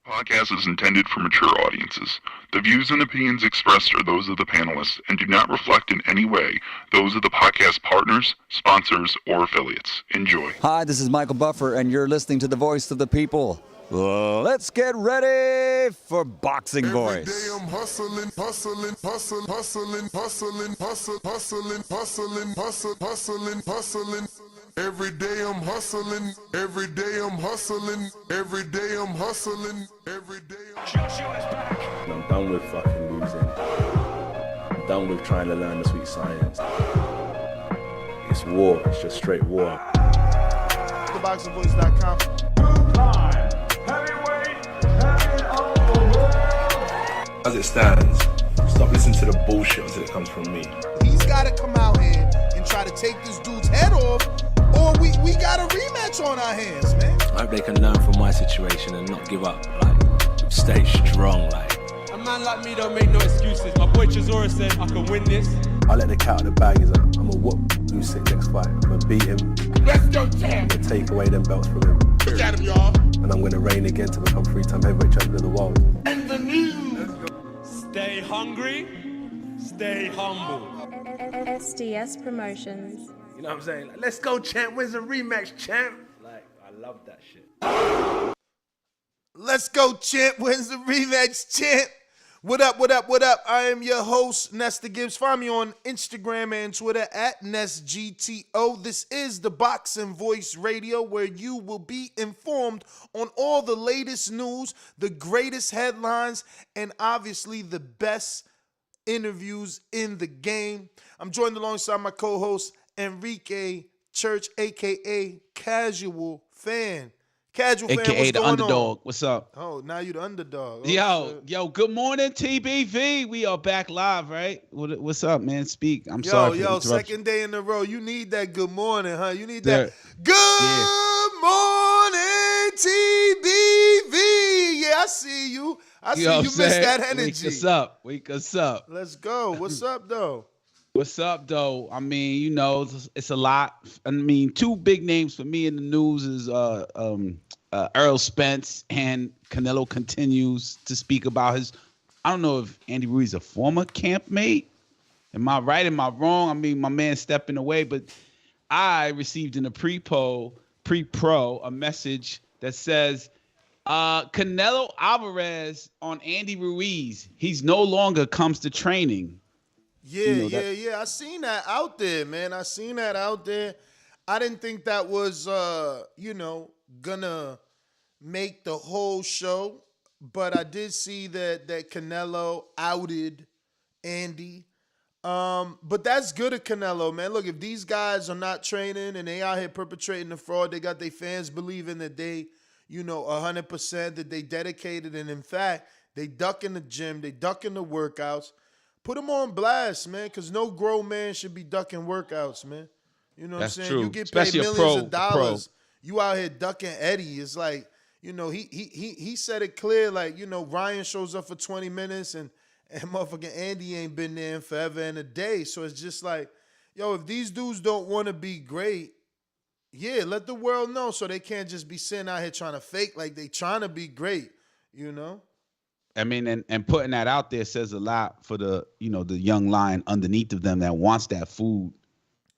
Podcast is intended for mature audiences. The views and opinions expressed are those of the panelists and do not reflect in any way those of the podcast partners, sponsors, or affiliates. Enjoy. Hi, this is Michael Buffer, and you're listening to the Voice of the People. Let's get ready for Boxing Voice. Every day I'm hustling. Every day I'm hustling. Every day I'm hustling. Every day I'm hustling. Every day I'm done with fucking losing. I'm done with trying to learn the sweet science. It's war. It's just straight war. TheBoxingVoice.com. As it stands, stop listening to the bullshit until it comes from me. He's got to come out here and try to take this dude's head off, or we got a rematch on our hands, man. I hope they can learn from my situation and not give up. Like, stay strong. Like, a man like me don't make no excuses. My boy Chisora said I can win this. I let the cat out of the bag. Is I'm gonna whoop Usyk next fight. I'm gonna beat him. Let's go, champ. I'm gonna take away them belts from him. Look at him, y'all. And I'm gonna reign again to become 3-time heavyweight champion of the world. And the news. Stay hungry, stay humble. SDS Promotions. You know what I'm saying? Like, let's go, champ. Where's the rematch, champ? Like, I love that shit. Let's go, champ. When's the rematch, champ? What up, what up, what up? I am your host, Nesta Gibbs. Find me on Instagram and Twitter at NestGTO. This is the Boxing Voice Radio, where you will be informed on all the latest news, the greatest headlines, and obviously the best interviews in the game. I'm joined alongside my co-host, Enrique Church, a.k.a. Casual Fan. Casual Fan, AKA what's the going underdog. on? What's up? Oh, now you the underdog. Oh, Yo, good morning, TBV. We are back live, right? What's up, man? Speak. I'm Yo, sorry for the yo, interruption. second day in a row. You need that good morning, huh? You need There- that good morning, TBV. Yeah, I see you. I see know what you I'm missed saying? that energy. Wake us up. Wake us up. Let's go. What's up, though? What's up, though? I mean, you know, it's a lot. I mean, two big names for me in the news is Errol Spence, and Canelo continues to speak about his. I don't know if Andy Ruiz is a former campmate. Am I right? Am I wrong? I mean, my man stepping away, but I received in a pre-pro a message that says Canelo Alvarez on Andy Ruiz. He's no longer comes to training. Yeah, You know, yeah. I seen that out there, man. I seen that out there. I didn't think that was, gonna make the whole show, but I did see that Canelo outed Andy. But that's good of Canelo, man. Look, if these guys are not training and they out here perpetrating the fraud, they got their fans believing that they, 100%, that they dedicated, and in fact, they duck in the gym, they duck in the workouts. Put them on blast, man, because no grown man should be ducking workouts, man. You know That's what I'm saying? true. You get Especially paid a millions pro- of dollars. You out here ducking Eddie. It's like, he said it clear, like, Ryan shows up for 20 minutes and motherfucking Andy ain't been there in forever and a day. So it's just like, yo, if these dudes don't want to be great, yeah, let the world know so they can't just be sitting out here trying to fake like they trying to be great, I mean, and putting that out there says a lot for the young lion underneath of them that wants that food,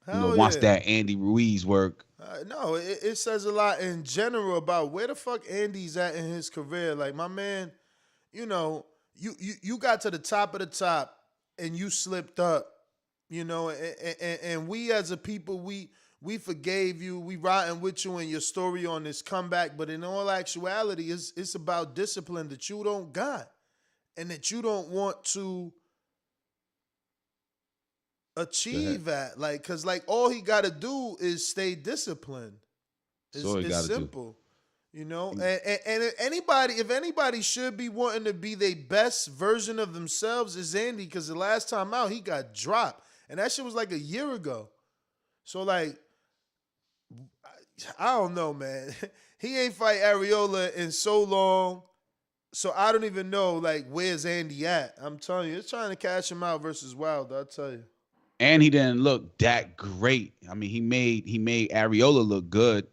wants that Andy Ruiz work. No, it says a lot in general about where the fuck Andy's at in his career. Like, my man, you got to the top of the top and you slipped up, and we as a people, we forgave you. We riding with you in your story on this comeback. But in all actuality, it's about discipline that you don't got and that you don't want to achieve at. Like, because, like, all he got to do is stay disciplined. It's simple. And if anybody should be wanting to be their best version of themselves, is Andy, because the last time out, he got dropped. And that shit was like a year ago. So, like, I don't know, man. He ain't fight Areola in so long. So I don't even know, like, where's Andy at? I'm telling you, it's trying to cash him out versus Wilder, I'll tell you. And he didn't look that great. I mean, he made Areola look good,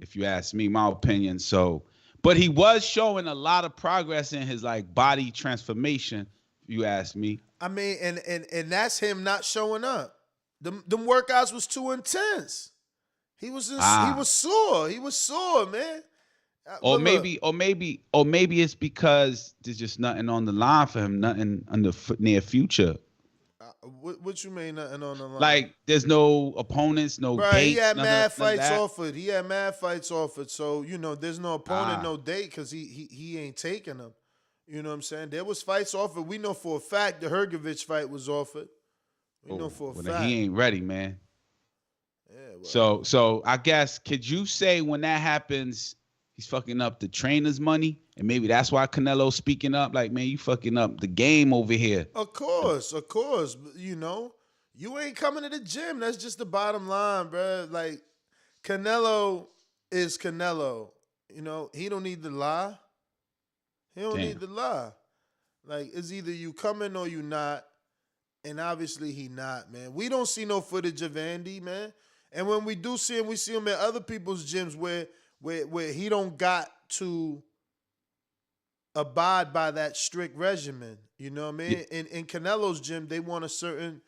if you ask me, my opinion. So, But he was showing a lot of progress in his like body transformation. You ask me. I mean, and that's him not showing up. Them workouts was too intense. He was sore. He was sore, man. Or But maybe it's because there's just nothing on the line for him, nothing in the near future. What you mean nothing on the line? Like there's no opponents, no Right, dates. he had none mad of fights that. offered. He had mad fights offered. So, there's no opponent, no date, because he ain't taking them. You know what I'm saying? There was fights offered. We know for a fact the Hergovich fight was offered. We know for a fact. He ain't ready, man. Yeah, well. So I guess, could you say when that happens, he's fucking up the trainer's money? And maybe that's why Canelo's speaking up. Like, man, you fucking up the game over here. Of course. You ain't coming to the gym. That's just the bottom line, bro. Like, Canelo is Canelo. He don't need to lie. He don't need to lie. Like, it's either you coming or you not. And obviously he not, man. We don't see no footage of Andy, man. And when we do see him, we see him at other people's gyms where he don't got to abide by that strict regimen. You know what I mean? Yeah. In Canelo's gym, they want a certain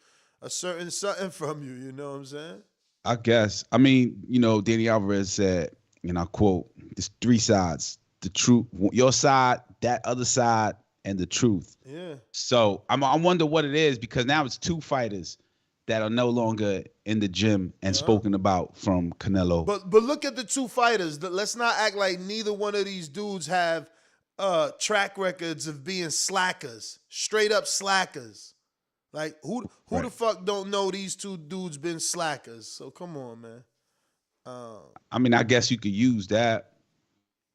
something from you. You know what I'm saying? I guess. I mean, Danny Alvarez said, and I quote, "There's three sides: the truth, your side, that other side, and the truth." Yeah. So I wonder what it is, because now it's two fighters that are no longer in the gym and spoken about from Canelo. But look at the two fighters. Let's not act like neither one of these dudes have track records of being slackers, straight up slackers. Like who the fuck don't know these two dudes been slackers? So come on, man. I mean, I guess you could use that.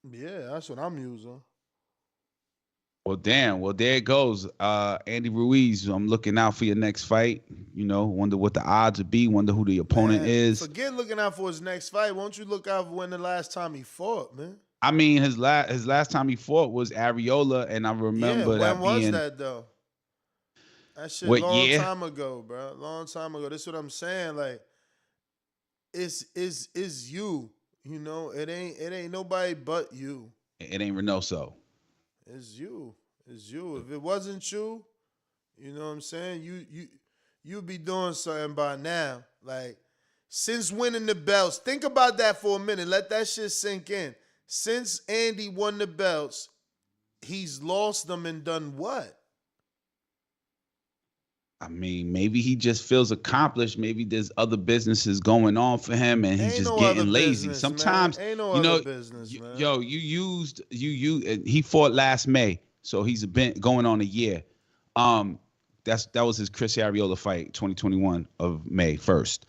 Yeah, that's what I'm using. Well, damn. Well, there it goes. Andy Ruiz, I'm looking out for your next fight. Wonder what the odds would be. Wonder who the opponent is. Forget looking out for his next fight. Why don't you look out for when the last time he fought, man? I mean, his last time he fought was Areola, and I remember that being. When was that, though? That shit time ago, bro. Long time ago. That's what I'm saying. Like, it's you. It ain't nobody but you. It ain't Reynoso. It's you. It's you. If it wasn't you, you know what I'm saying? You'd be doing something by now. Like, since winning the belts, think about that for a minute. Let that shit sink in. Since Andy won the belts, he's lost them and done what? I mean, maybe he just feels accomplished. Maybe there's other businesses going on for him, and he's just getting lazy. Business, sometimes, man. Ain't no other business, man. Yo, he fought last May, so he's been going on a year. That was his Chris Areola fight, 2021 of May 1st.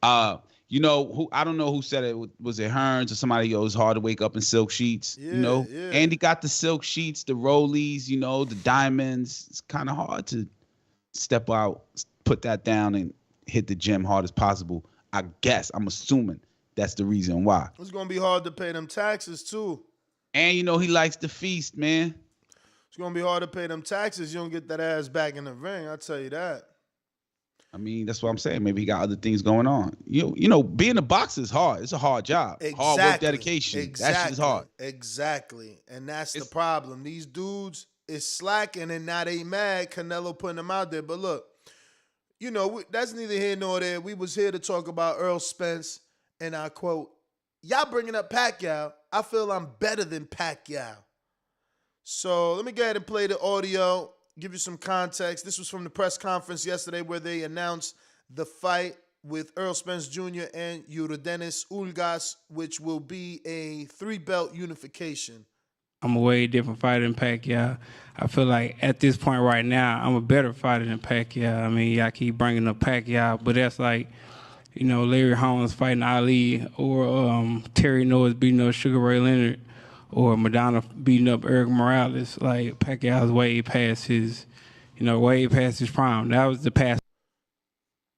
Who I don't know who said it. Was it Hearns or somebody? It's hard to wake up in silk sheets. Yeah. Andy got the silk sheets, the rollies, the diamonds. It's kind of hard to step out, put that down, and hit the gym hard as possible. I guess, I'm assuming that's the reason why. It's gonna be hard to pay them taxes too. And he likes to feast, man. It's gonna be hard to pay them taxes. You don't get that ass back in the ring. I'll tell you that. I mean, that's what I'm saying. Maybe he got other things going on. Being a boxer is hard. It's a hard job. Exactly. Hard work, dedication. Exactly. That shit is hard. Exactly. And that's the problem. These dudes is slacking, and now they mad Canelo putting them out there. But look, that's neither here nor there. We was here to talk about Errol Spence, and I quote, "Y'all bringing up Pacquiao. I feel I'm better than Pacquiao." So let me go ahead and play the audio, give you some context. This was from the press conference yesterday where they announced the fight with Errol Spence Jr. and Yordenis Ugas, which will be a 3-belt unification. I'm a way different fighter than Pacquiao. I feel like at this point right now, I'm a better fighter than Pacquiao. I mean, I keep bringing up Pacquiao, but that's like, Larry Holmes fighting Ali, or Terry Norris beating up Sugar Ray Leonard, or Madonna beating up Eric Morales. Like, Pacquiao's way past his prime. That was the past.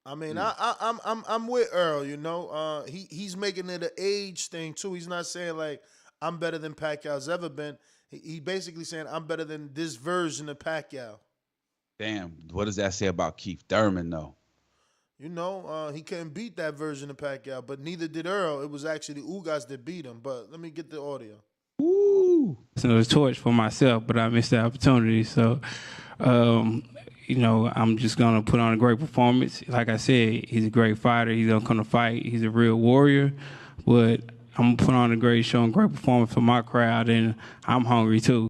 I mean, I'm with Earl. He's making it an age thing too. He's not saying like I'm better than Pacquiao's ever been. He basically saying I'm better than this version of Pacquiao. Damn, what does that say about Keith Thurman though? He couldn't beat that version of Pacquiao, but neither did Earl. It was actually Ugas that beat him. But let me get the audio. Ooh. the torch for myself, but I missed the opportunity. So, I'm just gonna put on a great performance. Like I said, he's a great fighter. He's gonna come to fight. He's a real warrior. But I'm gonna put on a great show and great performance for my crowd, and I'm hungry too.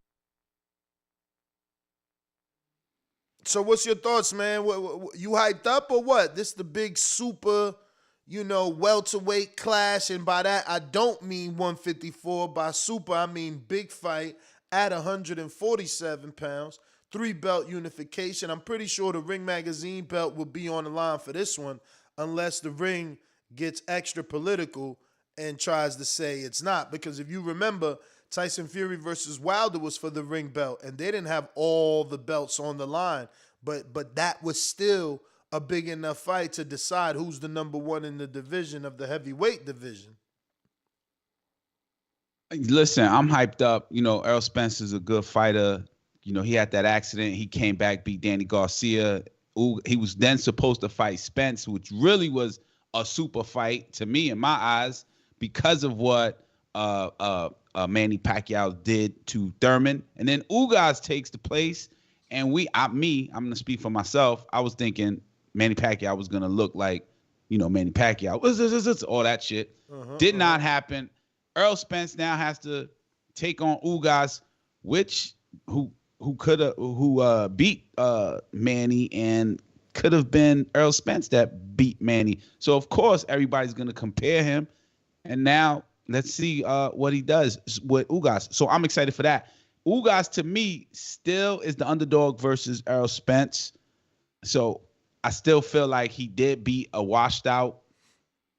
So what's your thoughts, man? You hyped up or what? This the big super, welterweight clash. And by that, I don't mean 154. By super, I mean big fight at 147 pounds. 3-belt unification. I'm pretty sure the Ring Magazine belt will be on the line for this one unless the Ring gets extra political and tries to say it's not. Because if you remember, Tyson Fury versus Wilder was for the Ring belt, and they didn't have all the belts on the line. But that was still a big enough fight to decide who's the number one in the division of the heavyweight division. Listen, I'm hyped up. Errol Spence is a good fighter. He had that accident. He came back, beat Danny Garcia. He was then supposed to fight Spence, which really was a super fight to me in my eyes because of what Manny Pacquiao did to Thurman. And then Ugas takes the place. And I'm going to speak for myself. I was thinking Manny Pacquiao was going to look like, Manny Pacquiao. All that shit. Did not happen. Errol Spence now has to take on Ugas, who beat Manny and could have been Errol Spence that beat Manny. So, of course, everybody's going to compare him. And now let's see what he does with Ugas. So I'm excited for that. Ugas, to me, still is the underdog versus Errol Spence. So I still feel like he did beat a washed-out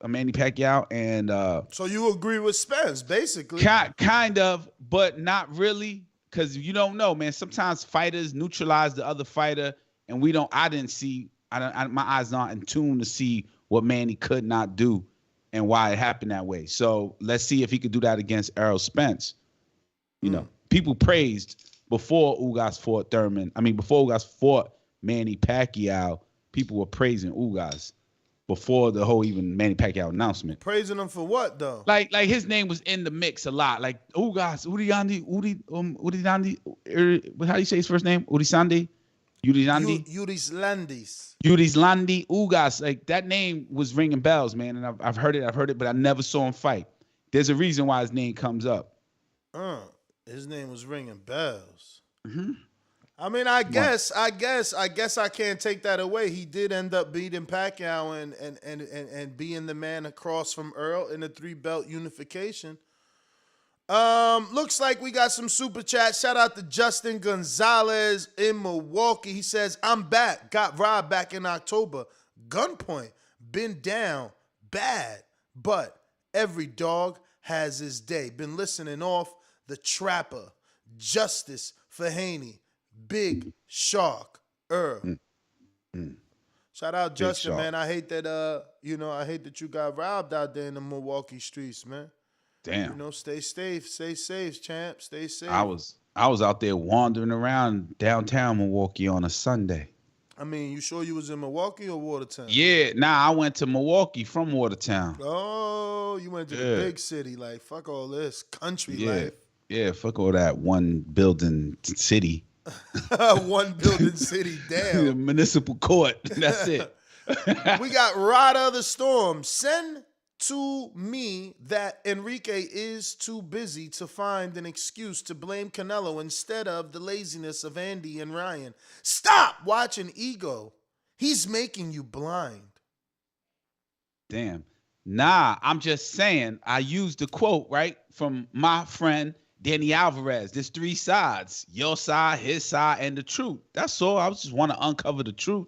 Manny Pacquiao. And so you agree with Spence, basically. Kind of, but not really, because you don't know, man. Sometimes fighters neutralize the other fighter, and my eyes aren't in tune to see what Manny could not do and why it happened that way. So let's see if he could do that against Errol Spence. People praised before Ugas fought Thurman. Before Ugas fought Manny Pacquiao, people were praising Ugas before the whole even Manny Pacquiao announcement. Praising him for what, though? Like his name was in the mix a lot. Like Ugas, Udiyandi, how do you say his first name? Udisandi? Udislandis. Ugas. Like that name was ringing bells, man. And I've heard it, but I never saw him fight. There's a reason why his name comes up. His name was ringing bells. Mm-hmm. I guess I can't take that away. He did end up beating Pacquiao and being the man across from Earl in the 3-belt unification. Looks like we got some super chats. Shout out to Justin Gonzalez in Milwaukee. He says, I'm back. Got robbed back in October. Gunpoint. Been down. Bad. But every dog has his day. Been listening off the Trapper. Justice for Haney. Big Shark. Shout out Justin, man. I hate that I hate that you got robbed out there in the Milwaukee streets, man. Damn. Stay safe, champ. Stay safe. I was out there wandering around downtown Milwaukee on a Sunday. You sure you was in Milwaukee or Watertown? Yeah, I went to Milwaukee from Watertown. Oh, you went to the big city. Like, fuck all this country life. Yeah, fuck all that one building city. One building city, damn. Municipal court. That's it. We got Rada the Storm. Send to me that Enrique is too busy to find an excuse to blame Canelo instead of the laziness of Andy and Ryan. Stop watching Ego. He's making you blind. Damn. Nah, I'm just saying, I used the quote, right, from my friend Danny Alvarez. There's 3 sides, your side, his side, and the truth. That's all. I just want to uncover the truth.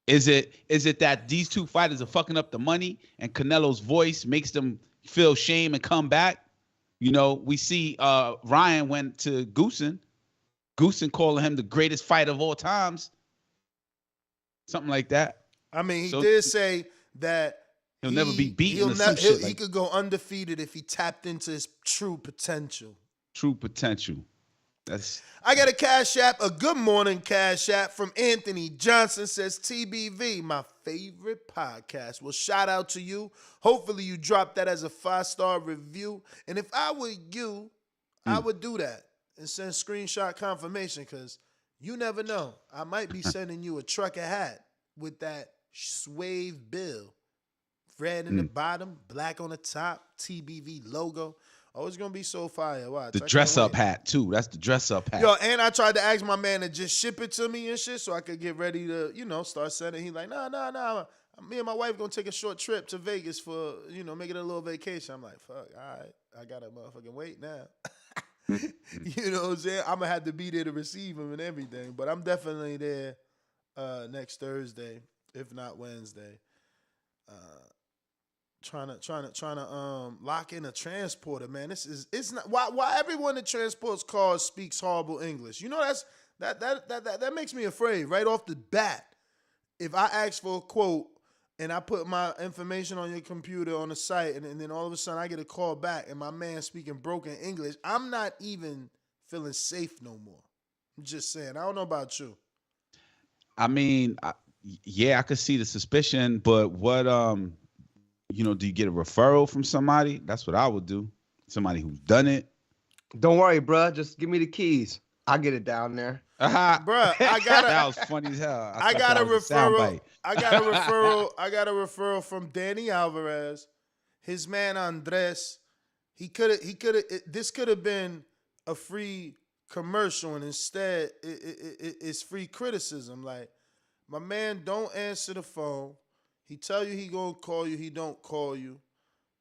Is it that these 2 fighters are fucking up the money and Canelo's voice makes them feel shame and come back? We see Ryan went to Goosen calling him the greatest fighter of all times. Something like that. He did say that he'll never be beaten. He could go undefeated if he tapped into his true potential. I got a Cash App, a good morning Cash App from Anthony Johnson. Says TBV, my favorite podcast. Well, shout out to you. Hopefully you drop that as a 5-star review. And if I were you, I would do that and send screenshot confirmation because you never know. I might be sending you a trucker hat with that suede bill. Red in the bottom, black on the top, TBV logo. Oh, it's going to be so fire. Watch. The dress-up hat, too. That's the dress-up hat. Yo, and I tried to ask my man to just ship it to me and shit so I could get ready to, start sending. He's like, nah. Me and my wife going to take a short trip to Vegas for, make it a little vacation. I'm like, fuck, all right. I got to motherfucking wait now. You know what I'm saying? I'm going to have to be there to receive him and everything. But I'm definitely there next Thursday, if not Wednesday. Trying to lock in a transporter, man. It's not why everyone that transports cars speaks horrible English. That makes me afraid right off the bat. If I ask for a quote and I put my information on your computer on the site and then all of a sudden I get a call back and my man speaking broken English, I'm not even feeling safe no more. I'm just saying. I don't know about you. I mean, yeah, I could see the suspicion, but what do you get a referral from somebody? That's what I would do. Somebody who's done it. Don't worry, bro. Just give me the keys. I'll get it down there. Bruh, that was funny as hell. I got a referral. I got a referral from Danny Alvarez. His man Andres. This could have been a free commercial, and instead it's free criticism. Like, my man don't answer the phone. He tell you he gonna call you, he don't call you.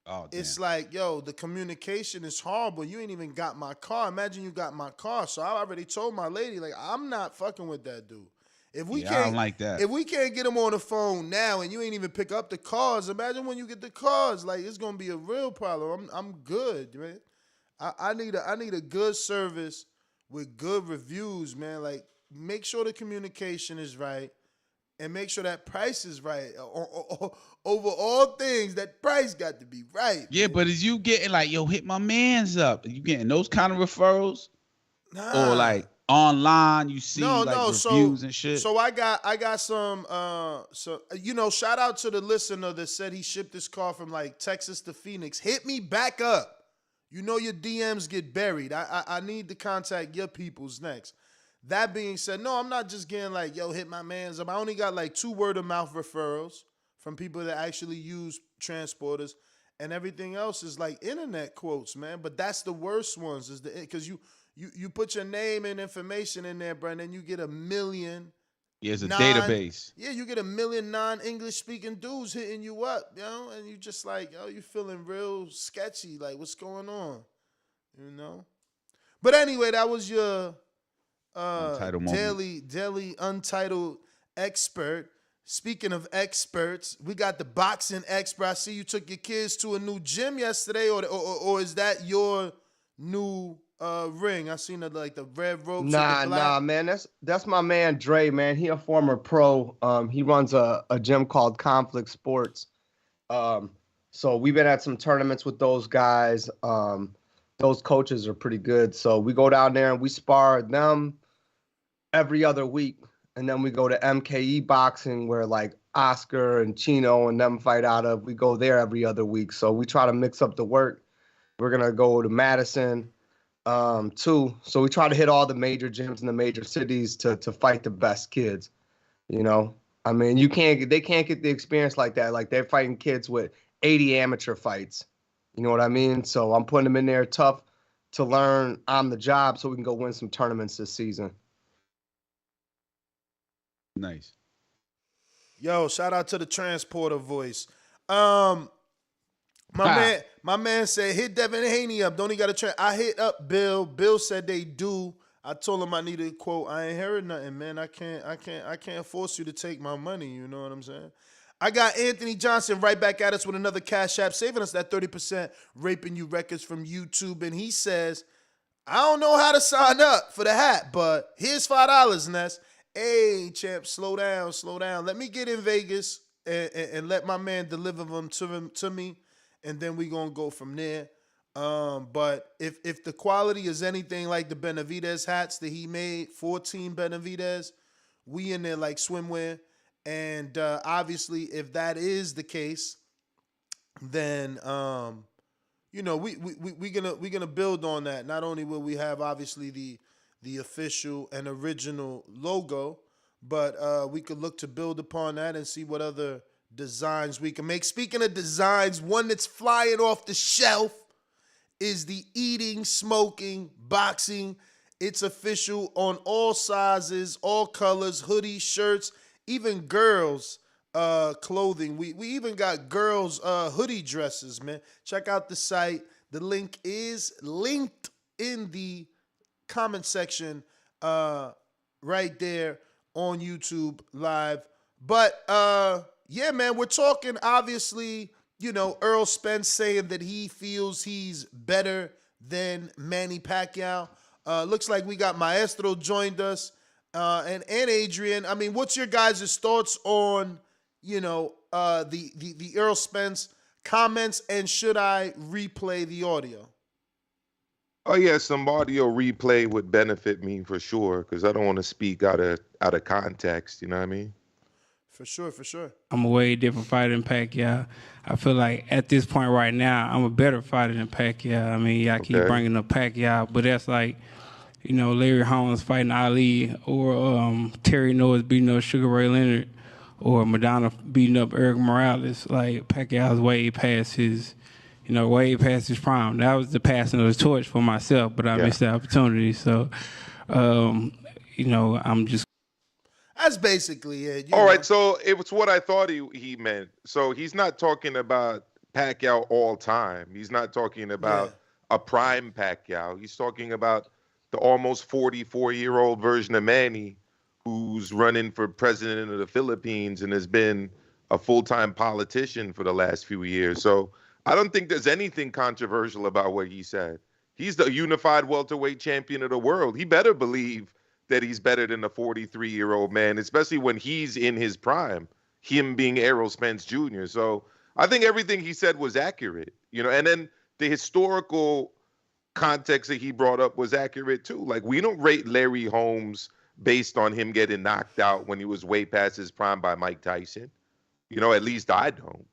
Oh, damn. It's like, yo, the communication is horrible. You ain't even got my car. Imagine you got my car. So I already told my lady, like, I'm not fucking with that dude. I don't like that. If we can't get him on the phone now and you ain't even pick up the cars, imagine when you get the cars. Like, it's gonna be a real problem. I'm good, man. I need a good service with good reviews, man. Like, make sure the communication is right. And make sure that price is right. Over all things, that price got to be right. Yeah, man. But is you getting like, yo, hit my mans up? Are you getting those kind of referrals? Nah. Or like online, you see reviews and shit? So I got some, shout out to the listener that said he shipped this car from like Texas to Phoenix. Hit me back up. You know your DMs get buried. I need to contact your peoples next. That being said, no, I'm not just getting like, yo, hit my mans up. I only got like 2 word-of-mouth referrals from people that actually use transporters, and everything else is like internet quotes, man. But that's the worst ones, is because you put your name and information in there, bro, and then you get 1 million. Yeah, it's a database. Yeah, you get 1 million non-English speaking dudes hitting you up, and you just like, yo, you feeling real sketchy. Like, what's going on? But anyway, that was your daily untitled expert. Speaking of experts, we got the boxing expert. I see you took your kids to a new gym yesterday, or is that your new ring? I seen the red ropes. Nah, man. That's my man Dre, man. He a former pro. He runs a gym called Conflict Sports. So we've been at some tournaments with those guys. Those coaches are pretty good. So we go down there and we spar them every other week. And then we go to MKE boxing where like Oscar and Chino and them fight out of. We go there every other week. So we try to mix up the work. We're going to go to Madison too. So we try to hit all the major gyms in the major cities to fight the best kids. I mean, they can't get the experience like that. Like, they're fighting kids with 80 amateur fights. You know what I mean? So I'm putting them in there tough to learn on the job so we can go win some tournaments this season. Nice. Yo, shout out to the transporter voice. My man said, hit Devin Haney up. Don't he got a I hit up Bill. Bill said they do. I told him I needed a quote. I ain't heard nothing, man. I can't force you to take my money. You know what I'm saying? I got Anthony Johnson right back at us with another Cash App, saving us that 30% Raping You Records from YouTube. And he says, I don't know how to sign up for the hat, but here's $5, Ness. Hey, champ, slow down. Let me get in Vegas and let my man deliver them to me, and then we going to go from there. But if the quality is anything like the Benavidez hats that he made, 14 Benavidez, we in there like swimwear. And obviously, if that is the case, then you know, we gonna build on that. Not only will we have obviously the official and original logo, but we could look to build upon that and see what other designs we can make. Speaking of designs, one that's flying off the shelf is the eating, smoking, boxing. It's official on all sizes, all colors, hoodies, shirts, even girls' clothing. We even got girls' hoodie dresses, man. Check out the site. The link is linked in the comment section right there on YouTube Live. But yeah, man, we're talking obviously, you know, Errol Spence saying that he feels he's better than Manny Pacquiao. Looks like we got Maestro joined us and Adrian. I mean, what's your guys' thoughts on, you know, the Errol Spence comments, and should I replay the audio? Oh yeah, some audio replay would benefit me for sure, because I don't want to speak out of context. You know what I mean? For sure, for sure. I'm a way different fighter than Pacquiao. I feel like at this point right now, I'm a better fighter than Pacquiao. I mean, yeah, I keep bringing up Pacquiao, but that's like, you know, Larry Holmes fighting Ali, or Terry Norris beating up Sugar Ray Leonard, or Madonna beating up Eric Morales. Like, Pacquiao's way past his, you know, way past his prime. That was the passing of the torch for myself, but I missed the opportunity. So, you know, I'm just. That's basically it. All right, so it was what I thought he meant. So he's not talking about Pacquiao all time. He's not talking about a prime Pacquiao. He's talking about the almost 44-year-old version of Manny, who's running for president of the Philippines and has been a full-time politician for the last few years. So I don't think there's anything controversial about what he said. He's the unified welterweight champion of the world. He better believe that he's better than a 43-year-old man, especially when he's in his prime, him being Errol Spence Jr. So I think everything he said was accurate, you know, and then the historical context that he brought up was accurate too. Like, we don't rate Larry Holmes based on him getting knocked out when he was way past his prime by Mike Tyson. You know, at least I don't,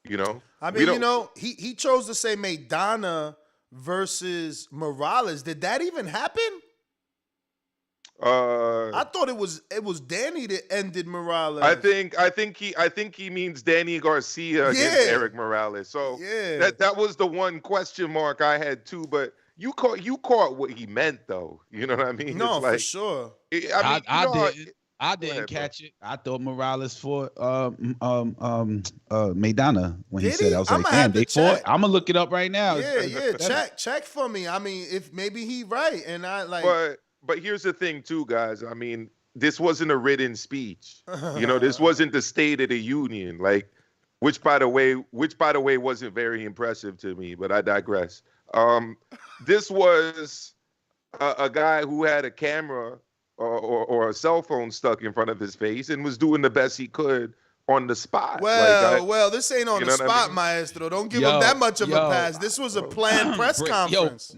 you know. I mean, you know, he chose to say Maidana versus Morales. Did that even happen? I thought it was Danny that ended Morales. I think he means Danny Garcia against Eric Morales. So that was the one question mark I had too. But you caught what he meant though. You know what I mean? No, it's like, for sure. I didn't catch it. I thought Morales fought Maidana when he said, I was like, damn, they fought. I'm gonna look it up right now. Yeah. Check for me. I mean, if maybe he right, and I like. But here's the thing, too, guys. I mean, this wasn't a written speech. You know, this wasn't the State of the Union, like, which by the way wasn't very impressive to me. But I digress. This was a guy who had a camera or a cell phone stuck in front of his face and was doing the best he could on the spot. Well, this ain't on the spot, Maestro. Don't give him that much of a pass. This was a planned press conference.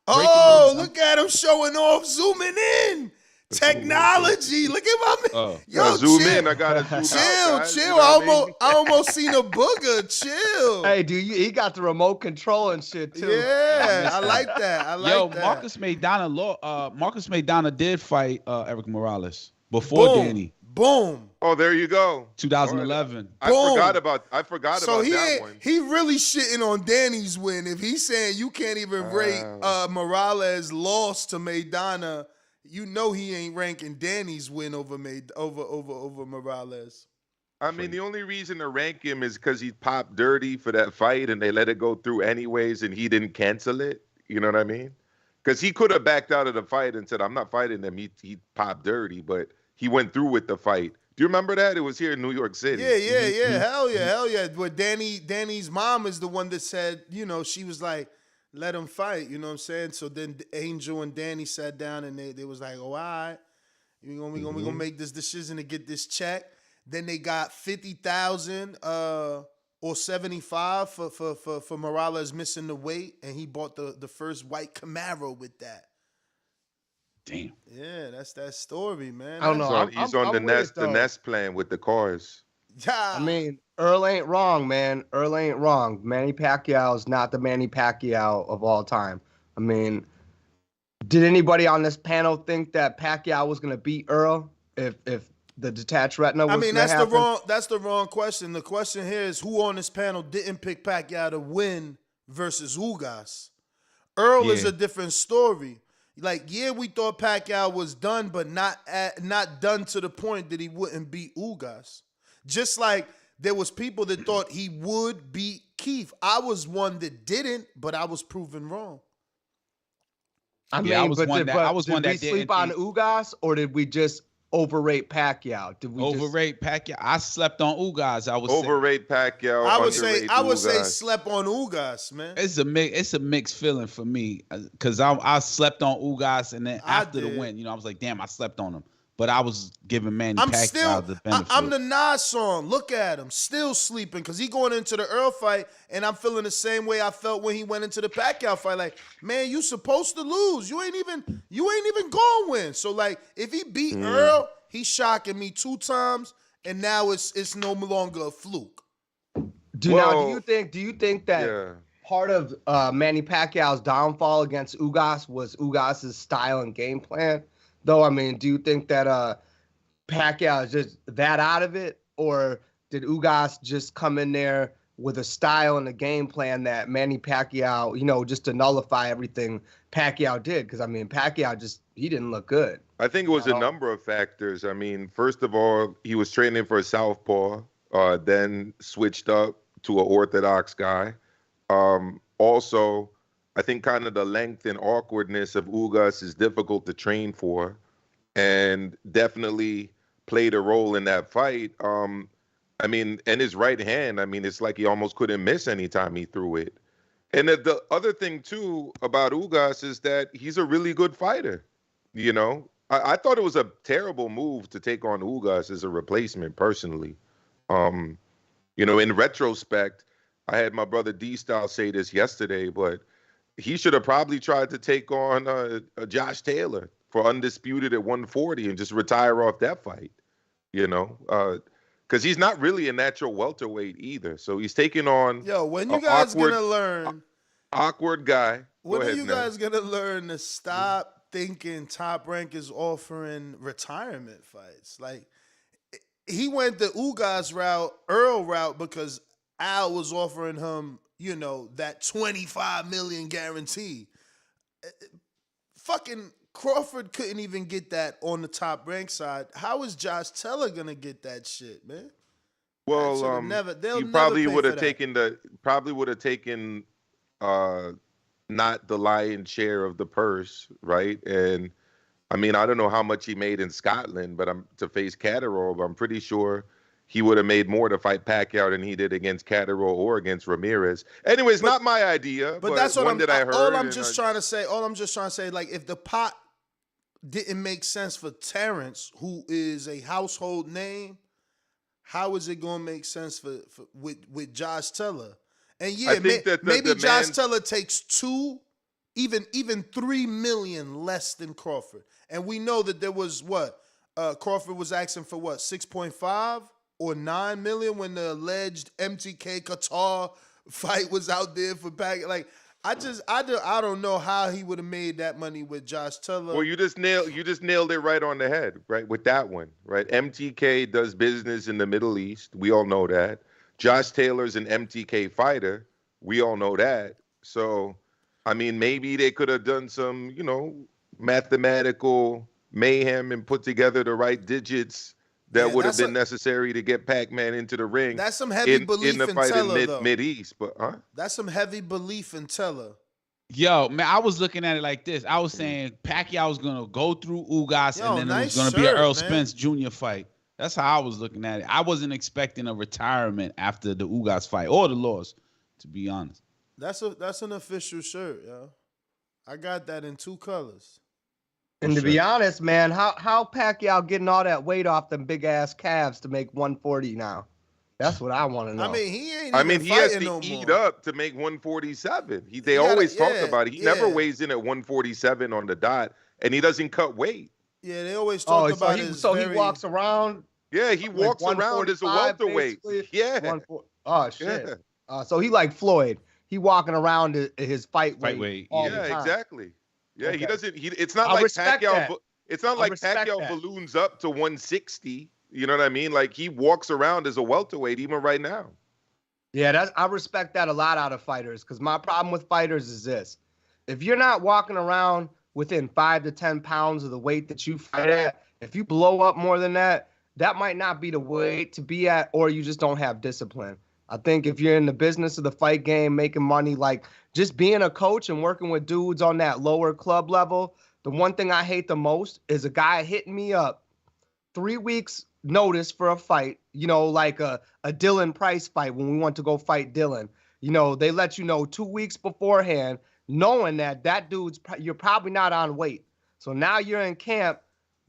Oh, look at him showing off, zooming in. Technology. Look at my man. Yo, zoom in. I gotta zoom out. Chill. You know I almost seen a booger. Chill. Hey, dude, he got the remote control and shit too. Yeah, I like that. Marcus Maidana did fight Eric Morales before Danny. Boom. Oh, there you go. 2011. I forgot about that one. He really shitting on Danny's win. If he's saying you can't even rate Morales' loss to Maidana, you know he ain't ranking Danny's win over Morales. I mean, the only reason to rank him is because he popped dirty for that fight and they let it go through anyways and he didn't cancel it. You know what I mean? Because he could have backed out of the fight and said, I'm not fighting him. He popped dirty, but he went through with the fight. Do you remember that? It was here in New York City. Yeah. Hell yeah. But Danny's mom is the one that said, you know, she was like, let him fight. You know what I'm saying? So then Angel and Danny sat down and they was like, oh, all right. We gonna make this decision to get this check. Then they got 50,000 or 75 for Morales missing the weight, and he bought the first white Camaro with that. Damn. Yeah, that's that story, man. I don't know. He's on the Nest plan with the cars. Yeah. I mean, Earl ain't wrong, man. Earl ain't wrong. Manny Pacquiao is not the Manny Pacquiao of all time. I mean, did anybody on this panel think that Pacquiao was going to beat Earl if the detached retina was going to happen? That's the wrong question. The question here is who on this panel didn't pick Pacquiao to win versus Ugas. Earl is a different story. Like, yeah, we thought Pacquiao was done, but not done to the point that he wouldn't beat Ugas. Just like there was people that thought he would beat Keith. I was one that didn't, but I was proven wrong. I mean, I was one that did we sleep on Ugas, or did we just overrate Pacquiao? Did we overrate Pacquiao? I slept on Ugas. I would overrate Pacquiao. I would say slept on Ugas, man. It's a mixed feeling for me because I slept on Ugas, and then after the win, I was like, damn, I slept on him. But I was giving Manny Pacquiao the benefit. I'm the Nas song. Look at him, still sleeping because he going into the Earl fight, and I'm feeling the same way I felt when he went into the Pacquiao fight. Like, man, you supposed to lose. You ain't even going to win. So like, if he beat Earl, he's shocking me 2 times, and now it's no longer a fluke. Do you think that part of Manny Pacquiao's downfall against Ugas was Ugas' style and game plan? Though, I mean, do you think that Pacquiao is just that out of it? Or did Ugas just come in there with a style and a game plan that Manny Pacquiao, just to nullify everything Pacquiao did? Because, I mean, Pacquiao he didn't look good. I think it was a number of factors. I mean, first of all, he was training for a southpaw, then switched up to an orthodox guy. Also, I think kind of the length and awkwardness of Ugas is difficult to train for, and definitely played a role in that fight. I mean, and his right hand, I mean, it's like he almost couldn't miss any time he threw it. And the other thing, too, about Ugas is that he's a really good fighter. I thought it was a terrible move to take on Ugas as a replacement, personally. In retrospect, I had my brother D-Style say this yesterday, but he should have probably tried to take on Josh Taylor for undisputed at 140 and just retire off that fight, because he's not really a natural welterweight either. So he's taking on when you guys gonna learn awkward guy. When are you guys gonna learn to stop thinking Top Rank is offering retirement fights? Like, he went the Ugas route, Earl route, because Al was offering him that 25 million guarantee. Fucking Crawford couldn't even get that on the Top Rank side. How is Josh Taylor gonna get that shit, man? Well, he probably would have taken not the lion's share of the purse, right? And I mean, I don't know how much he made in Scotland, but to face Catterall, but I'm pretty sure he would have made more to fight Pacquiao than he did against Catterall or against Ramirez. Anyways, not my idea, but that's what I heard. All I'm just trying to say, like, if the pot didn't make sense for Terrence, who is a household name, how is it going to make sense with Josh Taylor? And yeah, maybe Josh Taylor takes 2, even 3 million less than Crawford. And we know that there was Crawford was asking for 6.5 or 9 million when the alleged MTK Qatar fight was out there for Pacquiao. Like, I don't know how he would have made that money with Josh Taylor. Well, you just nailed it right on the head, right, with that one, right? MTK does business in the Middle East. We all know that. Josh Taylor's an MTK fighter. We all know that. So, I mean, maybe they could have done some, mathematical mayhem and put together the right digits that would have been necessary to get Pac-Man into the ring. That's some heavy belief in the fight in Mid-East, but that's some heavy belief in Taylor. Yo, man, I was looking at it like this. I was saying Pacquiao was gonna go through Ugas, and then it was gonna be an Errol Spence Jr. fight. That's how I was looking at it. I wasn't expecting a retirement after the Ugas fight or the loss, to be honest. That's an official shirt, yo. I got that in 2 colors. And to be honest, man, how Pacquiao getting all that weight off them big ass calves to make 140 now? That's what I want to know. I mean, he ain't. He has to eat up to make 147. They always talk about it. He never weighs in at 147 on the dot, and he doesn't cut weight. Yeah, they always talk about it. He walks around Yeah, he Like walks around as a 145 welterweight. basically. Yeah. Oh shit. Yeah. So he like Floyd. He walking around at his fight weight all the Yeah, time. exactly. Yeah, he Okay. doesn't. It's not I like respect Pacquiao. that. It's not I like respect Pacquiao that. balloons up to 160. You know what I mean? Like he walks around as a welterweight even right now. Yeah, I respect that a lot out of fighters, because my problem with fighters is this. If you're not walking around within 5 to 10 pounds of the weight that you fight at, if you blow up more than that, that might not be the weight to be at, or you just don't have discipline. I think if you're in the business of the fight game, making money, like just being a coach and working with dudes on that lower club level, the one thing I hate the most is a guy hitting me up 3 weeks notice for a fight, like a Dylan Price fight when we went to go fight Dylan. They let you know 2 weeks beforehand, knowing that you're probably not on weight. So now you're in camp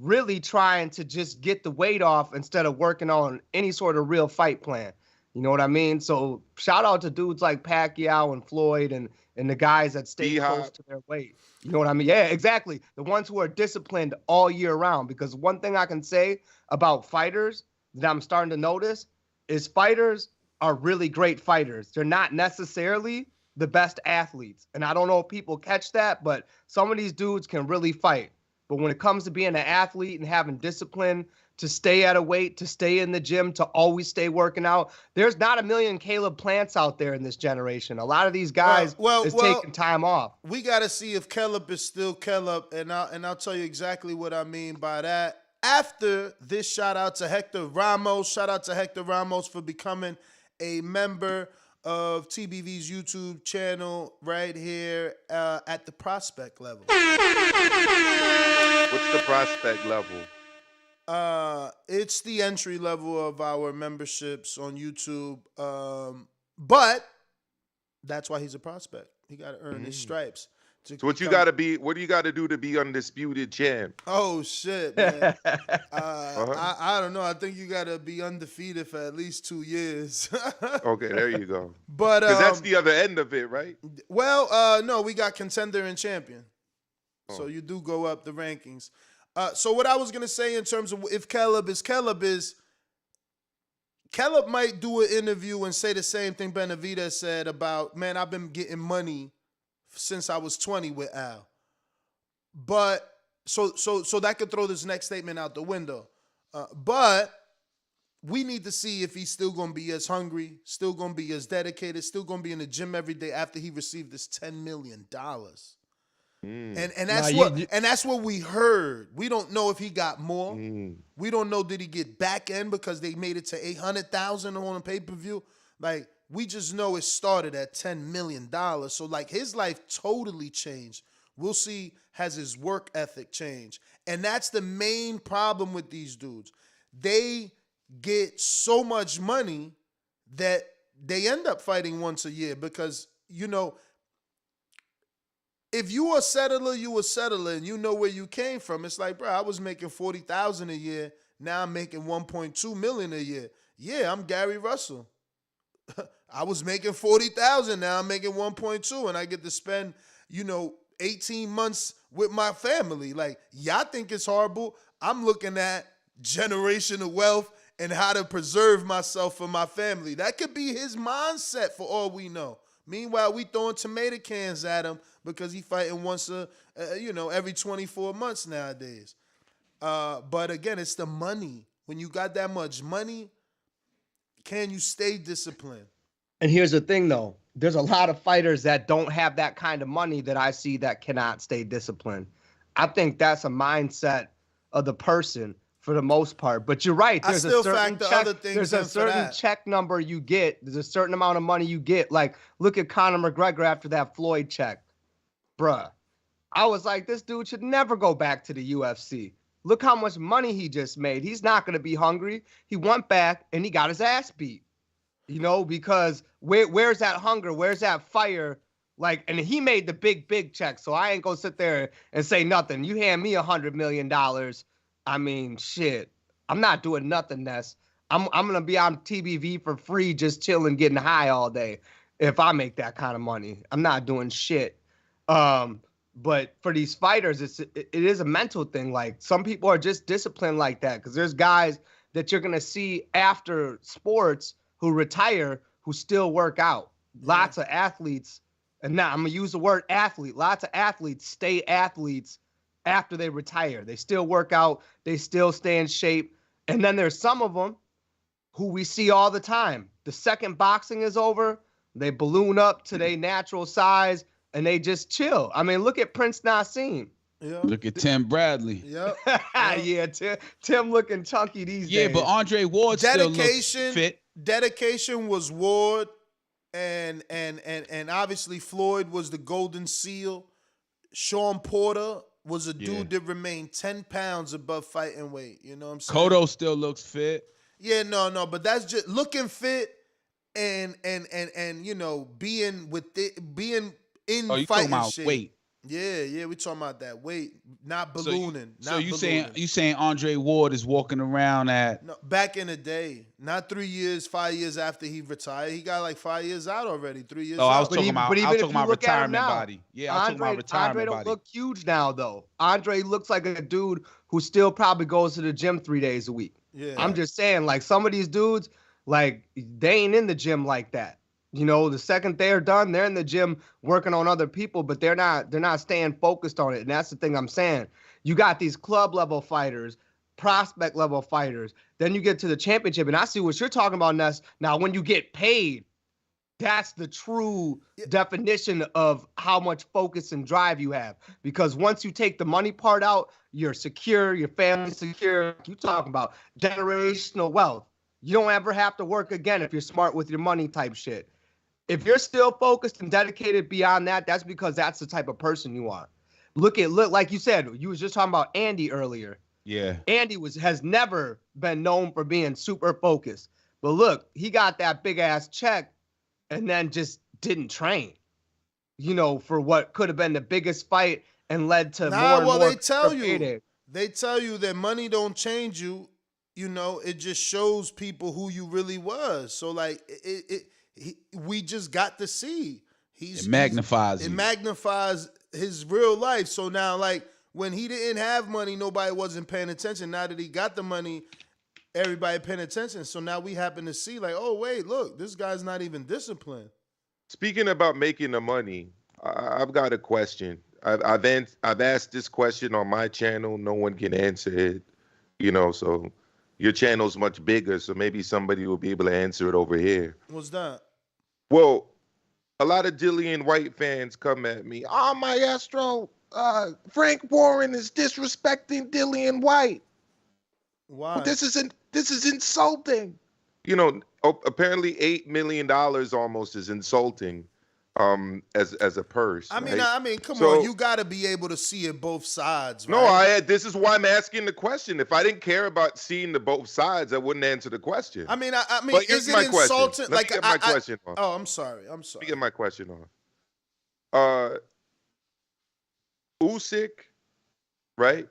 really trying to just get the weight off instead of working on any sort of real fight plan. You know what I mean? So shout out to dudes like Pacquiao and Floyd and the guys that stay close to their weight. You know what I mean? Yeah, exactly. The ones who are disciplined all year round. Because one thing I can say about fighters that I'm starting to notice is fighters are really great fighters. They're not necessarily the best athletes. And I don't know if people catch that, but some of these dudes can really fight. But when it comes to being an athlete and having discipline to stay at a weight, to stay in the gym, to always stay working out, there's not a million Caleb Plants out there in this generation. A lot of these guys is taking time off. We got to see if Caleb is still Caleb, and I'll tell you exactly what I mean by that. After this, shout out to Hector Ramos. Shout out to Hector Ramos for becoming a member of TBV's YouTube channel right here at the prospect level. What's the prospect level? It's the entry level of our memberships on YouTube. But that's why he's a prospect. He got to earn his stripes. So what do you got to do to be undisputed champ? Oh shit, man. I don't know. I think you got to be undefeated for at least 2 years. Okay, there you go. But because that's the other end of it, right? Well, no, we got contender and champion. So you do go up the rankings. So what I was going to say in terms of if Caleb is, Caleb might do an interview and say the same thing Benavidez said about, man, I've been getting money since I was 20 with Al. But so that could throw this next statement out the window. But we need to see if he's still going to be as hungry, still going to be dedicated, still going to be in the gym every day after he received this $10 million. And that's what we heard. We don't know if he got more. We don't know, did he get back end because they made it to 800,000 on a pay-per-view. Like, we just know it started at $10 million. So like his life totally changed. We'll see, has his work ethic changed? And that's the main problem with these dudes. They get so much money that they end up fighting once a year because, if you a settler, you a settler, and you know where you came from. It's like, bro, I was making $40,000 a year. Now I'm making $1.2 million a year. Yeah, I'm Gary Russell. I was making $40,000. Now I'm making 1.2, and I get to spend, 18 months with my family. Like, y'all think it's horrible. I'm looking at generational wealth and how to preserve myself for my family. That could be his mindset for all we know. Meanwhile, we throwing tomato cans at him because he fighting once every 24 months nowadays. But again, it's the money. When you got that much money, can you stay disciplined? And here's the thing, though. There's a lot of fighters that don't have that kind of money that I see that cannot stay disciplined. I think that's a mindset of the person for the most part. But you're right. There's a certain check number you get. There's a certain amount of money you get. Like, look at Conor McGregor after that Floyd check. Bruh. I was like, this dude should never go back to the UFC. Look how much money he just made. He's not going to be hungry. He went back and he got his ass beat. Because where's that hunger? Where's that fire? Like, and he made the big check. So I ain't going to sit there and say nothing. You hand me $100 million. I mean, shit. I'm not doing nothing, Ness. I'm going to be on TBV for free, just chilling, getting high all day. If I make that kind of money, I'm not doing shit. But for these fighters, it is a mental thing. Like, some people are just disciplined like that because there's guys that you're gonna see after sports who retire who still work out. Lots of athletes, and now I'm gonna use the word athlete. Lots of athletes stay athletes after they retire. They still work out, they still stay in shape. And then there's some of them who we see all the time. The second boxing is over, they balloon up to their natural size and they just chill. I mean, look at Prince Nassim. Yeah. Look at Tim Bradley. Yep. Yeah, Tim looking chunky these days. Yeah, but Andre Ward still looks fit. Dedication was Ward, and obviously Floyd was the golden seal. Sean Porter was a dude that remained 10 pounds above fighting weight. You know what I'm saying? Cotto still looks fit. Yeah, no, but that's just looking fit and you know, being in Oh, you talking fighting about shape. weight? Yeah, we talking about that weight, not ballooning. So you saying Andre Ward is walking around at back in the day, not 3 years, 5 years after he retired. He got like 5 years out already, 3 years. Oh, I out. was talking about retirement body. Yeah, I was talking about retirement Andre don't body. look huge now though. Andre looks like a dude who still probably goes to the gym 3 days a week. Yeah, I'm just saying, like some of these dudes, like they ain't in the gym like that. You know, the second they're done, they're in the gym working on other people, but they're not staying focused on it. And that's the thing I'm saying. You got these club level fighters, prospect level fighters. Then you get to the championship, and I see what you're talking about, Ness. Now, when you get paid, that's the true definition of how much focus and drive you have. Because once you take the money part out, you're secure, your family's secure. You talking about generational wealth. You don't ever have to work again if you're smart with your money type shit. If you're still focused and dedicated beyond that, that's because that's the type of person you are. Look like you said, you was just talking about Andy earlier. Yeah. Andy has never been known for being super focused. But look, he got that big ass check and then just didn't train. You know, for what could have been the biggest fight and led to more and more. They tell you that money don't change you. You know, it just shows people who you really was. So like we just got to see. It magnifies his real life. So now, like, when he didn't have money, nobody wasn't paying attention. Now that he got the money, everybody paying attention. So now we happen to see, like, oh, wait, look, this guy's not even disciplined. Speaking about making the money, I've got a question. I've asked this question on my channel. No one can answer it, you know, so your channel's much bigger, so maybe somebody will be able to answer it over here. What's that? Well, a lot of Dillian Whyte fans come at me. Oh, Maestro, Frank Warren is disrespecting Dillian Whyte. Why? Well, this is insulting. You know, apparently $8 million almost is insulting. As a purse. I mean, right? Come on, you got to be able to see it both sides. Right? No, this is why I'm asking the question. If I didn't care about seeing the both sides, I wouldn't answer the question. I mean, but is it insulting? Let me get my question on. Oh, I'm sorry. Let me get my question on. Usyk, right?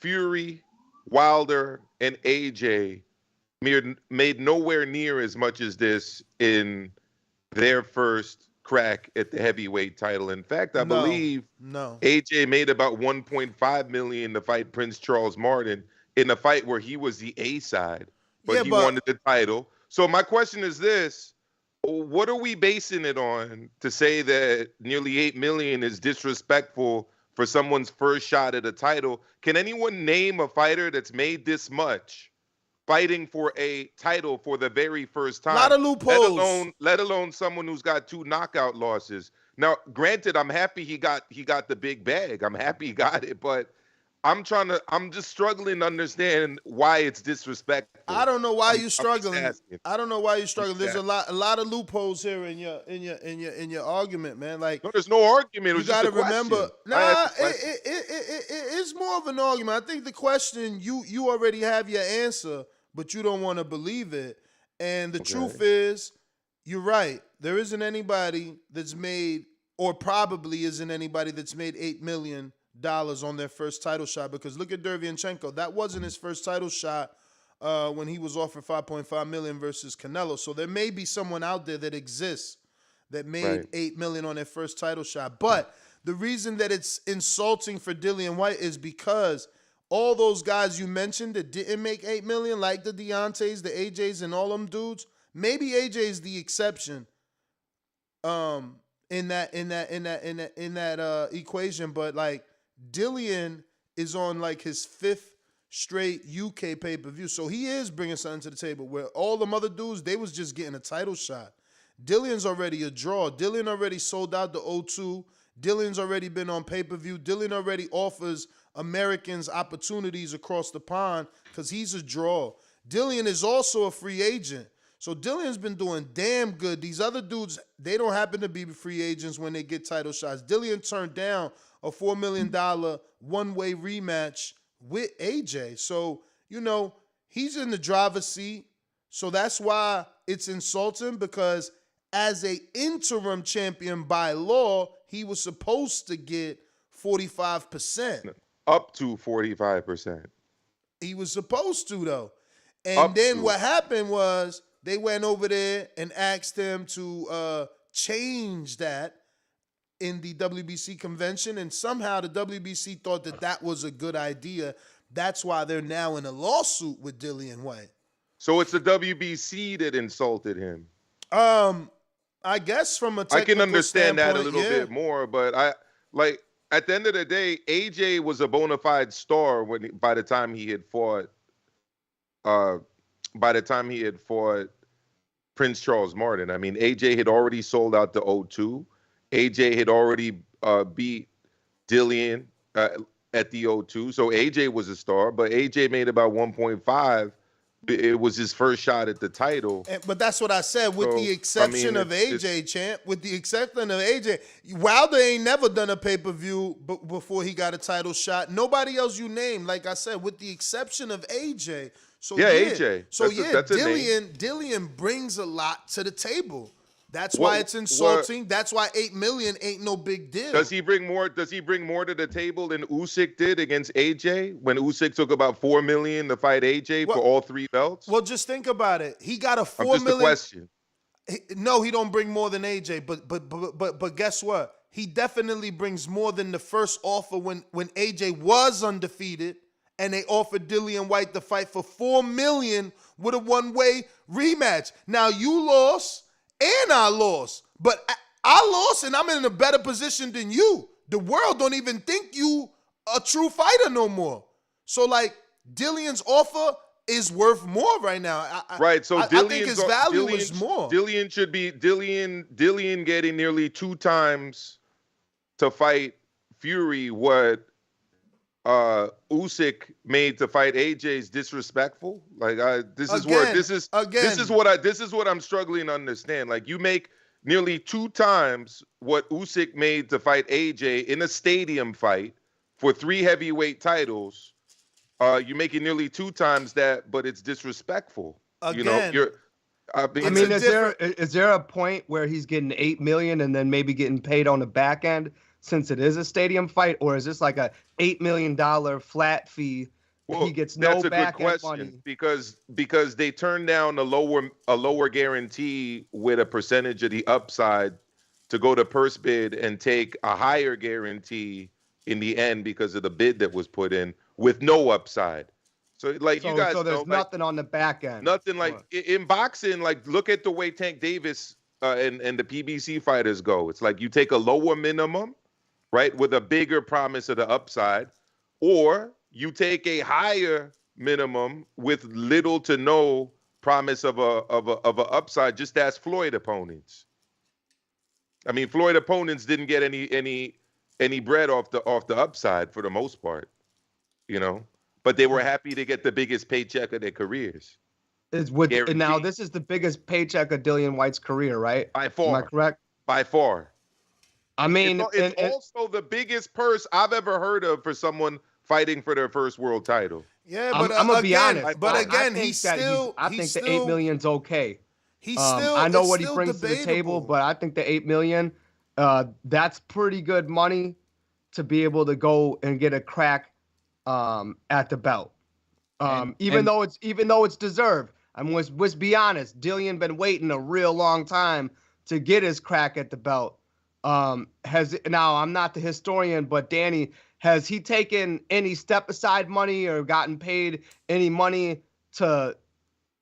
Fury, Wilder, and AJ made nowhere near as much as this in their first crack at the heavyweight title. In fact, I believe AJ made about $1.5 million to fight Prince Charles Martin in a fight where he was the A side, but he wanted the title. So my question is this: what are we basing it on to say that nearly $8 million is disrespectful for someone's first shot at a title? Can anyone name a fighter that's made this much fighting for a title for the very first time? A lot of loopholes. Let alone someone who's got 2 knockout losses. Now, granted, I'm happy he got the big bag. I'm happy he got it, but I'm just struggling to understand why it's disrespectful. I don't know why you're struggling. I don't know why you're struggling. There's a lot of loopholes here in your argument, man. Like, no, there's no argument. You got to remember. It's more of an argument. I think the question you already have your answer, but you don't want to believe it. And the truth is, you're right. There isn't anybody that's made, or probably isn't anybody that's made $8 million on their first title shot, because look at Derevyanchenko. That wasn't his first title shot when he was offered $5.5 million versus Canelo. So there may be someone out there that exists that made $8 million on their first title shot. But the reason that it's insulting for Dillian Whyte is because all those guys you mentioned that didn't make $8 million, like the Deontay's, the AJ's, and all them dudes, maybe AJ is the exception in that equation. But like Dillian is on like his 5th straight UK pay-per-view. So he is bringing something to the table where all them other dudes, they was just getting a title shot. Dillian's already a draw. Dillian already sold out the O2. Dillian's already been on pay-per-view. Dillian already offers Americans opportunities across the pond because he's a draw. Dillian is also a free agent. So Dillian's been doing damn good. These other dudes, they don't happen to be free agents when they get title shots. Dillian turned down a $4 million one-way rematch with AJ. So, you know, he's in the driver's seat. So that's why it's insulting, because as a interim champion by law, he was supposed to get 45%. Up to 45%. He was supposed to, though. And then what happened was they went over there and asked him to change that in the WBC convention, and somehow the WBC thought that that was a good idea. That's why they're now in a lawsuit with Dillian Whyte. So it's the WBC that insulted him. I guess from a technical I can understand that a little yeah. bit more, but at the end of the day, AJ was a bona fide star by the time he had fought Prince Charles Martin. I mean, AJ had already sold out the O2. AJ had already beat Dillian at the O2. So AJ was a star, but AJ made about 1.5. It was his first shot at the title. But that's what I said, with the exception of AJ, champ. With the exception of AJ, Wilder ain't never done a pay-per-view before he got a title shot. Nobody else you named, like I said, with the exception of AJ. So yeah, AJ. So that's Dillian brings a lot to the table. That's why it's insulting. That's why $8 million ain't no big deal. Does he bring more to the table than Usyk did against AJ when Usyk took about $4 million to fight AJ for all 3 belts? Well, just think about it. He got a $4 million. Just a question. No, he don't bring more than AJ. But guess what? He definitely brings more than the first offer when AJ was undefeated, and they offered Dillian Whyte the fight for $4 million with a one-way rematch. Now you lost. And I lost. But I lost, and I'm in a better position than you. The world don't even think you a true fighter no more. So, like, Dillian's offer is worth more right now. Right, so I think his value is more. Dillian should be Dillian getting nearly 2 times to fight Fury what Usyk made to fight AJ is disrespectful. Like this is what I'm struggling to understand. Like you make nearly 2 times what Usyk made to fight AJ in a stadium fight for 3 heavyweight titles. You're making nearly 2 times that, but it's disrespectful. Again, is there a point where he's getting $8 million and then maybe getting paid on the back end, since it is a stadium fight, or is this like a $8 million flat fee? Well, he gets no back end money because they turned down a lower guarantee with a percentage of the upside to go to purse bid and take a higher guarantee in the end because of the bid that was put in with no upside. So you guys so there's know, nothing on the back end. Nothing in boxing. Like look at the way Tank Davis and the PBC fighters go. It's like you take a lower minimum, right, with a bigger promise of the upside, or you take a higher minimum with little to no promise of a upside. Just ask Floyd opponents. I mean, Floyd opponents didn't get any bread off the upside for the most part, but they were happy to get the biggest paycheck of their careers. Now this is the biggest paycheck of Dillian Whyte's career, right? By far. Am I correct? By far. I mean, it's also the biggest purse I've ever heard of for someone fighting for their first world title. Yeah, but I'm gonna be honest. But again, I think the $8 million's okay. I know what he brings to the table, but I think the $8 million, that's pretty good money to be able to go and get a crack at the belt. Even though it's deserved. Let's be honest. Dillian been waiting a real long time to get his crack at the belt. Now I'm not the historian, but Danny, Has he taken any step aside money or gotten paid any money to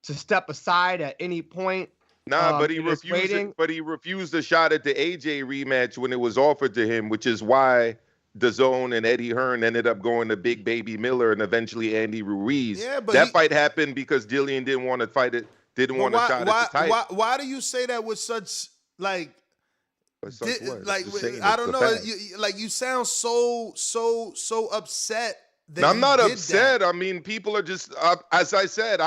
step aside at any point? Nah, but he in his refused. waiting? But he refused a shot at the AJ rematch when it was offered to him, which is why Dazn and Eddie Hearn ended up going to Big Baby Miller and eventually Andy Ruiz. Yeah, but that fight happened because Dillian didn't want to fight it. Didn't want a shot at the title. Why do you say that with such like? Like saying I it's don't the know. fact. You sound so upset. That I'm you not did upset. that. I mean, people are just as I said.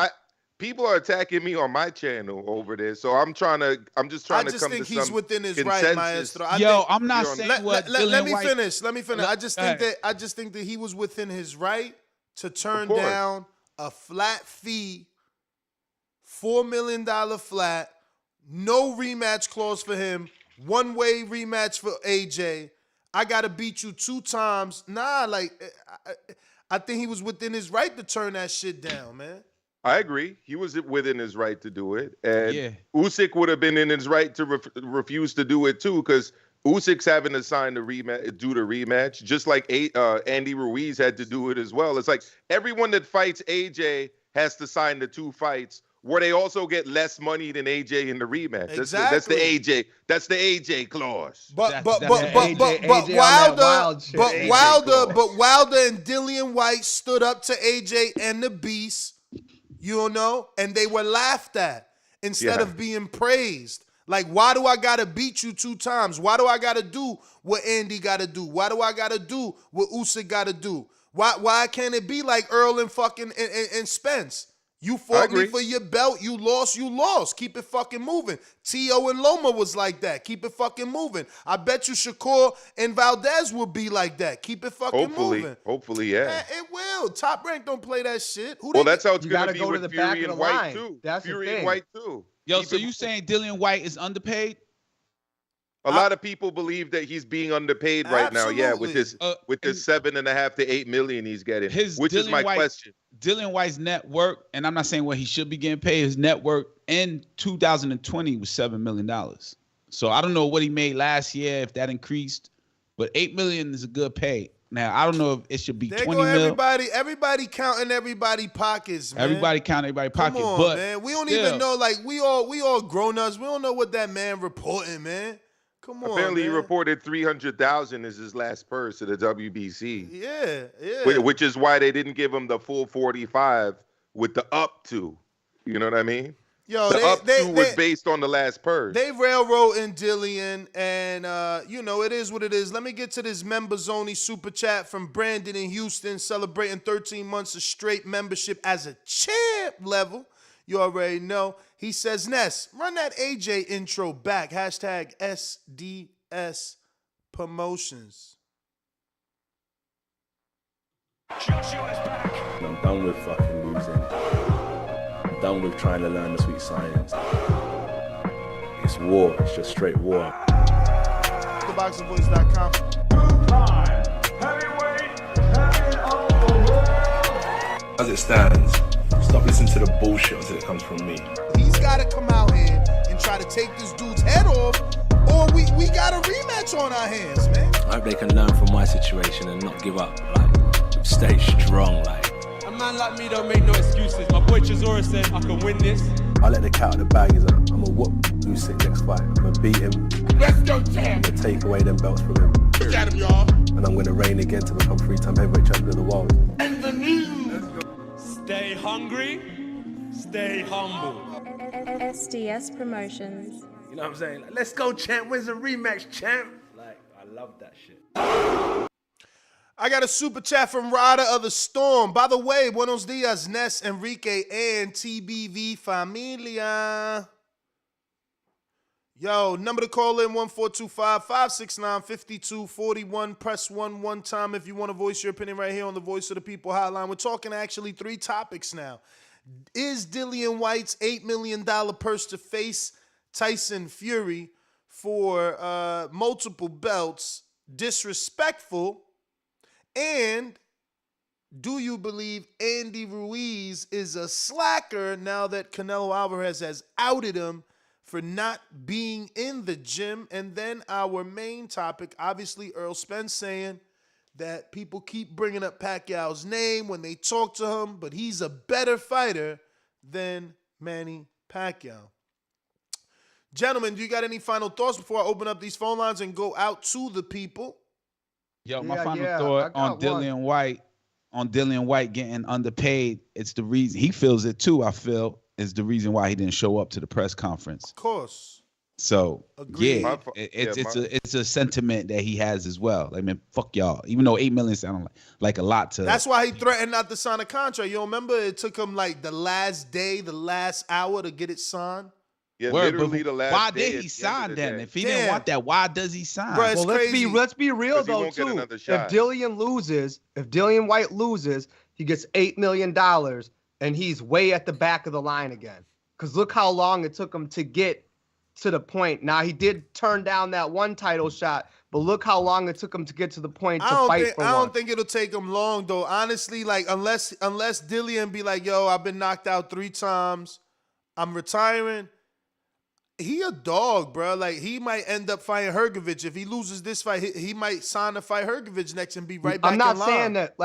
People are attacking me on my channel over there, so I'm just trying to come to some I just think he's within his right, consensus. Maestro. I'm not saying what let Dillian me Whyte. finish. Let me finish. I just think that he was within his right to turn down a flat fee, $4 million flat, no rematch clause for him, one-way rematch for AJ. I gotta beat you 2 times. Nah, like I think he was within his right to turn that shit down, man. I agree. He was within his right to do it, and Yeah. Usyk would have been in his right to refuse to do it too, because Usyk's having to sign the rematch, do the rematch, just like Andy Ruiz had to do it as well. It's like everyone that fights AJ has to sign the 2 fights, where they also get less money than AJ in the rematch. Exactly. That's the AJ clause. But AJ Wilder and Dillian Whyte stood up to AJ and the Beast, you know, and they were laughed at instead of being praised. Like, why do I gotta beat you 2 times? Why do I gotta do what Andy gotta do? Why do I gotta do what Usyk gotta do? Why can't it be like Earl and fucking and Spence? You fought me for your belt. You lost. Keep it fucking moving. T.O. and Loma was like that. Keep it fucking moving. I bet you Shakur and Valdez will be like that. Keep it fucking moving. Hopefully, yeah. Man, it will. Top Rank don't play that shit. That's how it's going to be go to with the back Fury of and the White, line. too. That's the Fury thing. and White, too. Yo, so you saying Dillian Whyte is underpaid? A lot of people believe that he's being underpaid right now. Yeah, with this 7.5 to 8 million he's getting, which is my question. Dillian Whyte's net worth, and I'm not saying what he should be getting paid. His net worth in 2020 was $7 million. So I don't know what he made last year, if that increased, but $8 million is a good pay. Now I don't know if it should be 20 million. Everybody counting everybody pockets, man. Everybody counting everybody pockets. Come on, but man. We don't even know. Like we all grown ups. We don't know what that man reporting, man. Come on, Apparently, man. he reported 300,000 as his last purse to the WBC. Yeah. Which is why they didn't give him the full 45 with the up to. You know what I mean? Yo, the up to was based on the last purse. They railroading Dillian, and it is what it is. Let me get to this members only super chat from Brandon in Houston, celebrating 13 months of straight membership as a champ level. You already know. He says, Ness, run that AJ intro back. Hashtag SDS Promotions. I'm done with fucking losing. I'm done with trying to learn the sweet science. It's war. It's just straight war. TheBoxingVoice.com. As it stands, stop listening to the bullshit until it comes from me. He's got to come out here and try to take this dude's head off, or we got a rematch on our hands, man. I hope they can learn from my situation and not give up. Like, stay strong. Like, a man like me don't make no excuses. My boy Chisora said I can win this. I let the cat out of the bag. Is I'm gonna whoop Usyk next fight. I'm gonna beat him. Let's go, champ. I'm gonna take away them belts from him. Look at him, y'all. And I'm gonna reign again to become 3-time heavyweight champion of the world. And the news. Stay hungry, stay humble. SDS Promotions. you know what I'm saying? Like, let's go, champ. Where's the rematch, champ? Like, I love that shit. I got a super chat from Rider of the Storm. By the way, buenos dias, Ness, Enrique, and TBV Familia. Yo, number to call in, 1425-569-5241. Press 1 one time if you want to voice your opinion right here on the Voice of the People hotline. We're talking actually 3 topics now. Is Dillian Whyte's $8 million purse to face Tyson Fury for multiple belts disrespectful? And do you believe Andy Ruiz is a slacker now that Canelo Alvarez has outed him for not being in the gym? And then our main topic, obviously Errol Spence saying that people keep bringing up Pacquiao's name when they talk to him, but he's a better fighter than Manny Pacquiao. Gentlemen, do you got any final thoughts before I open up these phone lines and go out to the people? Yo, my final thought on Dillian Whyte, getting underpaid. It's the reason he feels it too. I feel is the reason why he didn't show up to the press conference. Of course. So Agreed. yeah, it's a sentiment that he has as well. I mean, fuck y'all. Even though $8 million sound like a lot to. That's why he threatened not to sign a contract. You remember it took him like the last day, the last hour to get it signed. Yeah, Word, literally the last why day did at he the end sign of the then? day. If he didn't want that, why does he sign? Bro, it's Well, crazy. let's be real 'Cause he though won't get too. another If shot. Dillian Whyte loses, he gets $8 million, and he's way at the back of the line again. Because look how long it took him to get to the point. Now he did turn down that one title shot, but look how long it took him to get to the point to fight for one. I don't think it'll take him long though. Honestly, like unless Dillian be like, yo, I've been knocked out 3 times, I'm retiring. He a dog, bro. Like he might end up fighting Hrgovic. If he loses this fight, he might sign to fight Hrgovic next and be right back in line. I'm not saying that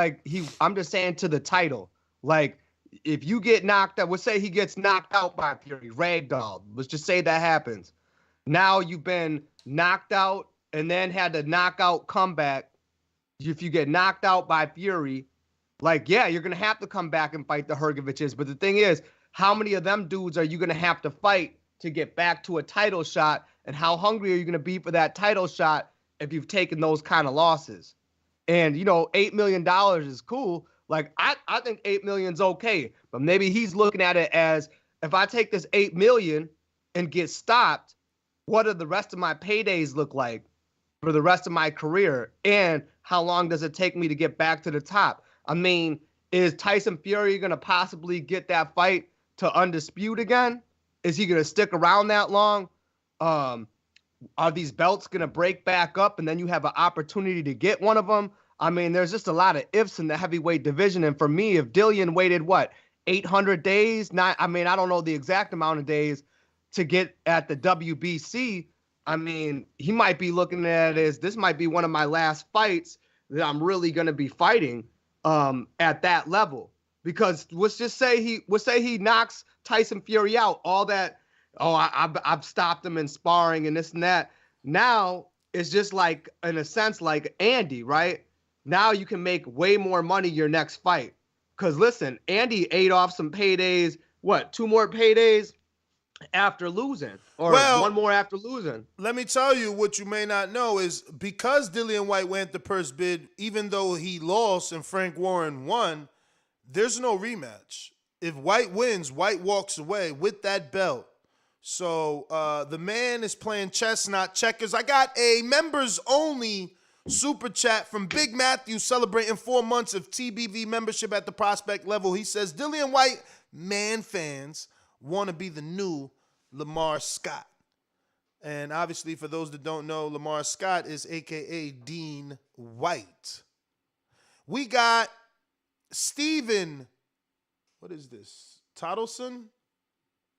I'm just saying to the title. Like if you get knocked out, let's say he gets knocked out by Fury, ragdolled. Let's just say that happens. Now you've been knocked out and then had the knockout comeback. If you get knocked out by Fury, like, yeah, you're going to have to come back and fight the Hrgovics. But the thing is, how many of them dudes are you going to have to fight to get back to a title shot? And how hungry are you going to be for that title shot if you've taken those kind of losses? And, $8 million is cool. Like, I think $8 million's okay. But maybe he's looking at it as, if I take this $8 million and get stopped, what do the rest of my paydays look like for the rest of my career? And how long does it take me to get back to the top? I mean, is Tyson Fury going to possibly get that fight to undisputed again? Is he going to stick around that long? Are these belts going to break back up and then you have an opportunity to get one of them? I mean, there's just a lot of ifs in the heavyweight division. And for me, if Dillian waited, 800 days? I don't know the exact amount of days to get at the WBC. I mean, he might be looking at it as this might be one of my last fights that I'm really going to be fighting at that level. Because let's say he knocks Tyson Fury out, all that, I've stopped him in sparring and this and that. Now it's just like, in a sense, like Andy, right? Now you can make way more money your next fight. Because listen, Andy ate off some paydays, 2 more paydays after losing, or one more after losing. Let me tell you what you may not know is because Dillian Whyte went the purse bid, even though he lost and Frank Warren won, there's no rematch. If Whyte wins, Whyte walks away with that belt. So the man is playing chess, not checkers. I got a members-only super chat from Big Matthew celebrating 4 months of TBV membership at the prospect level. He says, Dillian Whyte, man fans want to be the new Lamar Scott. And obviously, for those that don't know, Lamar Scott is a.k.a. Dean White. We got Steven, what is this? Toddleson,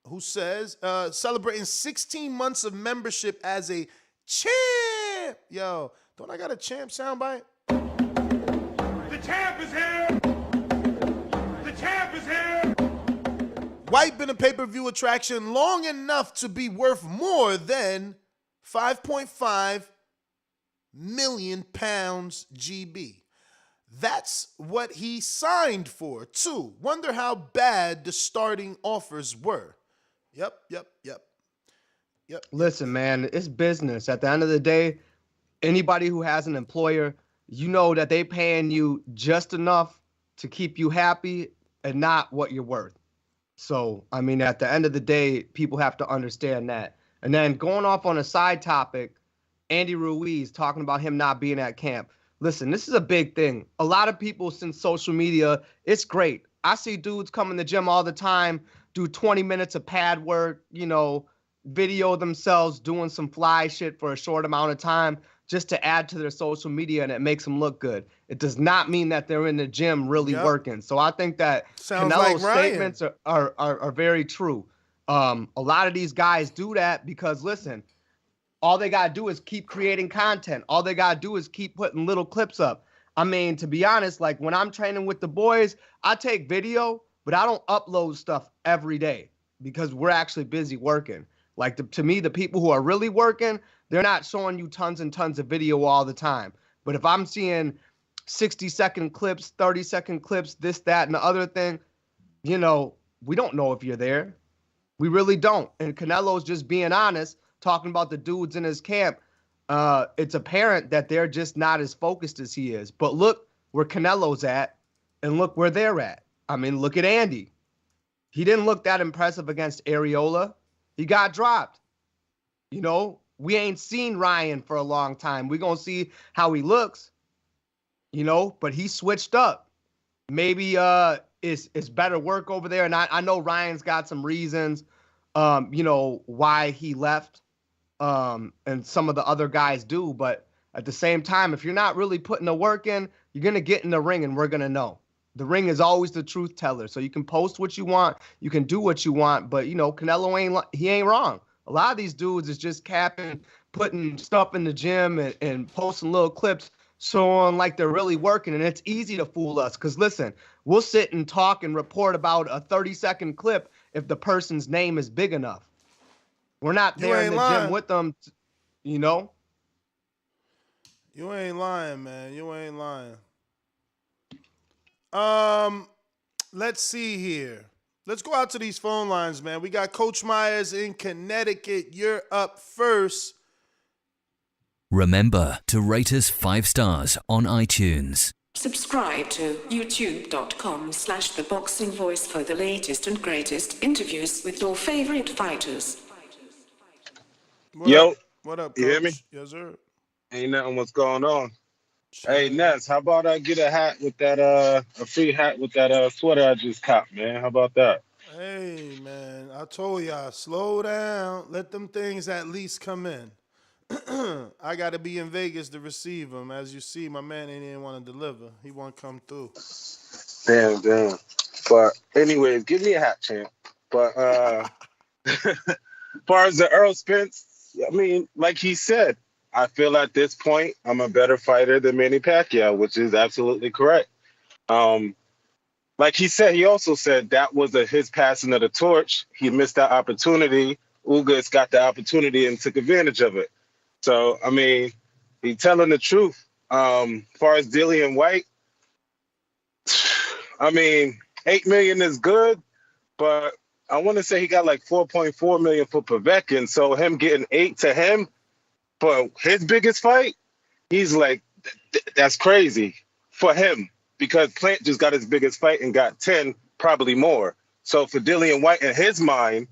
who says, celebrating 16 months of membership as a champ. Yo, don't I got a champ soundbite? The champ is here! The champ is here! White been a pay-per-view attraction long enough to be worth more than 5.5 million pounds GB. That's what he signed for, too. Wonder how bad the starting offers were. Yep. Listen, man, it's business. At the end of the day, anybody who has an employer, you know that they paying you just enough to keep you happy and not what you're worth. So, I mean, at the end of the day, people have to understand that. And then going off on a side topic, Andy Ruiz talking about him not being at camp. Listen, this is a big thing. A lot of people since social media, it's great. I see dudes come in the gym all the time, do 20 minutes of pad work, video themselves doing some fly shit for a short amount of time just to add to their social media, and it makes them look good. It does not mean that they're in the gym really working. So I think that Canelo's statements are very true. A lot of these guys do that because, listen, all they got to do is keep creating content. All they got to do is keep putting little clips up. I mean, to be honest, like when I'm training with the boys, I take video, but I don't upload stuff every day because we're actually busy working. Like to me, the people who are really working, they're not showing you tons and tons of video all the time. But if I'm seeing 60-second clips, 30-second clips, this, that, and the other thing, you know, we don't know if you're there. We really don't. And Canelo's just being honest, talking about the dudes in his camp. It's apparent that they're just not as focused as he is. But look where Canelo's at and look where they're at. I mean, look at Andy. He didn't look that impressive against Areola. He got dropped. You know, we ain't seen Ryan for a long time. We're going to see how he looks, you know, but he switched up. Maybe it's better work over there. And I know Ryan's got some reasons, you know, why he left. And some of the other guys do. But at the same time, if you're not really putting the work in, you're going to get in the ring and we're going to know. The ring is always the truth teller. So you can post what you want. You can do what you want. But, you know, Canelo ain't wrong. A lot of these dudes is just capping, putting stuff in the gym and posting little clips showing like they're really working. And it's easy to fool us because, listen, we'll sit and talk and report about a 30-second clip if the person's name is big enough. We're not there in the gym with them, you know? You ain't lying, man. You ain't lying. Let's see here. Let's go out to these phone lines, man. We got Coach Myers in Connecticut. You're up first. Remember to rate us 5 stars on iTunes. Subscribe to youtube.com/theboxingvoice for the latest and greatest interviews with your favorite fighters. What up, Coach? You hear me? Yes, sir. Ain't nothing what's going on. Hey, Ness, how about I get a hat with that, a free hat with that sweater I just copped, man? How about that? Hey, man, I told y'all, slow down. Let them things at least come in. I got to be in Vegas to receive them. As you see, my man ain't even want to deliver. He won't come through. Damn. But anyways, give me a hat, champ. But as far as the Errol Spence, I mean, like he said, I feel at this point I'm a better fighter than Manny Pacquiao, which is absolutely correct. Like he said, he also said that was his passing of the torch. He missed that opportunity. Ugas got the opportunity and took advantage of it. So, I mean, he's telling the truth. As far as Dillian Whyte, I mean, $8 million is good, but I want to say he got like $4.4 million for Povetkin. So him getting 8 to him for his biggest fight, he's like, that's crazy for him because Plant just got his biggest fight and got 10, probably more. So for Dillian Whyte, in his mind,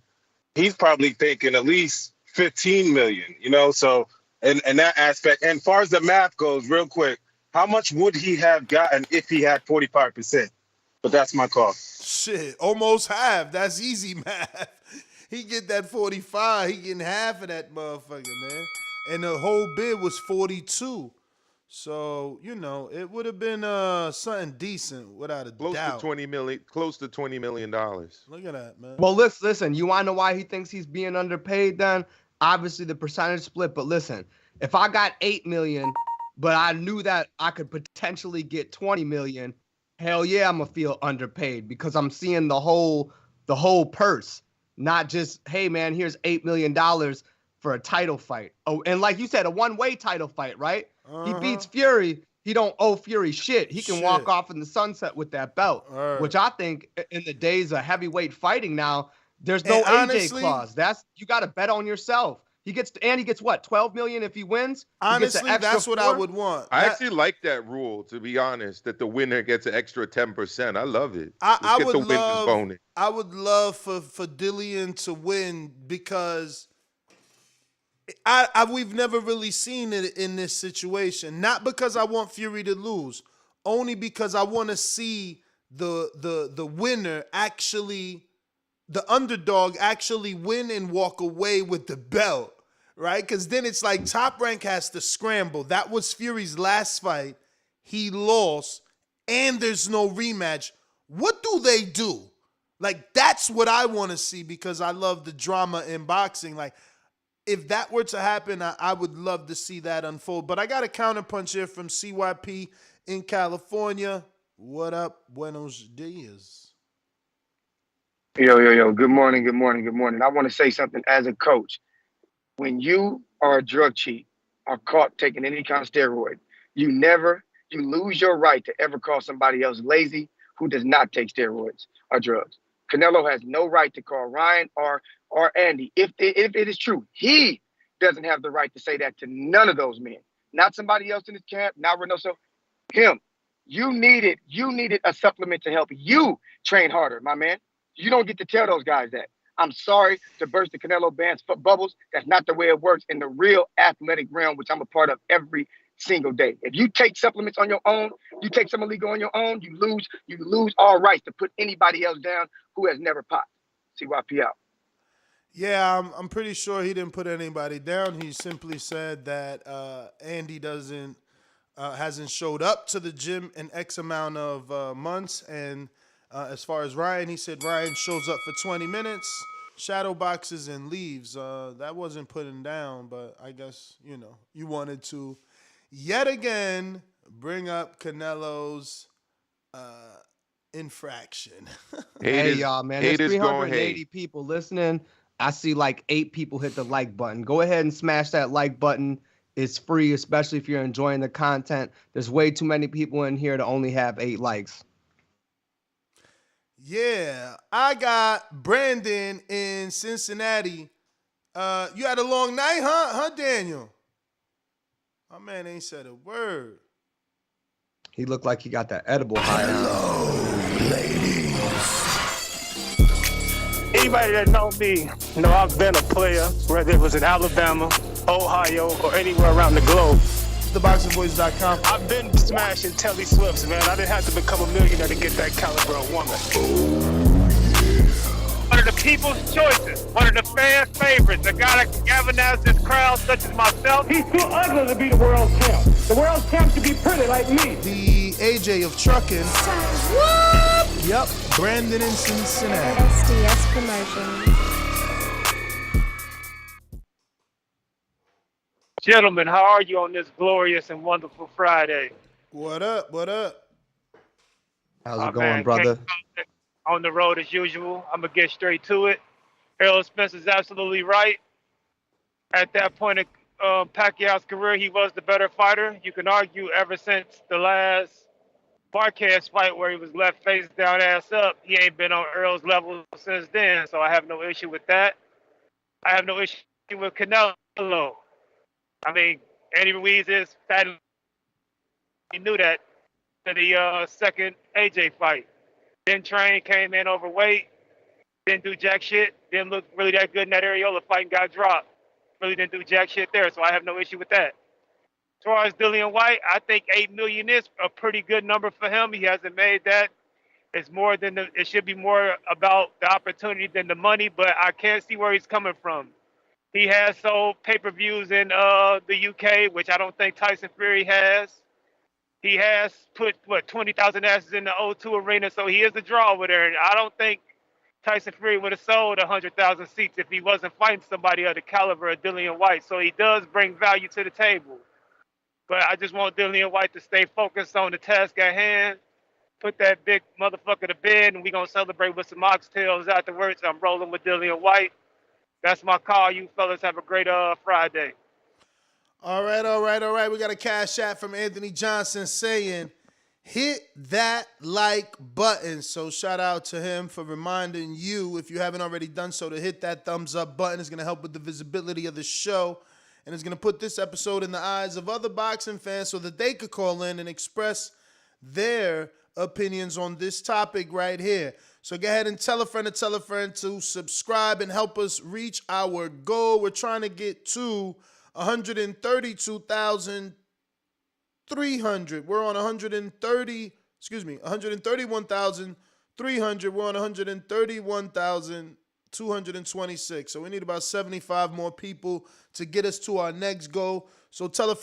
he's probably thinking at least 15 million, you know? So in that aspect, and as far as the math goes, real quick, how much would he have gotten if he had 45%? But that's my call. Shit, almost half. That's easy math. He get that 45. He getting half of that motherfucker, man. And the whole bid was 42. So, you know, it would have been something decent without a doubt. Close to $20 million. Look at that, man. Well, listen, you want to know why he thinks he's being underpaid then? Obviously the percentage split, but listen, if I got 8 million, but I knew that I could potentially get 20 million, hell yeah, I'm gonna feel underpaid because I'm seeing the whole purse, not just, hey man, here's $8 million for a title fight. Oh, and like you said, a one-way title fight, right? He beats Fury. He don't owe Fury shit. He can walk off in the sunset with that belt, which I think in the days of heavyweight fighting now, there's no AJ clause. You got to bet on yourself. He gets what, 12 million if he wins? Honestly, that's what I would want. I actually like that rule, to be honest, that the winner gets an extra 10%. I love it. I would love for Dillian to win because we've never really seen it in this situation. Not because I want Fury to lose, only because I want to see the winner actually, the underdog actually win and walk away with the belt, right? Because then it's like Top Rank has to scramble. That was Fury's last fight. He lost, and there's no rematch. What do they do? Like, that's what I want to see because I love the drama in boxing. Like, if that were to happen, I would love to see that unfold. But I got a counterpunch here from CYP in California. What up? Buenos dias. Yo. Good morning. I want to say something as a coach. When you are a drug cheat or caught taking any kind of steroid, you lose your right to ever call somebody else lazy who does not take steroids or drugs. Canelo has no right to call Ryan or Andy. If it is true, he doesn't have the right to say that to none of those men. Not somebody else in his camp, not Reynoso, him. You needed a supplement to help you train harder, my man. You don't get to tell those guys that. I'm sorry to burst the Canelo band's bubbles. That's not the way it works in the real athletic realm, which I'm a part of every single day. If you take supplements on your own, you take some illegal on your own, you lose all rights to put anybody else down who has never popped. CYP out. Yeah, I'm pretty sure he didn't put anybody down. He simply said that Andy hasn't showed up to the gym in X amount of months. And as far as Ryan, he said Ryan shows up for 20 minutes, shadow boxes, and leaves. That wasn't putting down, but I guess, you wanted to yet again bring up Canelo's infraction. Hey, y'all, man. There's 380 people listening. I see like 8 people hit the like button. Go ahead and smash that like button. It's free, especially if you're enjoying the content. There's way too many people in here to only have 8 likes. Yeah, I got Brandon in Cincinnati. You had a long night, huh, Daniel? My man ain't said a word. He looked like he got that edible high. Hello, ladies. Anybody that knows me know I've been a player, whether it was in Alabama, Ohio, or anywhere around the globe. TheBoxingVoice.com. I've been smashing Telly Swifts, man. I didn't have to become a millionaire to get that caliber of woman. One of the people's choices, one of the fan favorites, a guy that can galvanize this crowd such as myself. He's too ugly to be the world champ. The world champ should be pretty like me. The AJ of trucking. Whoop! Yep, Brandon in Cincinnati. SDS Promotions. Gentlemen, how are you on this glorious and wonderful Friday? What up? How's it going, brother? On the road as usual. I'm going to get straight to it. Errol Spence is absolutely right. At that point of Pacquiao's career, he was the better fighter. You can argue ever since the last Marquez fight where he was left face down, ass up, he ain't been on Errol's level since then, so I have no issue with that. I have no issue with Canelo. I mean, Andy Ruiz is fat. He knew that to the second AJ fight. Didn't train, came in overweight, didn't do jack shit, didn't look really that good in that Areola fight and got dropped. Really didn't do jack shit there, so I have no issue with that. As far as Dillian Whyte, I think 8 million is a pretty good number for him. He hasn't made that. It's more than it should be more about the opportunity than the money, but I can't see where he's coming from. He has sold pay-per-views in the UK, which I don't think Tyson Fury has. He has put, 20,000 asses in the O2 arena, so he is the draw over there. And I don't think Tyson Fury would have sold 100,000 seats if he wasn't fighting somebody of the caliber of Dillian Whyte. So he does bring value to the table. But I just want Dillian Whyte to stay focused on the task at hand, put that big motherfucker to bed, and we're going to celebrate with some oxtails afterwards. I'm rolling with Dillian Whyte. That's my call. You fellas have a great Friday. All right. We got a cash app from Anthony Johnson saying, hit that like button. So shout out to him for reminding you, if you haven't already done so, to hit that thumbs up button. It's going to help with the visibility of the show. And it's going to put this episode in the eyes of other boxing fans so that they could call in and express their opinions on this topic right here. So go ahead and tell a friend to subscribe and help us reach our goal. We're trying to get to 131,300. We're on 131,300. We're on 131,226. So we need about 75 more people to get us to our next goal. So tell a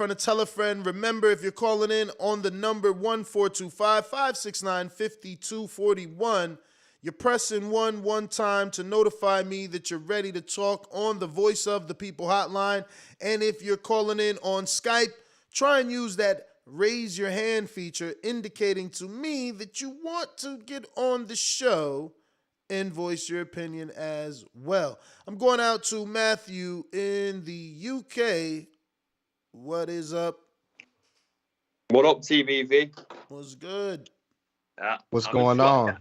friend. Remember, if you're calling in on the number 1-425-569-5241, you're pressing one time to notify me that you're ready to talk on the Voice of the People hotline. And if you're calling in on Skype, try and use that raise your hand feature indicating to me that you want to get on the show and voice your opinion as well. I'm going out to Matthew in the UK. What is up? What up, TVV? What's good? What's I'm going just gonna on? get-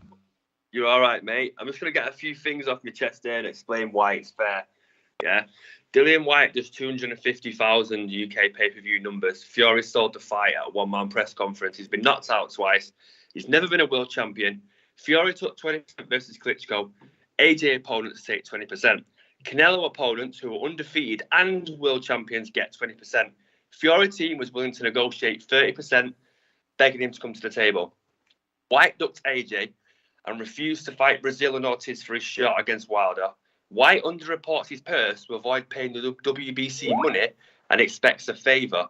You're all right, mate. I'm just going to get a few things off my chest there and explain why it's fair. Yeah. Dillian Whyte does 250,000 UK pay-per-view numbers. Fury sold the fight at a one-man press conference. He's been knocked out twice. He's never been a world champion. Fury took 20% versus Klitschko. AJ opponents take 20%. Canelo opponents who are undefeated and world champions get 20%. Fury team was willing to negotiate 30%, begging him to come to the table. Whyte ducked AJ and refused to fight Brazilian Ortiz for his shot against Wilder. Whyte underreports his purse to avoid paying the WBC money and expects a favour.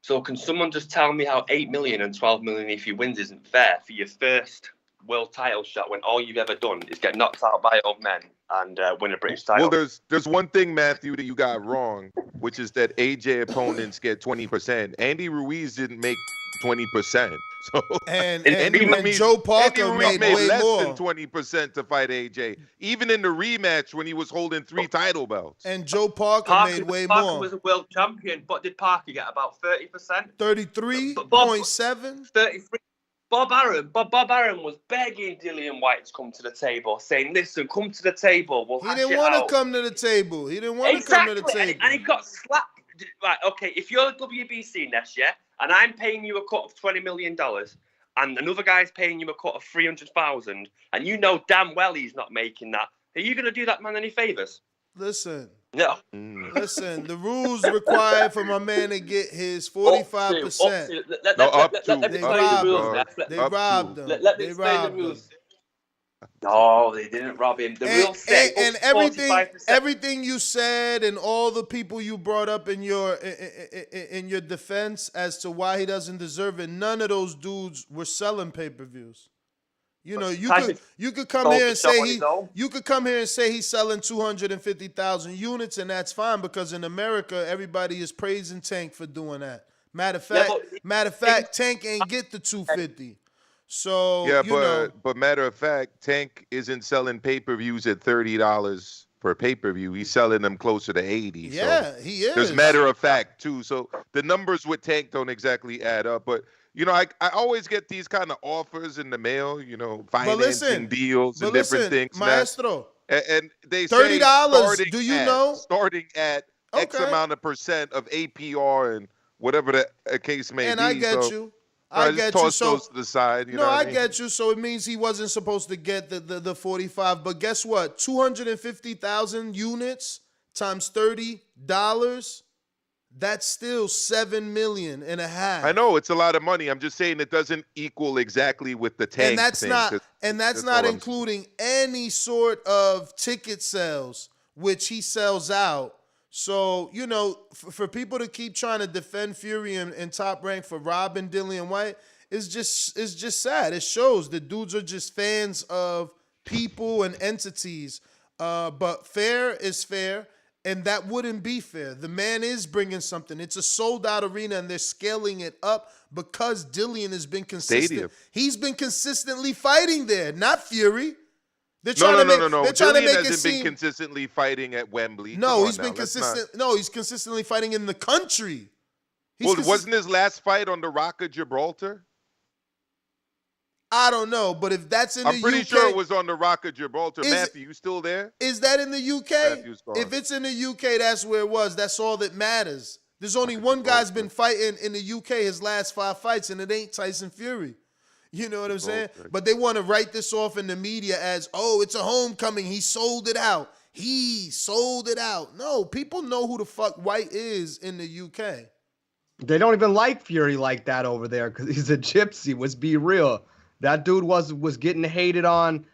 So can someone just tell me how 8 million and 12 million if he wins isn't fair for your first world title shot when all you've ever done is get knocked out by old men and win a British title? Well, there's one thing, Matthew, that you got wrong, which is that AJ opponents get 20%. Andy Ruiz didn't make 20%. So And Andy Ruiz, Joe Parker Andy Ruiz made way less more. than 20% to fight AJ, even in the rematch when he was holding 3 title belts. And Joe Parker made way Parker more. was a world champion, but did Parker get about 30%? 33.7? 33. Bob Arum was begging Dillian Whyte to come to the table, saying, listen, come to the table. We'll He hash didn't it want out." to come to the table. He didn't want to come to the table. And he got slapped. Right, okay, if you're a WBC, Ness, yeah, and I'm paying you a cut of $20 million, and another guy's paying you a cut of 300,000, and you know damn well he's not making that, are you going to do that man any favours? Listen. No. Listen, the rules require for my man to get his 45%. Let me They explain the rules, robbed Ness. him. They robbed him. Let me They explain the robbed him. rules. No, they didn't rob him. The rules say And up to 45%. everything you said and all the people you brought up in your defense as to why he doesn't deserve it, none of those dudes were selling pay-per-views. You know, you could come here and say he's selling 250,000 units, and that's fine because in America everybody is praising Tank for doing that. Matter of fact, Tank ain't get the 250. So Yeah, but matter of fact, Tank isn't selling pay-per-views at $30 per pay-per-view. He's selling them closer to 80. Yeah, so he is. There's matter of fact too. So the numbers with Tank don't exactly add up. But you know, I always get these kind of offers in the mail. You know, financing deals and different things. Maestro. And they $30. Say Do you know? Starting at X amount of percent of APR and whatever the case may be. And I get you. I get just you. toss those to the side. You know I what I mean? get you. So it means he wasn't supposed to get the 45. But guess what? 250,000 units times $30. That's still $7.5 million. I know it's a lot of money. I'm just saying it doesn't equal exactly with the Tank thing. That's not including any sort of ticket sales, which he sells out. So, you know, for people to keep trying to defend Fury in Top Rank for robbing Dillian Whyte, it's just sad. It shows the dudes are just fans of people and entities. But fair is fair, and that wouldn't be fair. The man is bringing something. It's a sold-out arena, and they're scaling it up because Dillian has been consistent. Stadium. He's been consistently fighting there, not Fury. They're No. They're trying to make it hasn't seem been consistently fighting at Wembley. No, he's been consistent. No, he's consistently fighting in the country. Wasn't his last fight on the Rock of Gibraltar? I don't know, but if that's in the UK, I'm pretty sure it was on the Rock of Gibraltar. Matthew, you still there? Is that in the UK? Matthew's gone. If it's in the UK, that's where it was. That's all that matters. There's only one guy's been fighting in the UK his last 5 fights, and it ain't Tyson Fury. You know what I'm saying? But they want to write this off in the media as, oh, it's a homecoming. He sold it out. He sold it out. No, people know who the fuck White is in the UK. They don't even like Fury like that over there because he's a gypsy. Let's be real. That dude was getting hated on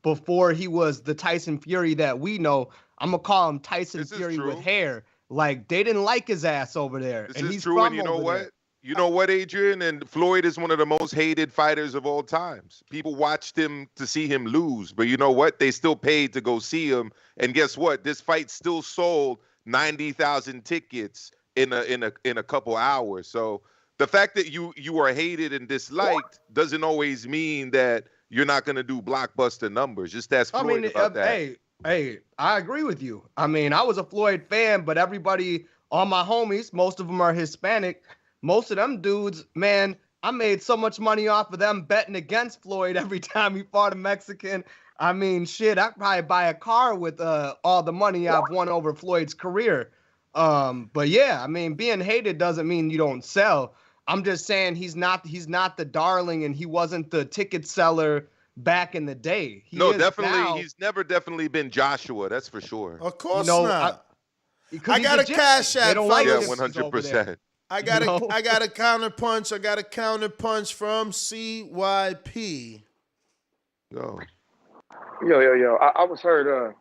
before he was the Tyson Fury that we know. I'm going to call him Tyson Fury with hair. Like, they didn't like his ass over there. This and is he's true, from and you know over what? there. You know what, Adrian? And Floyd is one of the most hated fighters of all times. People watched him to see him lose, but you know what? They still paid to go see him. And guess what? This fight still sold 90,000 tickets in a couple hours. So the fact that you are hated and disliked doesn't always mean that you're not going to do blockbuster numbers. Just ask Floyd about that. Hey, I agree with you. I mean, I was a Floyd fan, but everybody, all my homies, most of them are Hispanic. Most of them dudes, man, I made so much money off of them betting against Floyd every time he fought a Mexican. I mean, shit, I'd probably buy a car with all the money I've won over Floyd's career. But yeah, I mean, being hated doesn't mean you don't sell. I'm just saying he's not the darling, and he wasn't the ticket seller back in the day. He's never definitely been Joshua. That's for sure. Of course not. I got a cash app. Yeah, 100%. I got a counterpunch. I got a counterpunch from CYP. Go. Yo. I was heard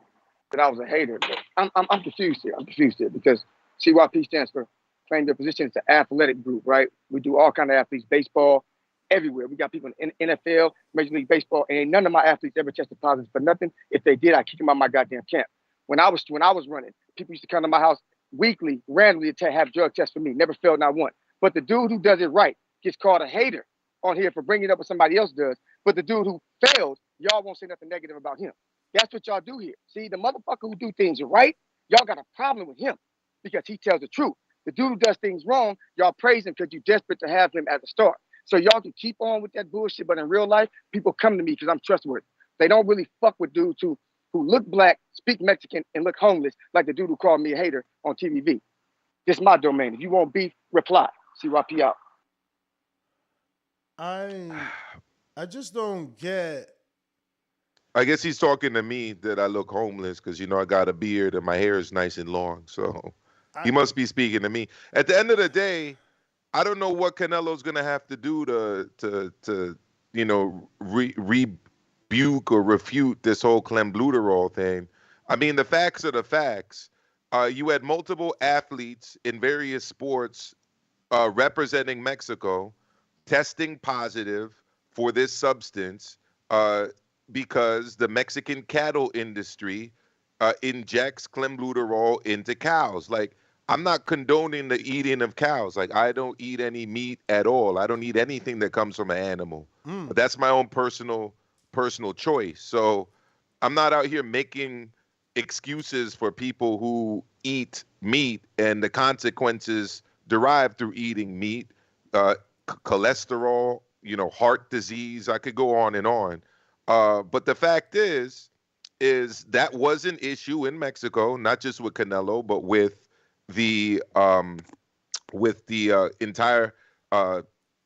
that I was a hater, but I'm confused here. Because CYP stands for Claim Your Position. It's an athletic group, right? We do all kind of athletes, baseball, everywhere. We got people in NFL, Major League Baseball, and ain't none of my athletes ever tested positive for nothing. If they did, I'd kick them out of my goddamn camp. When I was running, people used to come to my house weekly, randomly to have drug tests for me. Never failed, not one. But the dude who does it right gets called a hater on here for bringing it up what somebody else does. But the dude who failed, y'all won't say nothing negative about him. That's what y'all do here. See, the motherfucker who do things right, y'all got a problem with him because he tells the truth. The dude who does things wrong, y'all praise him because you're desperate to have him as a star. So y'all can keep on with that bullshit, but in real life, people come to me because I'm trustworthy. They don't really fuck with dudes who look black, speak Mexican, and look homeless, like the dude who called me a hater on TVV. This is my domain. If you want beef, reply. CYP out. I just don't get. I guess he's talking to me that I look homeless because, I got a beard and my hair is nice and long. So he must be speaking to me. At the end of the day, I don't know what Canelo's going to have to do to rebuke or refute this whole clenbuterol thing. I mean, the facts are the facts. You had multiple athletes in various sports representing Mexico testing positive for this substance because the Mexican cattle industry injects clenbuterol into cows. Like, I'm not condoning the eating of cows. Like, I don't eat any meat at all. I don't eat anything that comes from an animal. But that's my own personal choice. So I'm not out here making excuses for people who eat meat and the consequences derived through eating meat, cholesterol, heart disease. I could go on and on. But the fact is that was an issue in Mexico, not just with Canelo, but with the entire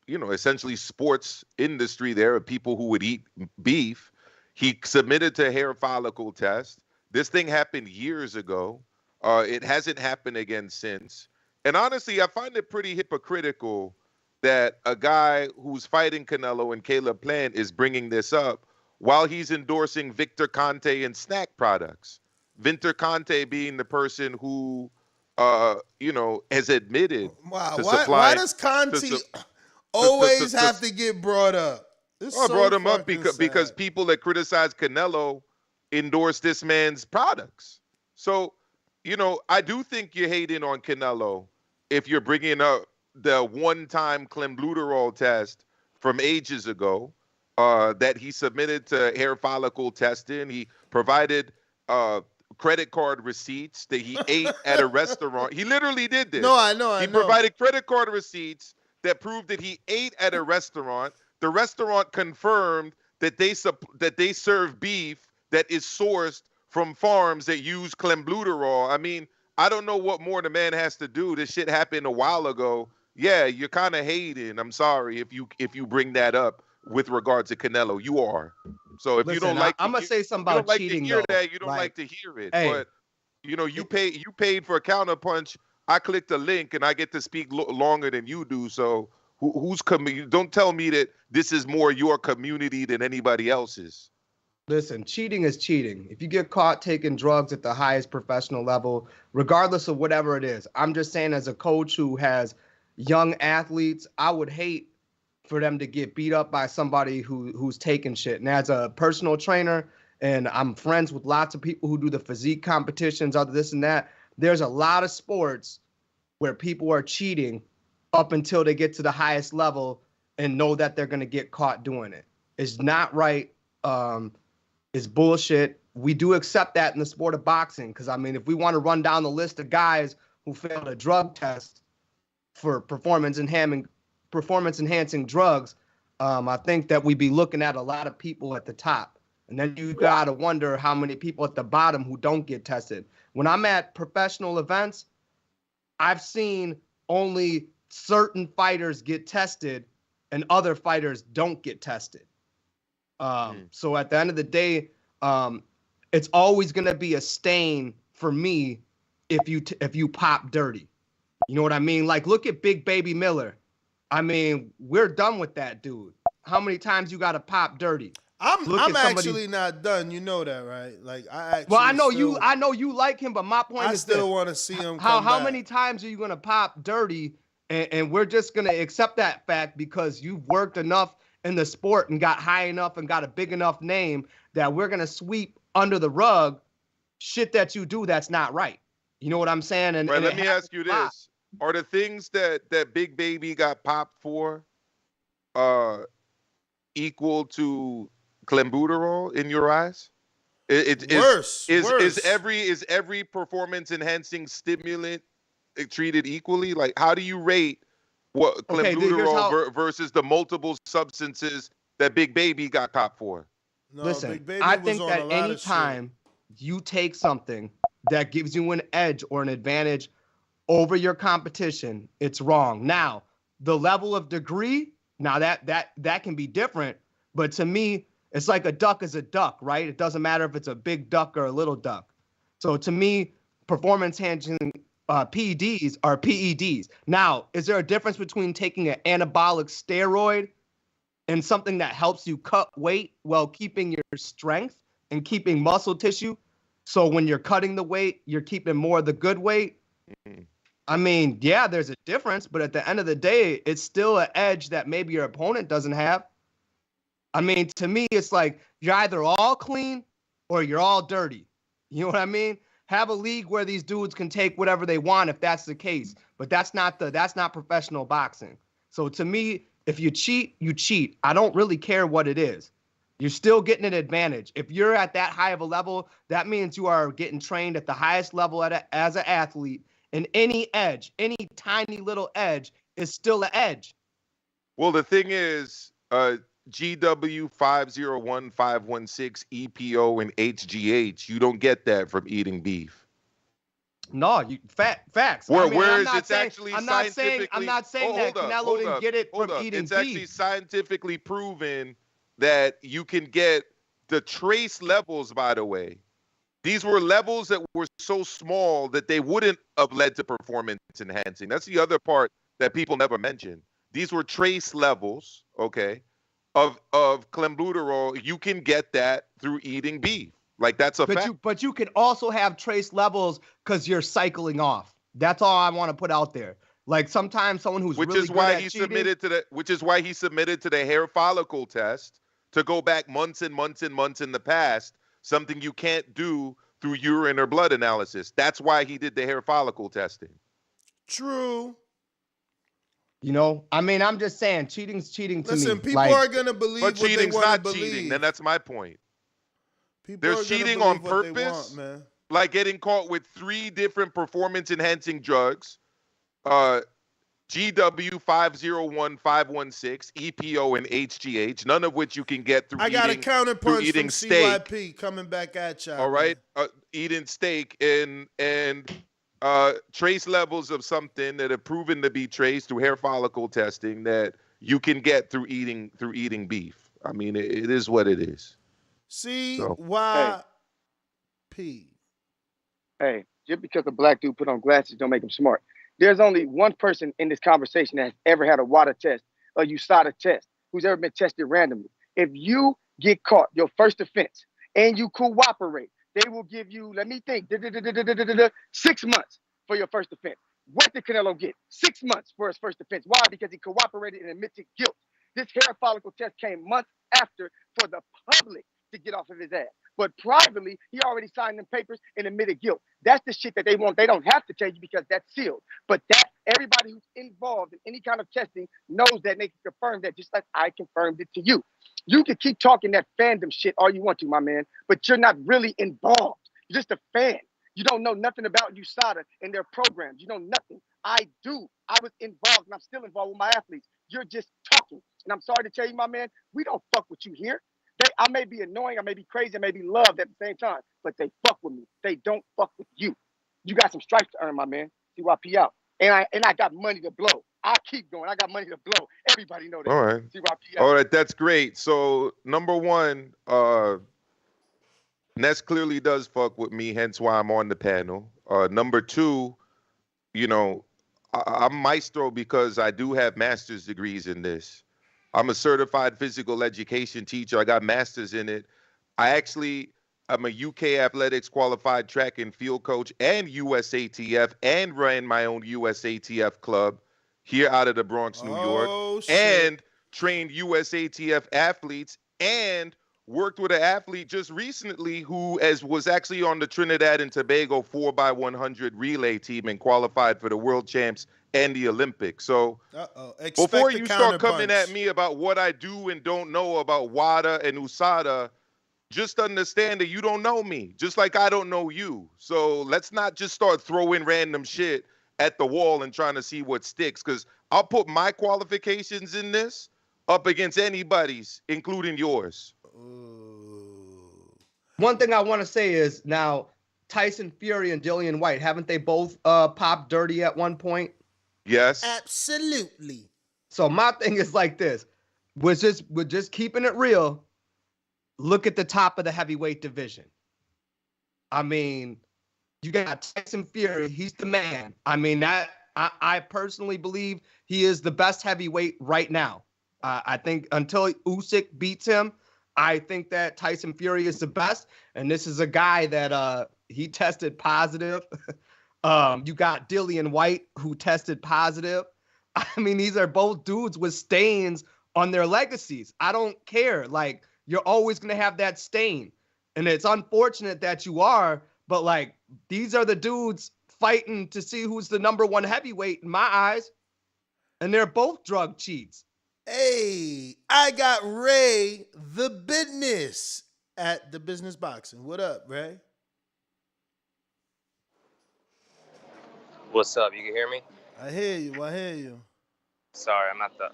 essentially sports industry there of people who would eat beef. He submitted to hair follicle test. This thing happened years ago. It hasn't happened again since. And honestly, I find it pretty hypocritical that a guy who's fighting Canelo and Caleb Plant is bringing this up while he's endorsing Victor Conte and snack products. Victor Conte being the person who, has admitted to supplying. Why does Conte always have to get brought up? I brought him up because people that criticize Canelo endorse this man's products. So, I do think you're hating on Canelo if you're bringing up the one-time clenbuterol test from ages ago that he submitted to hair follicle testing. He provided credit card receipts that he ate at a restaurant. He literally did this. No, I know. He provided credit card receipts that proved that he ate at a restaurant. The restaurant confirmed that they serve beef that is sourced from farms that use clenbuterol. I mean, I don't know what more the man has to do. This shit happened a while ago. Yeah, you're kind of hating. I'm sorry if you bring that up with regard to Canelo. You are. So if you don't like, I'm gonna say something about cheating. You don't like to hear it. But you paid for a counterpunch. I clicked a link and I get to speak longer than you do. So don't tell me that this is more your community than anybody else's. Listen, cheating is cheating. If you get caught taking drugs at the highest professional level, regardless of whatever it is, I'm just saying as a coach who has young athletes, I would hate for them to get beat up by somebody who's taking shit. And as a personal trainer, and I'm friends with lots of people who do the physique competitions, all this and that, there's a lot of sports where people are cheating up until they get to the highest level and know that they're going to get caught doing it. It's not right. It's bullshit. We do accept that in the sport of boxing because, I mean, if we want to run down the list of guys who failed a drug test for performance-enhancing drugs, I think that we'd be looking at a lot of people at the top. And then you got to wonder how many people at the bottom who don't get tested. When I'm at professional events, I've seen only certain fighters get tested and other fighters don't get tested. So at the end of the day, it's always going to be a stain for me if you pop dirty. You know what I mean? Like, look at Big Baby Miller. I mean, we're done with that dude. How many times you got to pop dirty? I'm actually not done. You know that, right? Like, I know you like him, but my point is, I still want to see him. How many times are you gonna pop dirty? And we're just gonna accept that fact because you've worked enough in the sport and got high enough and got a big enough name that we're gonna sweep under the rug shit that you do that's not right. You know what I'm saying? And let me ask you this: are the things that Big Baby got popped for equal to clenbuterol in your eyes? Worse. Is every performance enhancing stimulant treated equally? Like, how do you rate what clenbuterol versus the multiple substances that Big Baby got popped for? No, listen, I think that anytime you take something that gives you an edge or an advantage over your competition, it's wrong. Now, the level of degree, now that can be different, but to me, it's like a duck is a duck, right? It doesn't matter if it's a big duck or a little duck. So to me, performance-enhancing PEDs are PEDs. Now, is there a difference between taking an anabolic steroid and something that helps you cut weight while keeping your strength and keeping muscle tissue? So when you're cutting the weight, you're keeping more of the good weight? I mean, yeah, there's a difference, but at the end of the day, it's still an edge that maybe your opponent doesn't have. I mean, to me, it's like you're either all clean or you're all dirty. You know what I mean? Have a league where these dudes can take whatever they want if that's the case. But that's not professional boxing. So to me, if you cheat, you cheat. I don't really care what it is. You're still getting an advantage. If you're at that high of a level, that means you are getting trained at the highest level as an athlete. And any edge, any tiny little edge is still an edge. Well, the thing is, GW 501516 EPO and HGH, you don't get that from eating beef. No, facts. Where, I mean, whereas I'm it's actually I'm not saying that Canelo didn't get it from eating beef. It's actually scientifically proven that you can get the trace levels, by the way. These were levels that were so small that they wouldn't have led to performance enhancing. That's the other part that people never mention. These were trace levels, okay, of clenbuterol. You can get that through eating beef. Like, that's a fact. But you can also have trace levels because you're cycling off. That's all I want to put out there. Like, sometimes someone who's which really is why good he at cheating, submitted to the hair follicle test to go back months and months and months in the past, something you can't do through urine or blood analysis. That's why he did the hair follicle testing. True. You know, I mean, I'm just saying, cheating's cheating to me. Listen, people are gonna believe what they want to believe. Cheating. Then that's my point. There's cheating on purpose, man. Like getting caught with 3 different performance-enhancing drugs, GW 501516, EPO, and HGH, none of which you can get through. I got a counterpunch from steak. CYP coming back at you. All right, eating steak and trace levels of something that have proven to be traced through hair follicle testing that you can get through eating beef. I mean, it is what it is. CYP. Hey, just because a black dude put on glasses don't make him smart. There's only one person in this conversation that has ever had a water test, a USADA test, who's ever been tested randomly. If you get caught, your first offense, and you cooperate, they will give you, let me think, 6 months for your first offense. What did Canelo get? 6 months for his first offense. Why? Because he cooperated and admitted guilt. This hair follicle test came months after for the public to get off of his ass. But privately, he already signed them papers and admitted guilt. That's the shit that they want. They don't have to tell you because that's sealed. But that Everybody who's involved in any kind of testing knows that, and they can confirm that, just like I confirmed it to you. You can keep talking that fandom shit all you want to, my man, but you're not really involved. You're just a fan. You don't know nothing about USADA and their programs. You know nothing. I do. I was involved, and I'm still involved with my athletes. You're just talking. And I'm sorry to tell you, my man, we don't fuck with you here. I may be annoying, I may be crazy, I may be loved at the same time, but they fuck with me. They don't fuck with you. You got some stripes to earn, my man. CYP out. And I got money to blow. I'll keep going. I got money to blow. Everybody know that. All right. CYP out. All right, that's great. So number one, Ness clearly does fuck with me, hence why I'm on the panel. Number two, you know, I'm maestro because I do have master's degrees in this. I'm a certified physical education teacher. I got masters in it. I'm a UK athletics qualified track and field coach and USATF, and ran my own USATF club here out of the Bronx, New York, and trained USATF athletes, and worked with an athlete just recently who was actually on the Trinidad and Tobago 4x100 relay team and qualified for the world champs and the Olympics. So before you start coming at me about what I do and don't know about WADA and USADA, just understand that you don't know me, just like I don't know you. So let's not just start throwing random shit at the wall and trying to see what sticks, because I'll put my qualifications in this up against anybody's, including yours. One thing I want to say is, now Tyson Fury and Dillian Whyte, haven't they both popped dirty at one point? Yes. Absolutely. So my thing is like this. We're just keeping it real. Look at the top of the heavyweight division. I mean, you got Tyson Fury. He's the man. I mean, I personally believe he is the best heavyweight right now. I think until Usyk beats him, I think that Tyson Fury is the best. And this is a guy that he tested positive. You got Dillian Whyte, who tested positive. I mean, these are both dudes with stains on their legacies. I don't care. Like, you're always going to have that stain. And it's unfortunate that you are, but like, these are the dudes fighting to see who's the number one heavyweight in my eyes. And they're both drug cheats. Hey, I got Ray the Business at the Business Boxing. What up, Ray? What's up? You can hear me? I hear you. Sorry, I'm at the,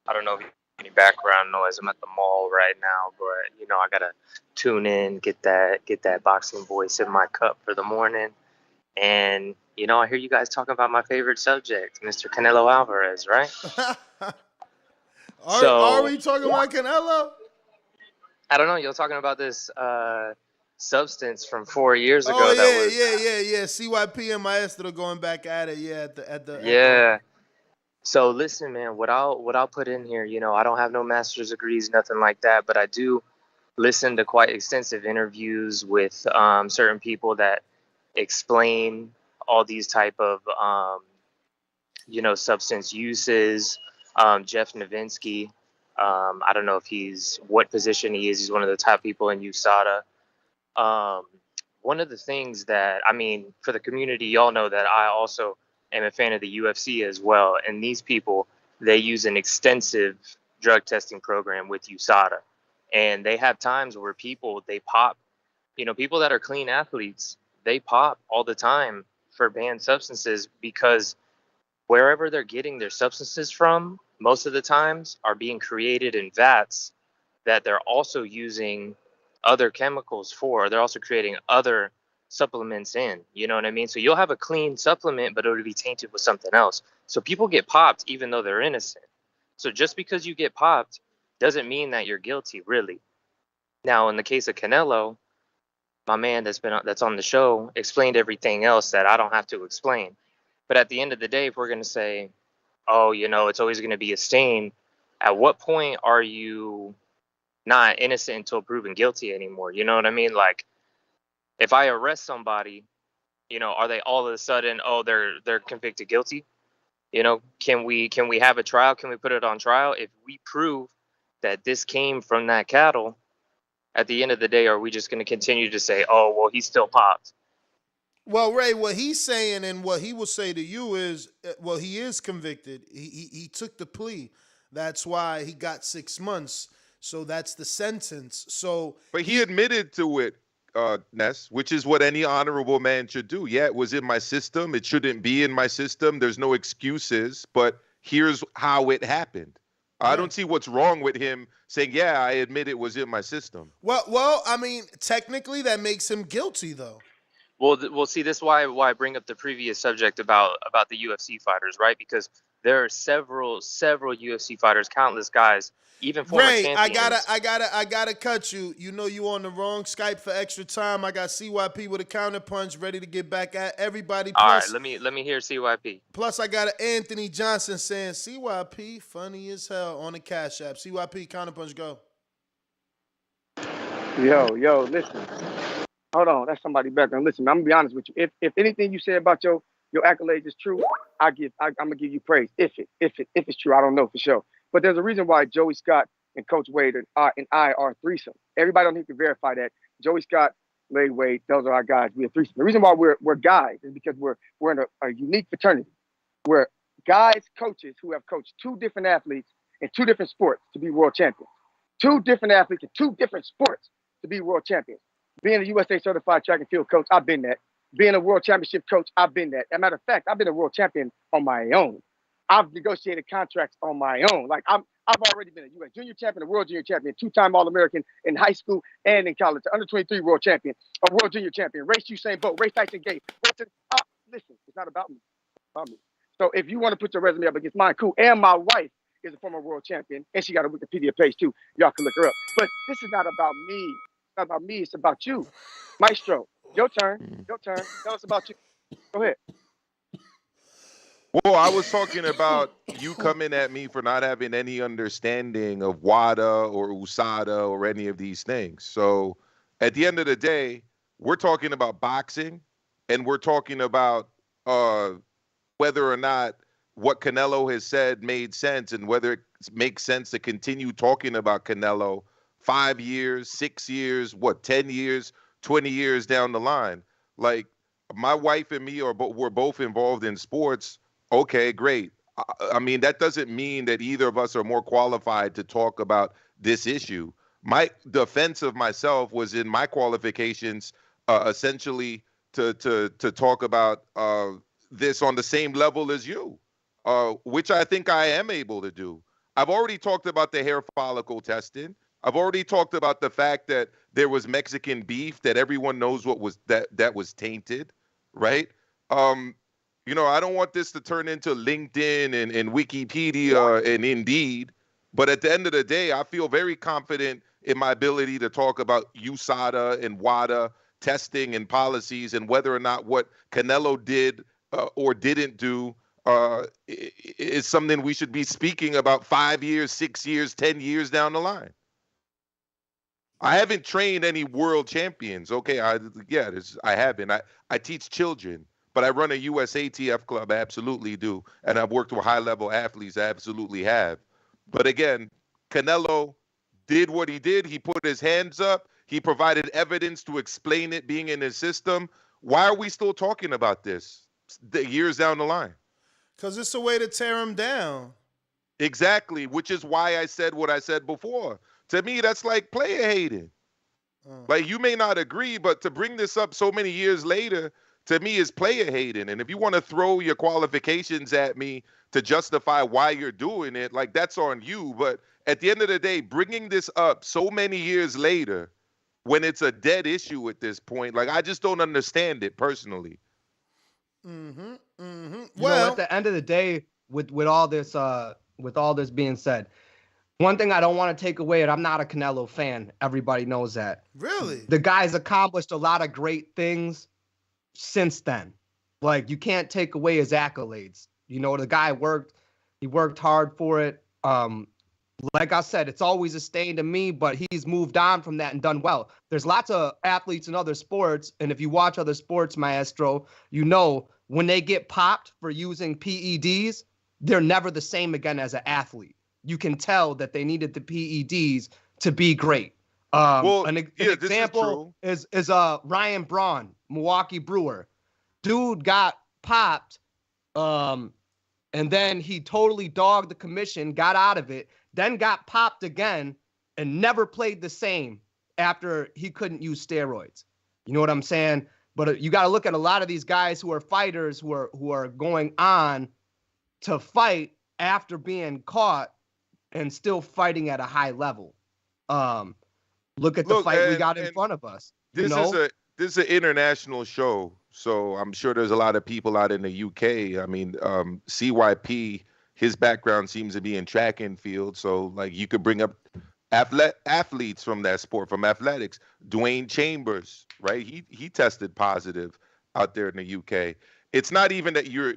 I don't know if you any background noise. I'm at the mall right now, but, you know, I got to tune in, get that boxing voice in my cup for the morning. And, you know, I hear you guys talking about my favorite subject, Mr. Canelo Alvarez, right? Are we talking about Canelo? I don't know. You're talking about this substance from 4 years ago. Yeah. CYP and Maestro going back at it. Yeah, So listen, man. What I'll put in here, you know, I don't have no master's degrees, nothing like that, but I do listen to quite extensive interviews with certain people that explain all these type of you know, substance uses. Jeff Novinsky. I don't know if what position he is. He's one of the top people in USADA. One of the things that, I mean, for the community, y'all know that I also am a fan of the UFC as well. And these people, they use an extensive drug testing program with USADA. And they have times where they pop, you know, people that are clean athletes, they pop all the time for banned substances, because wherever they're getting their substances from, most of the times are being created in vats that they're also using other chemicals for. They're also creating other supplements in, you know what I mean? So you'll have a clean supplement, but it'll be tainted with something else. So people get popped even though they're innocent. So just because you get popped doesn't mean that you're guilty, really. Now, in the case of Canelo, my man that's on the show explained everything else that I don't have to explain. But at the end of the day, if we're going to say, oh, you know, it's always going to be a stain, at what point are you not innocent until proven guilty anymore? You know what I mean? Like, if I arrest somebody, you know, are they all of a sudden, oh, they're convicted guilty? You know, can we have a trial? Can we put it on trial? If we prove that this came from that cattle, at the end of the day, are we just going to continue to say, oh, well, he's still popped? Well, Ray, what he's saying and what he will say to you is, well, he is convicted. He took the plea. That's why he got 6 months. So that's the sentence. So, But he admitted to it, Ness, which is what any honorable man should do. Yeah, it was in my system. It shouldn't be in my system. There's no excuses, but here's how it happened. I don't see what's wrong with him saying, yeah, I admit it was in my system. well, I mean, technically that makes him guilty, though. Well, see, this is why I bring up the previous subject about the UFC fighters, right? Because there are several UFC fighters, countless guys, even former Ray, champions. I gotta cut you. You know you on the wrong Skype for extra time. I got CYP with a counter punch ready to get back at everybody. All Plus, right, let me hear CYP. plus I got an Anthony Johnson saying CYP funny as hell on the Cash App. CYP counter punch go. Yo, listen. Hold on, that's somebody background. Listen, I'm gonna be honest with you. If anything you say about your accolades is true, I'm gonna give you praise. If it's true, I don't know for sure. But there's a reason why Joey Scott and Coach Wade and I are a threesome. Everybody don't need to verify that. Joey Scott, Larry Wade, those are our guys. We're a threesome. The reason why we're guys is because we're in a unique fraternity. We're guys, coaches who have coached two different athletes in two different sports to be world champions. Two different athletes in two different sports to be world champions. Being a USA certified track and field coach, I've been that. Being a world championship coach, I've been that. As a matter of fact, I've been a world champion on my own. I've negotiated contracts on my own. Like I've already been a U.S. junior champion, a world junior champion, two-time All-American in high school and in college, under 23 world champion, a world junior champion, race Usain Bolt, race Tyson Gate. Listen, it's not about me. It's about me. So if you want to put your resume up against mine, cool. And my wife is a former world champion, and she got a Wikipedia page too. Y'all can look her up. But this is not about me. It's not about me. It's about you, Maestro. Your turn. Your turn. Tell us about you. Go ahead. Well, I was talking about you coming at me for not having any understanding of WADA or USADA or any of these things. So at the end of the day, we're talking about boxing and we're talking about whether or not what Canelo has said made sense and whether it makes sense to continue talking about Canelo 5 years, 6 years, 10 years, 20 years down the line. Like my wife and me we're both involved in sports. Okay, great. I mean, that doesn't mean that either of us are more qualified to talk about this issue. My defense of myself was in my qualifications, essentially to talk about this on the same level as you, which I think I am able to do. I've already talked about the hair follicle testing. I've already talked about the fact that there was Mexican beef that everyone knows what was that was tainted, right? You know, I don't want this to turn into LinkedIn and Wikipedia and Indeed, but at the end of the day, I feel very confident in my ability to talk about USADA and WADA testing and policies and whether or not what Canelo did or didn't do is something we should be speaking about 5 years, 6 years, 10 years down the line. I haven't trained any world champions. Okay, I haven't. I teach children. But I run a US ATF club, I absolutely do. And I've worked with high-level athletes, I absolutely have. But again, Canelo did what he did. He put his hands up. He provided evidence to explain it being in his system. Why are we still talking about this years down the line? Because it's a way to tear him down. Exactly, which is why I said what I said before. To me, that's like player hating. Like, you may not agree, but to bring this up so many years later, to me, is player hating. And if you want to throw your qualifications at me to justify why you're doing it, like, that's on you. But at the end of the day, bringing this up so many years later when it's a dead issue at this point, like, I just don't understand it personally. You know, at the end of the day, with all this being said, one thing I don't want to take away, and I'm not a Canelo fan. Everybody knows that. Really? The guy's accomplished a lot of great things since then. Like, you can't take away his accolades. You know, the guy worked hard for it. Like I said, it's always a stain to me, but he's moved on from that and done well. There's lots of athletes in other sports, and if you watch other sports, Maestro, you know when they get popped for using PEDs, they're never the same again as an athlete. You can tell that they needed the PEDs to be great. An example is Ryan Braun, Milwaukee Brewer. dude got popped, and then he totally dogged the commission, got out of it, then got popped again, and never played the same after he couldn't use steroids. You know what I'm saying? But you got to look at a lot of these guys who are fighters who are going on to fight after being caught and still fighting at a high level. Look at the fight we got in front of us. This is an international show, so I'm sure there's a lot of people out in the UK. I mean, CYP, his background seems to be in track and field, so like you could bring up athletes from that sport, from athletics. Dwayne Chambers, right? He tested positive out there in the UK. It's not even that you're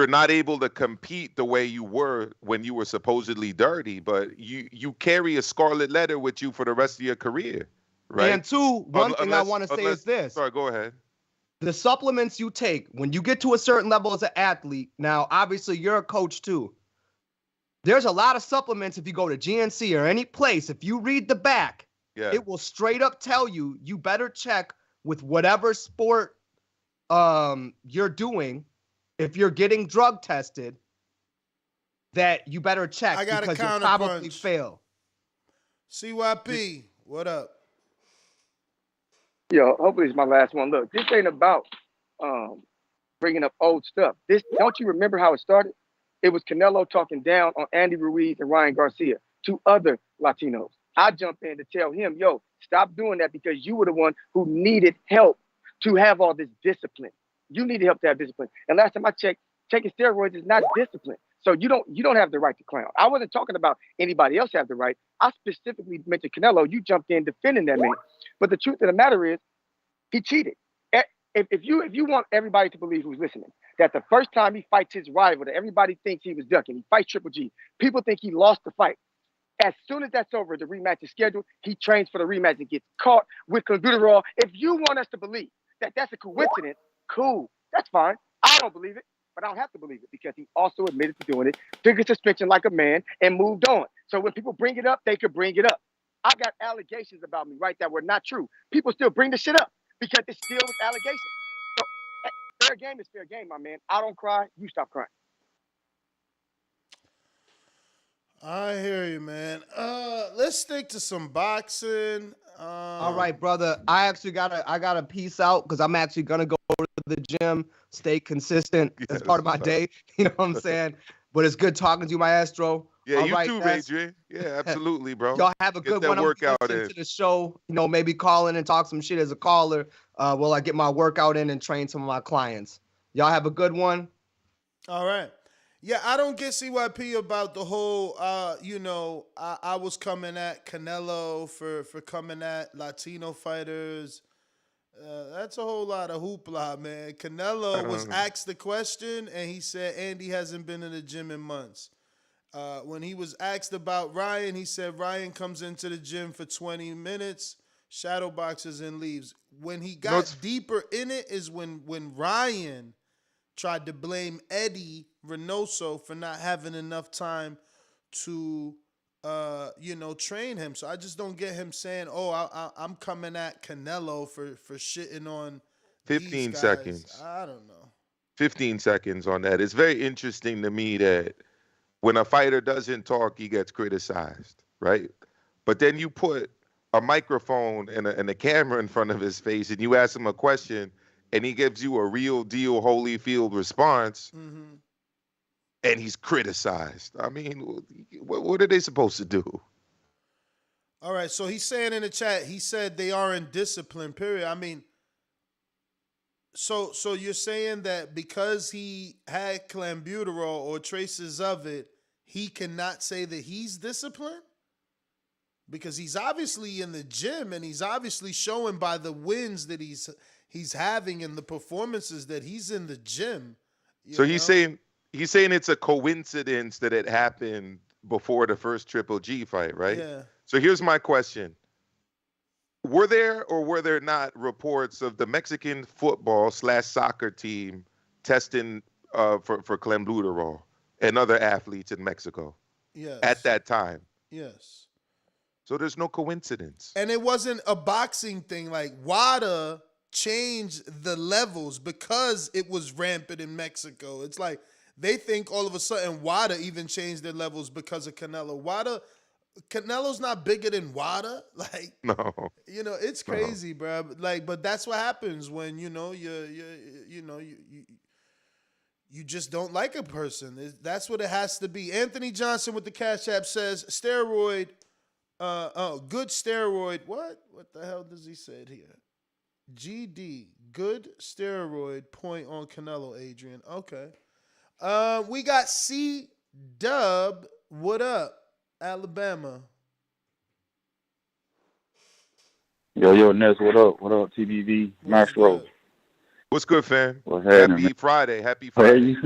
not able to compete the way you were when you were supposedly dirty, but you carry a scarlet letter with you for the rest of your career, right? And two, one thing I want to say is this. Sorry, go ahead. The supplements you take, when you get to a certain level as an athlete, now obviously you're a coach too. There's a lot of supplements if you go to GNC or any place, if you read the back, it will straight up tell you, you better check with whatever sport you're doing. If you're getting drug tested, that you better check because you'll probably fail. CYP, what up? Yo, hopefully it's my last one. Look, this ain't about bringing up old stuff. Don't you remember how it started? It was Canelo talking down on Andy Ruiz and Ryan Garcia, two other Latinos. I jumped in to tell him, yo, stop doing that because you were the one who needed help to have all this discipline. You need help to have discipline. And last time I checked, taking steroids is not discipline. So you don't have the right to clown. I wasn't talking about anybody else have the right. I specifically mentioned Canelo. You jumped in defending that man. But the truth of the matter is, he cheated. If you want everybody to believe who's listening, that the first time he fights his rival, that everybody thinks he was ducking, he fights Triple G. People think he lost the fight. As soon as that's over, the rematch is scheduled. He trains for the rematch and gets caught with clenbuterol. If you want us to believe that that's a coincidence, cool, that's fine. I don't believe it, but I don't have to believe it because he also admitted to doing it, took a suspension like a man, and moved on. So when people bring it up, they could bring it up. I got allegations about me, right, that were not true. People still bring the shit up because it still was allegations. So fair game is fair game, my man. I don't cry. You stop crying. I hear you, man. Let's stick to some boxing. All right, brother. I gotta peace out because I'm actually gonna go to the gym, stay consistent. That's part of my day. You know what I'm saying? But it's good talking to you, maestro. Yeah, all you right, too, Adrian. Yeah, absolutely, bro. Y'all have a good that one. workout I'm listening to the show. You know, maybe call in and talk some shit as a caller. While I get my workout in and train some of my clients. Y'all have a good one. All right. Yeah, I don't get CYP about the whole, I was coming at Canelo for coming at Latino fighters. That's a whole lot of hoopla, man. Canelo was asked the question, and he said Andy hasn't been in the gym in months. When he was asked about Ryan, he said Ryan comes into the gym for 20 minutes, shadow boxes, and leaves. When he got deeper in it is when Ryan tried to blame Eddie Reynoso for not having enough time to, train him. So I just don't get him saying, I'm coming at Canelo for shitting on 15 these seconds. guys. I don't know. 15 seconds on that. It's very interesting to me that when a fighter doesn't talk, he gets criticized, right? But then you put a microphone and a camera in front of his face and you ask him a question and he gives you a real deal Holyfield response, and he's criticized. I mean, what are they supposed to do? All right, so he's saying in the chat, he said they are in discipline, period. I mean, so you're saying that because he had clenbuterol or traces of it, he cannot say that he's disciplined? Because he's obviously in the gym and he's obviously showing by the wins that he's having and the performances that he's in the gym. So he's saying it's a coincidence that it happened before the first Triple G fight, right? Yeah. So here's my question. Were there or were there not reports of the Mexican football/soccer team testing for clenbuterol and other athletes in Mexico? Yes. At that time? Yes. So there's no coincidence. And it wasn't a boxing thing. Like WADA change the levels because it was rampant in Mexico. It's like they think all of a sudden WADA even changed their levels because of Canelo. Canelo's not bigger than WADA. Like, No. It's crazy, bro. Like, but that's what happens when you just don't like a person. That's what it has to be. Anthony Johnson with the Cash App says steroid. Good steroid. What the hell does he say here? GD, good steroid point on Canelo, Adrian. Okay. We got C Dub. What up, Alabama? Yo, Ness, what up? What up, TBV? Maestro. What's good, fam? What's happening, Happy man? Friday. Happy Friday.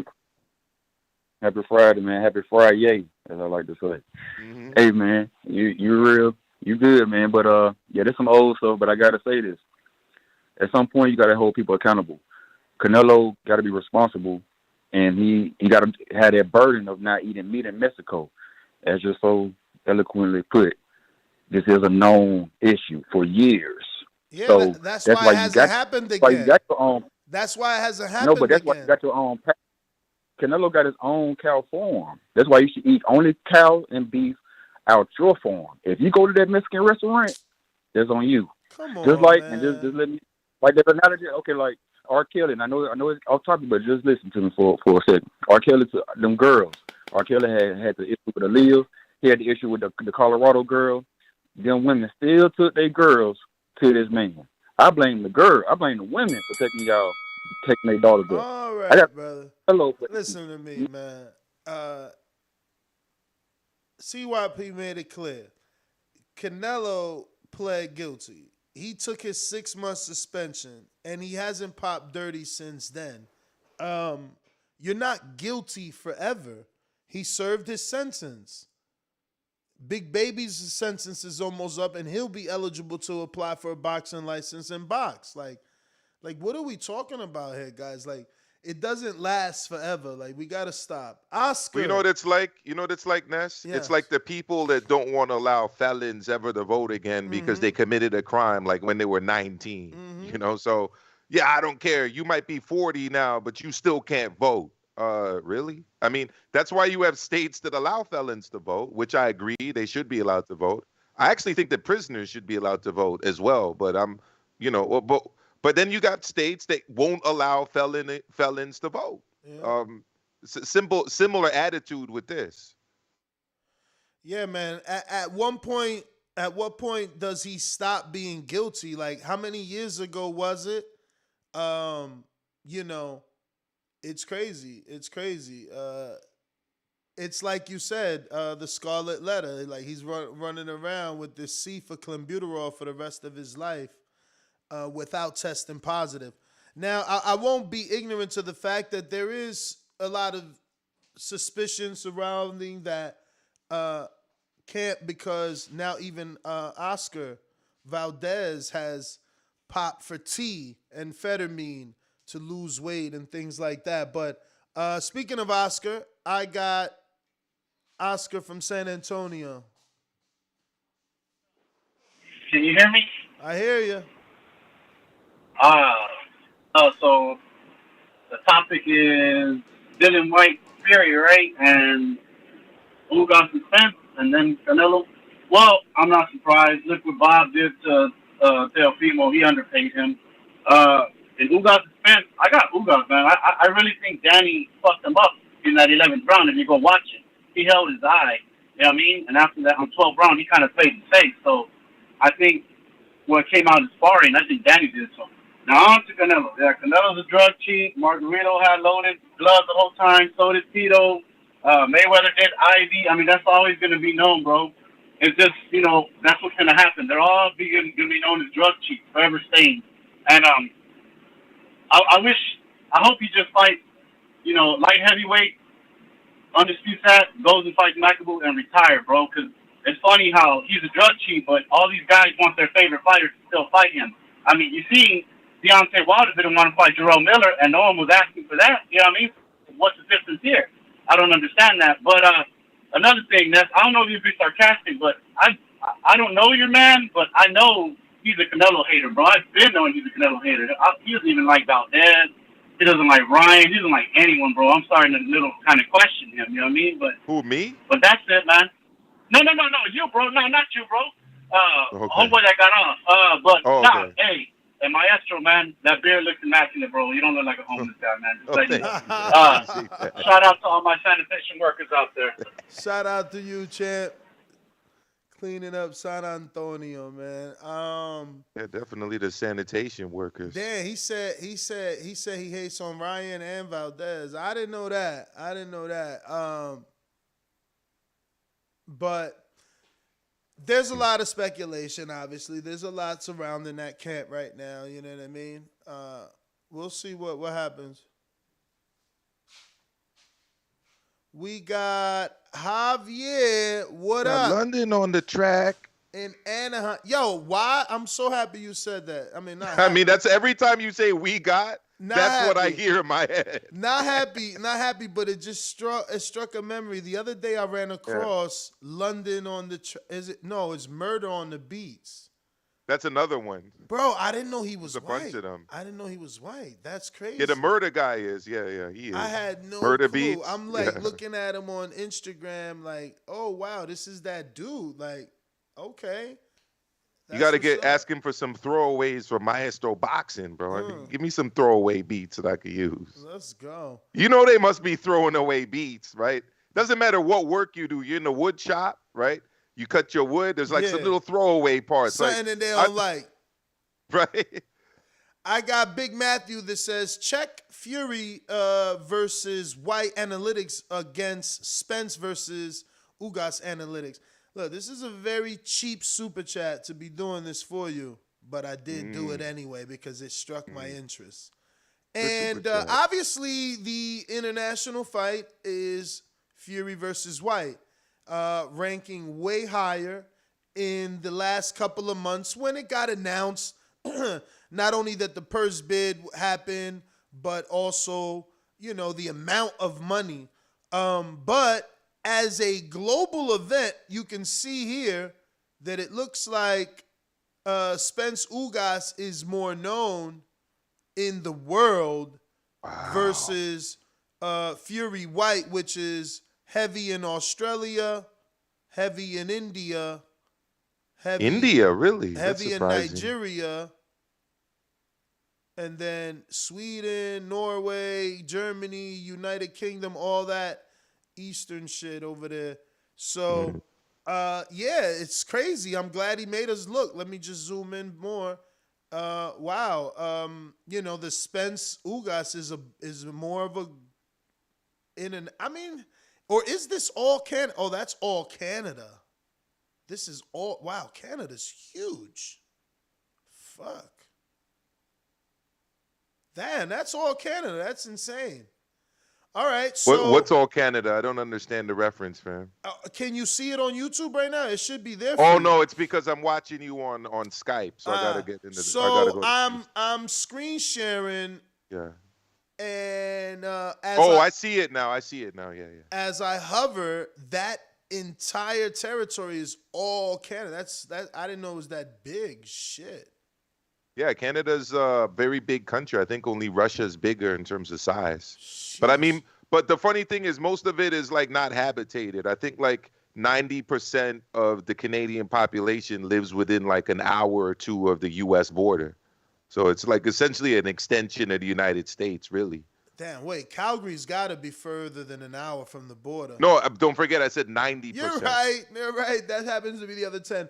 Happy Friday, man. Happy Friday, as I like to say. Mm-hmm. Hey, man, you real. You good, man. But, yeah, there's some old stuff, but I got to say this. At some point, you got to hold people accountable. Canelo got to be responsible, and he got to have that burden of not eating meat in Mexico. As just so eloquently put, this is a known issue for years. Yeah, so that's why it hasn't happened again. Why you got your own. That's why it hasn't happened. No, but that's why you got your own. Canelo got his own cow farm. That's why you should eat only cow and beef out your farm. If you go to that Mexican restaurant, that's on you. Come on, just like man. And just let me like that analogy. Okay, like R. Kelly. And I know it's off topic, but just listen to me for a second. R. Kelly to them girls. R. Kelly had the issue with Aaliyah. He had the issue with the Colorado girl. Them women still took their girls to this man. I blame the girl. I blame the women for taking their daughters up. All right, brother. Hello. Listen to me, man. CYP made it clear. Canelo pled guilty. He took his 6-month suspension, and he hasn't popped dirty since then. You're not guilty forever. He served his sentence. Big Baby's sentence is almost up, and he'll be eligible to apply for a boxing license and box. Like, what are we talking about here, guys? Like, it doesn't last forever. Like, we gotta stop. Oscar. Well, you know what it's like? Ness? Yes. It's like the people that don't want to allow felons ever to vote again because they committed a crime, like when they were 19. So, yeah, I don't care. You might be 40 now, but you still can't vote. Really? I mean, that's why you have states that allow felons to vote, which I agree they should be allowed to vote. I actually think that prisoners should be allowed to vote as well, but but then you got states that won't allow felons to vote. Yeah. Similar attitude with this. Yeah, man. At what point does he stop being guilty? Like, how many years ago was it? It's crazy. It's crazy. It's like you said, the scarlet letter. Like, he's running around with this C for clenbuterol for the rest of his life without testing positive. Now, I won't be ignorant to the fact that there is a lot of suspicion surrounding that camp because now even Oscar Valdez has popped for tea and amphetamine to lose weight and things like that. But speaking of Oscar, I got Oscar from San Antonio. Can you hear me? I hear you. So the topic is Dillian Whyte Fury, right? And Ugas and Spence, and then Canelo. Well, I'm not surprised. Look what Bob did to Teofimo. He underpaid him. And Ugas and Spence, I got Ugas, man. I really think Danny fucked him up in that 11th round. If you go watch it, he held his eye. You know what I mean? And after that, on 12th round, he kind of played the safe. So I think what came out in sparring, I think Danny did so. Now on to Canelo. Yeah, Canelo's a drug cheat. Margarito had loaded gloves the whole time. So did Tito. Mayweather did Ivy. I mean, that's always going to be known, bro. It's just, that's what's going to happen. They're all going to be known as drug cheats, forever staying. And I hope he just fights, light heavyweight, undisputed that, goes and fights Macabu and retire, bro. Because it's funny how he's a drug cheat, but all these guys want their favorite fighter to still fight him. I mean, you see, Deontay Wilder didn't want to fight Jerome Miller, and no one was asking for that. You know what I mean? What's the difference here? I don't understand that. But another thing, I don't know if you'd be sarcastic, but I don't know your man, but I know he's a Canelo hater, bro. I've been knowing he's a Canelo hater. He doesn't even like Valdez. He doesn't like Ryan. He doesn't like anyone, bro. I'm starting to little kind of question him. You know what I mean? But who, me? But that's it, man. No, you, bro. No, not you, bro. Homeboy that got on. Okay. Hey, and Maestro, man, that beard looks immaculate, bro. You don't look like a homeless guy, man. Shout out to all my sanitation workers out there. Shout out to you, champ. Cleaning up San Antonio, man. Yeah, definitely the sanitation workers. Damn, he said he hates on Ryan and Valdez. I didn't know that. But there's a lot of speculation, obviously. There's a lot surrounding that camp right now, you know what I mean? We'll see what happens. We got Javier. What up? London on the track. In Anaheim. Yo, why? I'm so happy you said that. I mean, not happy. I mean, that's every time you say we got, that's what I hear in my head. Not happy, but it just struck a memory. The other day I ran across London on the it's Murder on the Beats. That's another one. Bro, I didn't know he was There's a white. bunch of them. I didn't know he was white. That's crazy. Yeah, the murder guy is. Yeah, he is. I had no murder clue. Beats. I'm like looking at him on Instagram like, oh, wow, this is that dude. Like, okay. You got to ask him for some throwaways for Maestro Boxing, bro. I mean, give me some throwaway beats that I could use. Let's go. You know they must be throwing away beats, right? Doesn't matter what work you do. You're in the wood shop, right? You cut your wood. There's like some little throwaway parts. Something that they don't like. Right? I got Big Matthew that says, check Fury versus White analytics against Spence versus Ugas analytics. Look, this is a very cheap super chat to be doing this for you, but I did do it anyway because it struck my interest. And obviously, the international fight is Fury versus White, ranking way higher in the last couple of months when it got announced. Not only that the purse bid happened, but also, the amount of money. But as a global event, you can see here that it looks like Spence Ugas is more known in the world versus Fury White, which is heavy in Australia, heavy in India, India, really? Heavy in Nigeria, and then Sweden, Norway, Germany, United Kingdom, all that Eastern shit over there. So, it's crazy. I'm glad he made us look. Let me just zoom in more. Wow. The Spence Ugas is more of a or is this all Canada? Oh, that's all Canada. This is all, wow, Canada's huge. Fuck. Damn, that's all Canada. That's insane. All right, so what's all Canada? I don't understand the reference, fam. Can you see it on YouTube right now? It should be there. No, it's because I'm watching you on Skype, so I gotta get into. So I'm screen sharing. Yeah. And I see it now. Yeah. As I hover, that entire territory is all Canada. That I didn't know it was that big. Shit. Yeah, Canada's a very big country. I think only Russia's bigger in terms of size. Jeez. But the funny thing is most of it is like not habitated. I think like 90% of the Canadian population lives within like an hour or two of the US border. So it's like essentially an extension of the United States, really. Damn, wait, Calgary's got to be further than an hour from the border. No, don't forget I said 90%. You're right. That happens to be the other 10.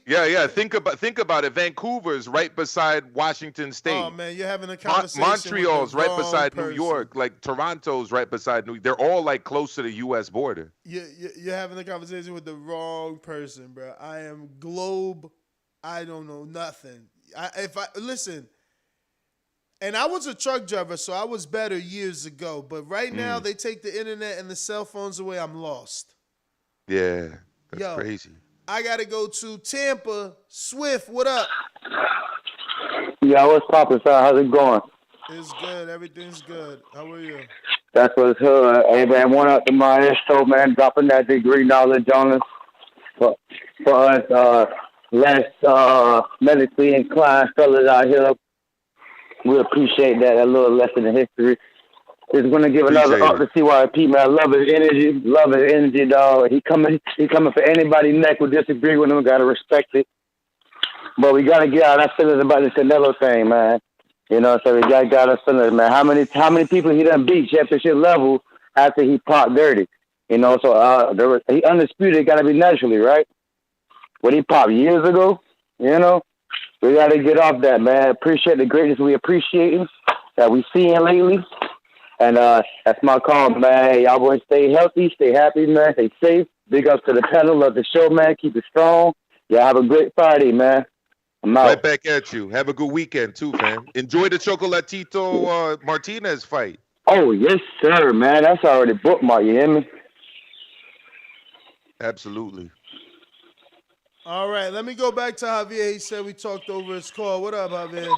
Yeah. Think about it. Vancouver's right beside Washington State. Oh man, you're having a conversation. Montreal's with the right beside person. New York. Like Toronto's right beside New York. They're all like close to the U.S. border. You're having a conversation with the wrong person, bro. I am globe. I don't know nothing. Listen. And I was a truck driver, so I was better years ago. But right now, they take the internet and the cell phones away. I'm lost. Yeah, that's crazy. I got to go to Tampa. Swift, what up? Yeah, what's poppin', sir? How's it going? It's good. Everything's good. How are you? That's what's good. Hey, man, one up to Maestro, man, dropping that degree knowledge on us for us less medically inclined fellas out here. We appreciate that. A little lesson in history. Just going to give another up to CYP, man. I love his energy, dog. He coming for anybody neck who disagree with him. Got to respect it. But we got to get out our feelings about this Canelo thing, man. You know, so we got to get our feelings, man. How many people he done beat championship level after he popped dirty? You know, so he undisputed. Got to be naturally, right? When he popped years ago, you know, we got to get off that, man. Appreciate the greatness we appreciating that we seeing lately. And that's my call, man. Y'all boys stay healthy, stay happy, man. Stay safe. Big ups to the panel of the show, man. Keep it strong. Y'all have a great Friday, man. I'm out. Right back at you. Have a good weekend too, fam. Enjoy the Chocolatito Martinez fight. Oh, yes, sir, man. That's already bookmarked, you hear me? Absolutely. All right, let me go back to Javier. He said we talked over his call. What up, Javier?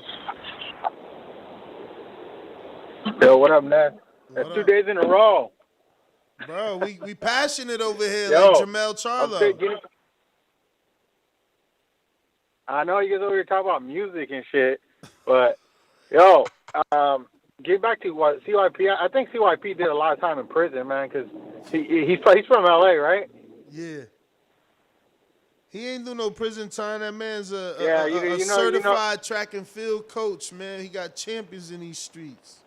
Yo, what up, man? That's 2 days in a row. Bro, we passionate over here Yo, like Jamel Charlo. I know you guys over here talking about music and shit, but yo, get back to what CYP. I think CYP did a lot of time in prison, man, because he's from LA, right? Yeah. He ain't do no prison time. That man's a you know, certified track and field coach, man. He got champions in these streets.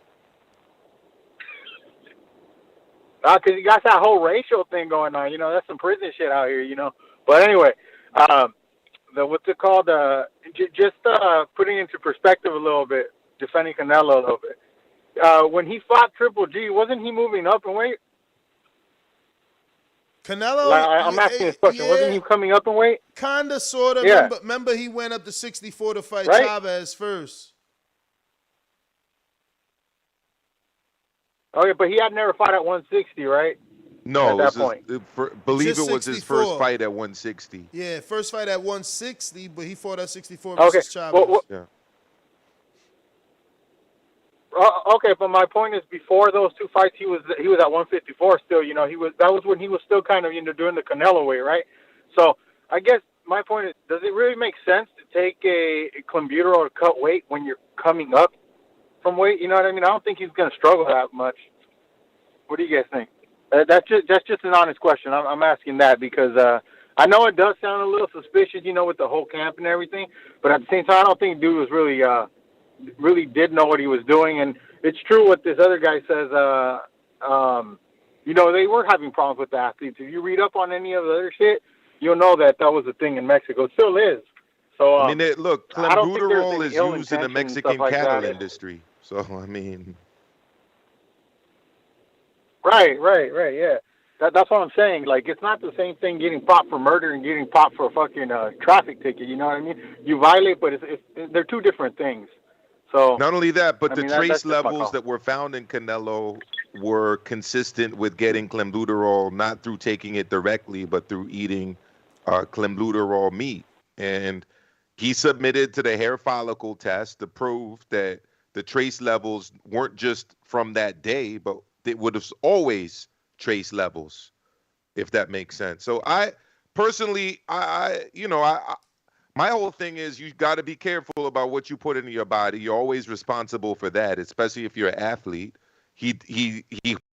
Because you got that whole racial thing going on. You know, that's some prison shit out here, you know. But anyway, what's it called? Just putting into perspective a little bit, defending Canelo a little bit. When he fought Triple G, wasn't he moving up in weight? Canelo, I'm asking this question. Wasn't he coming up in weight? Kinda, sorta. Yeah. Remember he went up to 64 to fight Right? Chavez first. Okay, but he had never fought at 160, right? No, At that point. believe Just it was his 64. first fight at 160. Yeah, first fight at 160, but he fought at 64 Okay. versus Chavez. Yeah. Okay, but my point is, before those two fights, he was at 154 still. You know, that was when he was still kind of doing the Canelo way, right? So I guess my point is, does it really make sense to take a clenbuterol or cut weight when you're coming up from weight? You know what I mean? I don't think he's going to struggle that much. What do you guys think? That's just an honest question. I'm asking that because I know it does sound a little suspicious, you know, with the whole camp and everything. But at the same time, I don't think dude was really did know what he was doing. And it's true what this other guy says. You know, they were having problems with the athletes. If you read up on any of the other shit, you'll know that was a thing in Mexico. It still is. So I mean, look, I don't think there's clenbuterol any is ill used in the intention and Mexican stuff like cattle that. industry. So I mean, Right, yeah. That's what I'm saying. Like, it's not the same thing getting popped for murder and getting popped for a fucking traffic ticket. You know what I mean? You violate, but they're two different things. So not only that, but the that's trace just my levels call. that were found in Canelo were consistent with getting clenbuterol, not through taking it directly, but through eating clenbuterol meat. And he submitted to the hair follicle test to prove that the trace levels weren't just from that day, but it would have always trace levels, if that makes sense. So I personally, my whole thing is you got to be careful about what you put into your body. You're always responsible for that, especially if you're an athlete. He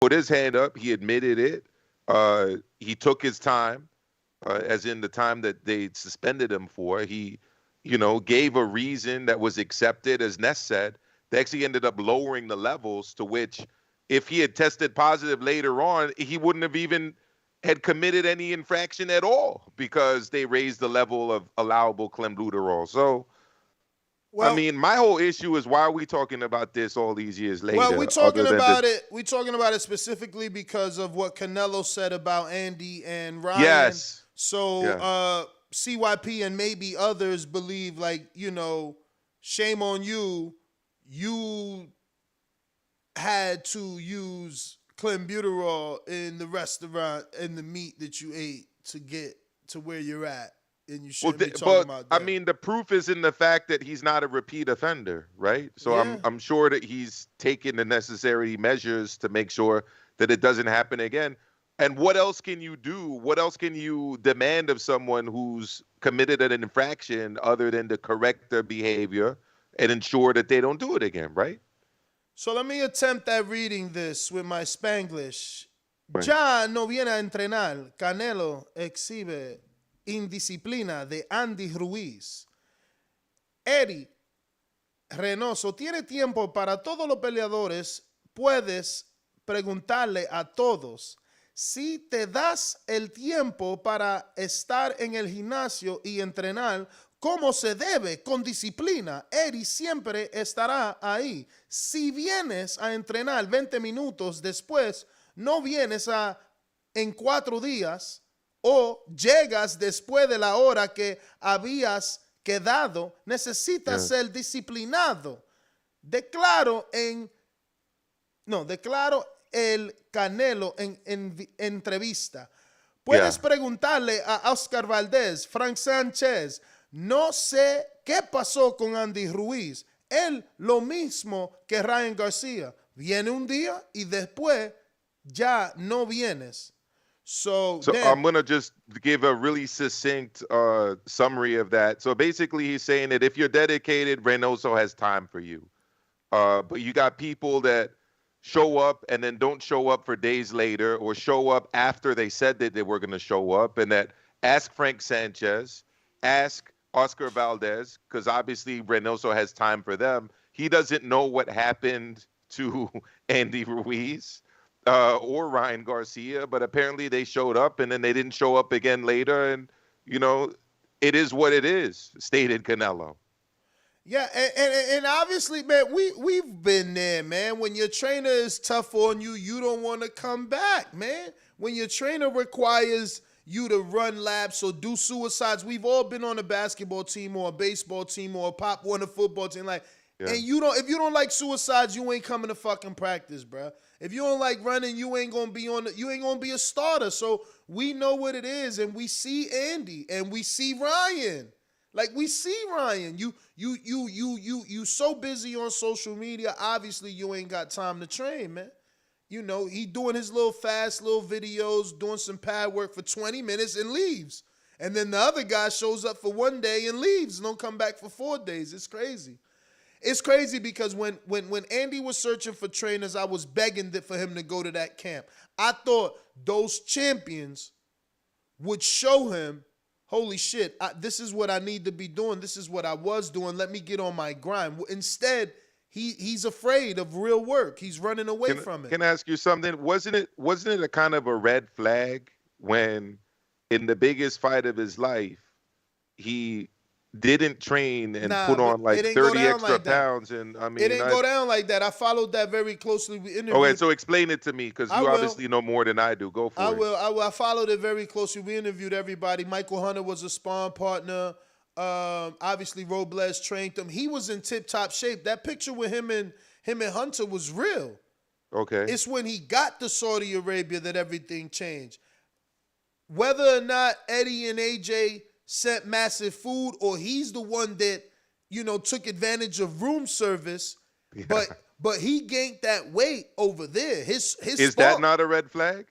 put his hand up. He admitted it. He took his time, as in the time that they suspended him for. He, gave a reason that was accepted, as Ness said. They actually ended up lowering the levels to which, if he had tested positive later on, he wouldn't have even had committed any infraction at all because they raised the level of allowable clenbuterol. So, I mean, my whole issue is, why are we talking about this all these years later? Well, we're talking about it. We're talking about it specifically because of what Canelo said about Andy and Ryan. Yes. So, CYP and maybe others believe, like, shame on you. You had to use clenbuterol in the restaurant and the meat that you ate to get to where you're at, and you shouldn't be talking about that. I mean, the proof is in the fact that he's not a repeat offender, right? So Yeah. I'm sure that he's taken the necessary measures to make sure that it doesn't happen again. And what else can you do? What else can you demand of someone who's committed an infraction other than to correct their behavior and ensure that they don't do it again, right? So let me attempt at reading this with my Spanglish. Right. Ya no viene a entrenar. Canelo exhibe indisciplina de Andy Ruiz. Eddie Reynoso tiene tiempo para todos los peleadores. Puedes preguntarle a todos. Si te das el tiempo para estar en el gimnasio y entrenar como se debe, con disciplina, Eddie siempre estará ahí. Si vienes a entrenar 20 minutos después, no vienes en 4 días o llegas después de la hora que habías quedado, necesitas ser disciplinado. Declaro el Canelo en entrevista. Puedes preguntarle a Oscar Valdez, Frank Sánchez, no sé qué pasó con Andy Ruiz. Él lo mismo que Ryan García. Viene un día y después ya no vienes. So I'm going to just give a really succinct summary of that. So basically he's saying that if you're dedicated, Reynoso has time for you. But you got people that show up and then don't show up for days later, or show up after they said that they were going to show up, and that ask Frank Sanchez, ask Oscar Valdez, because obviously Reynoso has time for them. He doesn't know what happened to Andy Ruiz or Ryan Garcia, but apparently they showed up and then they didn't show up again later. And, you know, it is what it is, stated Canelo. Yeah, and obviously, man, we've been there, man. When your trainer is tough on you, you don't want to come back, man. When your trainer requires you to run laps or do suicides, we've all been on a basketball team or a baseball team or a Pop Warner football team, like, and if you don't like suicides, you ain't coming to fucking practice, bro. If you don't like running, you ain't gonna be a starter. So we know what it is, and we see Andy and we see Ryan. Like, we see Ryan. You so busy on social media. Obviously, you ain't got time to train, man. You know, he doing his little fast little videos, doing some pad work for 20 minutes and leaves. And then the other guy shows up for 1 day and leaves and don't come back for 4 days. It's crazy. It's crazy because when Andy was searching for trainers, I was begging for him to go to that camp. I thought those champions would show him, holy shit, this is what I need to be doing. This is what I was doing. Let me get on my grind. Instead, he's afraid of real work. He's running away from it. Can I ask you something? Wasn't it a kind of a red flag when in the biggest fight of his life, he didn't train and put on like 30 extra pounds? And I mean, it didn't go down like that. I followed that very closely. We interviewed. Okay, so explain it to me, because you obviously know more than I do. Go for it. I will. I followed it very closely. We interviewed everybody. Michael Hunter was a sparring partner. Obviously, Robles trained him. He was in tip-top shape. That picture with him and Hunter was real. Okay. It's when he got to Saudi Arabia that everything changed. Whether or not Eddie and AJ sent massive food, or he's the one that, you know, took advantage of room service, but he gained that weight over there. His is that not a red flag?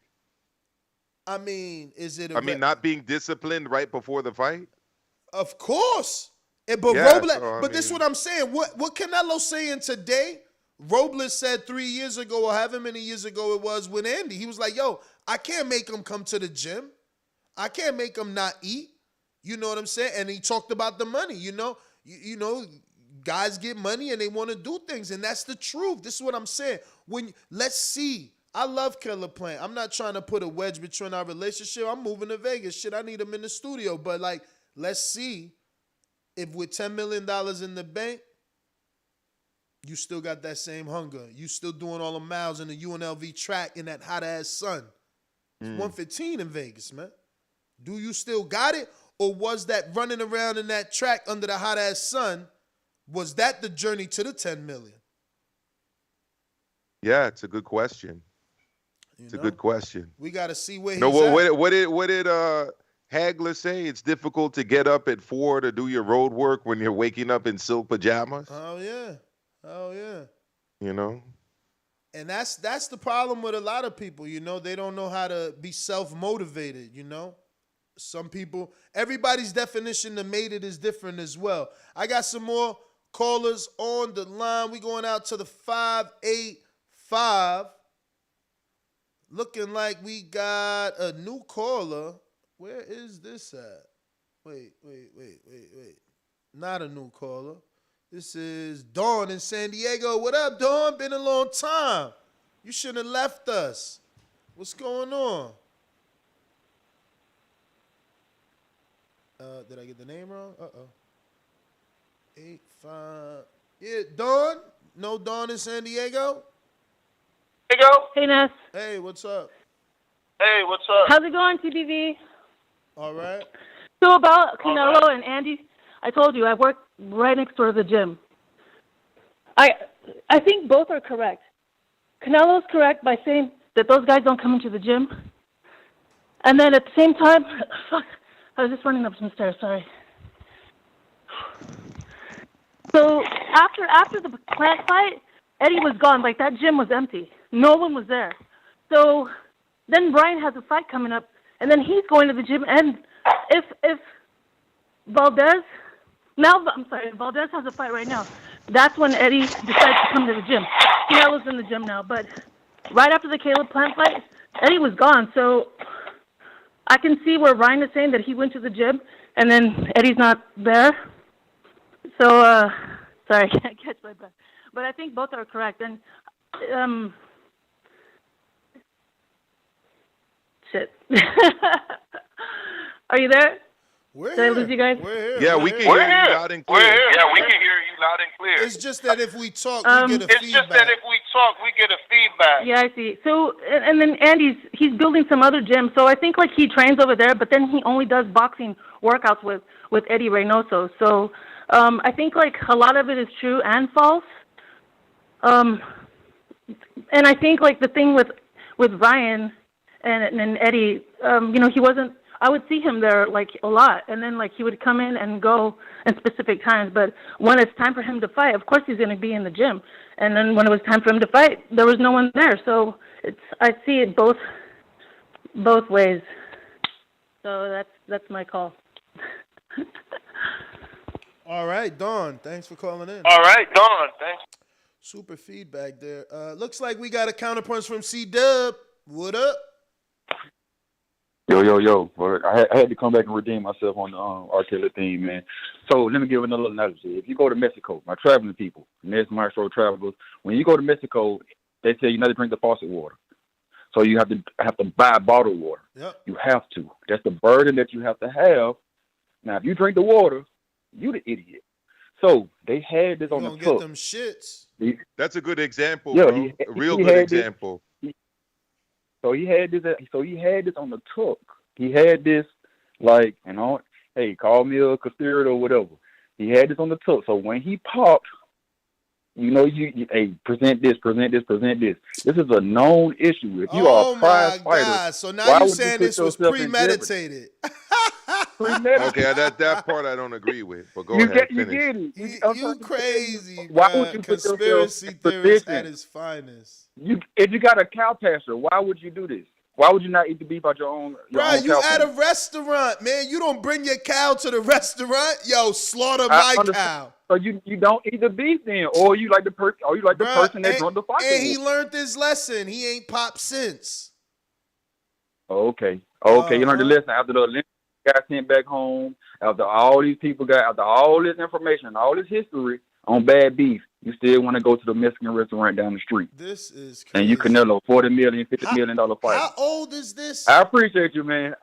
I mean, is it? Not being disciplined right before the fight. Of course, but Robles. This is what I'm saying. What Canelo saying today? Robles said 3 years ago, or however many years ago it was, with Andy. He was like, "Yo, I can't make him come to the gym. I can't make him not eat." You know what I'm saying? And he talked about the money, you know, guys get money and they want to do things. And that's the truth. This is what I'm saying. Let's see. I love Killer Plant. I'm not trying to put a wedge between our relationship. I'm moving to Vegas. Shit, I need him in the studio. But, like, let's see if with $10 million in the bank, you still got that same hunger. You still doing all the miles in the UNLV track in that hot-ass sun. It's 115 in Vegas, man. Do you still got it? Or was that running around in that track under the hot-ass sun, was that the journey to the 10 million? Yeah, it's a good question. It's a good question. We got to see where he's at. What did Hagler say? It's difficult to get up at 4 to do your road work when you're waking up in silk pajamas. Oh, yeah. Oh, yeah. You know? And that's the problem with a lot of people, you know. They don't know how to be self-motivated, you know. Some people, everybody's definition of made it is different as well. I got some more callers on the line. We going out to the 585. Looking like we got a new caller. Where is this at? Wait. Not a new caller. This is Dawn in San Diego. What up, Dawn? Been a long time. You shouldn't have left us. What's going on? Did I get the name wrong? 85. Yeah, Dawn? No Dawn in San Diego? Hey, Ness. Hey, what's up? How's it going, TBV? All right. So about Canelo and Andy, I told you I work right next door to the gym. I think both are correct. Canelo's correct by saying that those guys don't come into the gym. And then at the same time, fuck, I was just running up some stairs, sorry. So after the plant fight, Eddie was gone. Like, that gym was empty. No one was there. So then Brian has a fight coming up, and then he's going to the gym. And if Valdez has a fight right now, that's when Eddie decides to come to the gym. Canelo's in the gym now, but right after the Caleb Plant fight, Eddie was gone. So I can see where Ryan is saying that he went to the gym, and then Eddie's not there. So, sorry, I can't catch my breath. But I think both are correct. And, shit. Are you there? Did I lose you guys? We're here. Yeah, we can hear you loud and clear. Yeah, we can hear you loud and clear. It's just that if we talk, we get a feedback. Yeah, I see. So, and then he's building some other gym. So I think like he trains over there, but then he only does boxing workouts with Eddie Reynoso. So I think like a lot of it is true and false. And I think like the thing with Ryan and Eddie, you know, he wasn't. I would see him there like a lot, and then like he would come in and go in specific times. But when it's time for him to fight, of course he's going to be in the gym. And then when it was time for him to fight, there was no one there. So I see it both ways. So that's my call. All right, Dawn. Thanks for calling in. Super feedback there. Looks like we got a counterpunch from C-Dub. What up? Yo. I had to come back and redeem myself on the R. Kelly theme, man. So let me give another analogy. If you go to Mexico, my traveling people, Nez Maestro travelers, when you go to Mexico, they say you not to drink the faucet water. So you have to buy bottled water. Yep. You have to. That's the burden that you have to have. Now, if you drink the water, you the idiot. So they had this on the get truck. them shits. That's a good example, Yeah, bro. A real good example. So he had this on the truck. He had this like, you know, hey, call me a conspirator or whatever. He had this on the truck. So when he popped, you know, you hey, present this. This is a known issue. If you are a prize fighter, God. So now you're saying this was premeditated. Okay, that part I don't agree with. But go ahead, finish. You crazy, why bro. would you put Conspiracy yourself in theorist position? at his finest. If you got a cow pasture, why would you do this? Why would you not eat the beef out your own? Bro, you cow at a pasture? restaurant, man. You don't bring your cow to the restaurant. Yo, slaughter my cow. So you don't eat the beef then, or you like the person, the person that drunk the fight. And he learned his lesson. He ain't popped since. Okay. You learned the lesson after the Olympics got sent back home. After all these people after all this information, all this history on bad beef, you still want to go to the Mexican restaurant down the street. This is crazy. And you Canelo, $40 million, $50 million fight. How old is this? I appreciate you, man.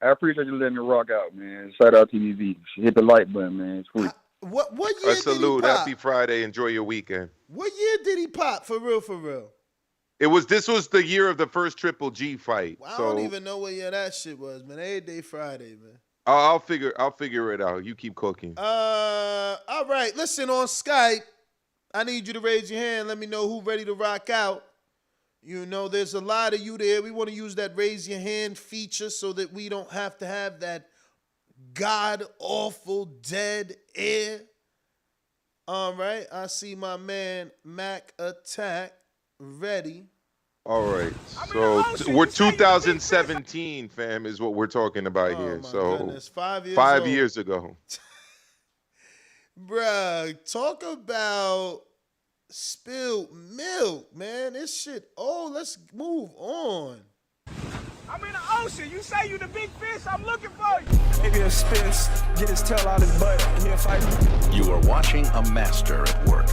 I appreciate you letting me rock out, man. Shout out to TV. Hit the like button, man. It's free. What year A salute. did he pop? Happy Friday. Enjoy your weekend. What year did he pop? For real? This was the year of the first Triple G fight. I so don't even know what year that shit was, man. Every day Friday, man. I'll figure it out. You keep cooking. All right. Listen, on Skype, I need you to raise your hand. Let me know who's ready to rock out. You know, there's a lot of you there. We want to use that raise your hand feature so that we don't have to have that god-awful dead air. All right. I see my man, Mac Attack. ready. All right. So we're 2017, fam, is what we're talking about here. So goodness. 5 years 5 old. years ago. Bruh, talk about spilled milk, man. This shit. Oh, let's move on. I'm in the ocean. You say you the big fish. I'm looking for you. Maybe a Spence get his tail out his butt and he'll fight me. You are watching a master at work.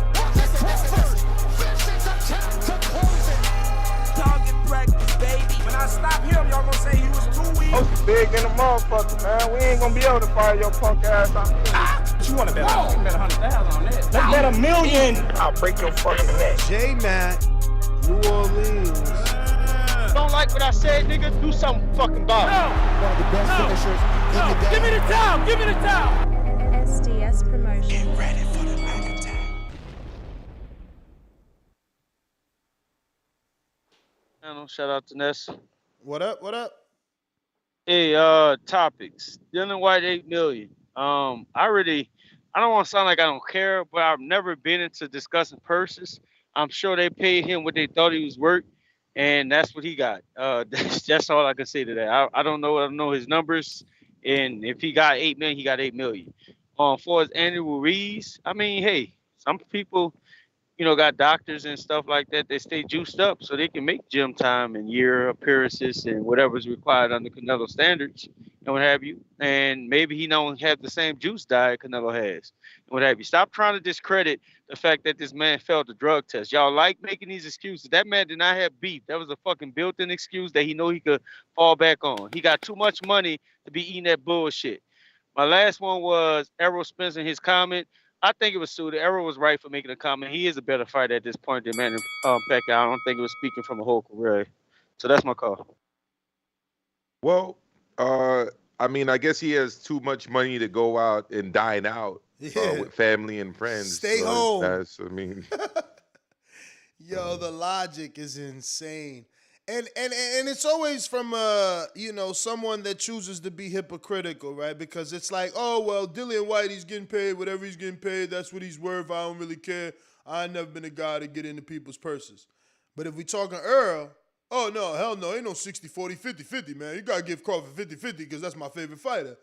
Target practice, baby. When I stop him, y'all gonna say he was too weak. Oh, big in the motherfucker, man. We ain't gonna be able to fire your punk ass out. What you wanna bet on? You can bet 100,000 on that. Let's bet $1 million. I'll break your fucking neck. J-Matt, New Orleans. Don't like what I said, nigga? Do something fucking about it. One of the best finishers. Give me the towel. Give me the towel. SDS Promotion. Get ready for the back attack. Shout out to Ness. What up? What up? Hey, topics. Dillian Whyte, 8 million. I don't want to sound like I don't care, but I've never been into discussing purses. I'm sure they paid him what they thought he was worth, and that's what he got. That's all I can say to that. I don't know. I don't know his numbers, and if he got 8 million, he got 8 million. For his annual Ruiz, I mean, hey, some people, got doctors and stuff like that. They stay juiced up so they can make gym time and year appearances and whatever's required under Canelo standards and what have you. And maybe he don't have the same juice diet Canelo has and what have you. Stop trying to discredit the fact that this man failed the drug test. Y'all like making these excuses. That man did not have beef. That was a fucking built-in excuse that he know he could fall back on. He got too much money to be eating that bullshit. My last one was Errol Spence in his comment. I think it was suited. Errol was right for making a comment. He is a better fighter at this point than Manny Pacquiao. I don't think it was speaking from a whole career. So that's my call. Well, I mean, I guess he has too much money to go out and dine out with family and friends. Stay home. That's, I mean, Yo, the logic is insane. And it's always from someone that chooses to be hypocritical, right? Because it's like, oh well, Dillian Whyte, he's getting paid whatever he's getting paid. That's what he's worth. I don't really care. I ain't never been a guy to get into people's purses. But if we talking Earl, oh no, hell no, ain't no 60-40, 50-50, man. You gotta give Crawford 50-50 because that's my favorite fighter.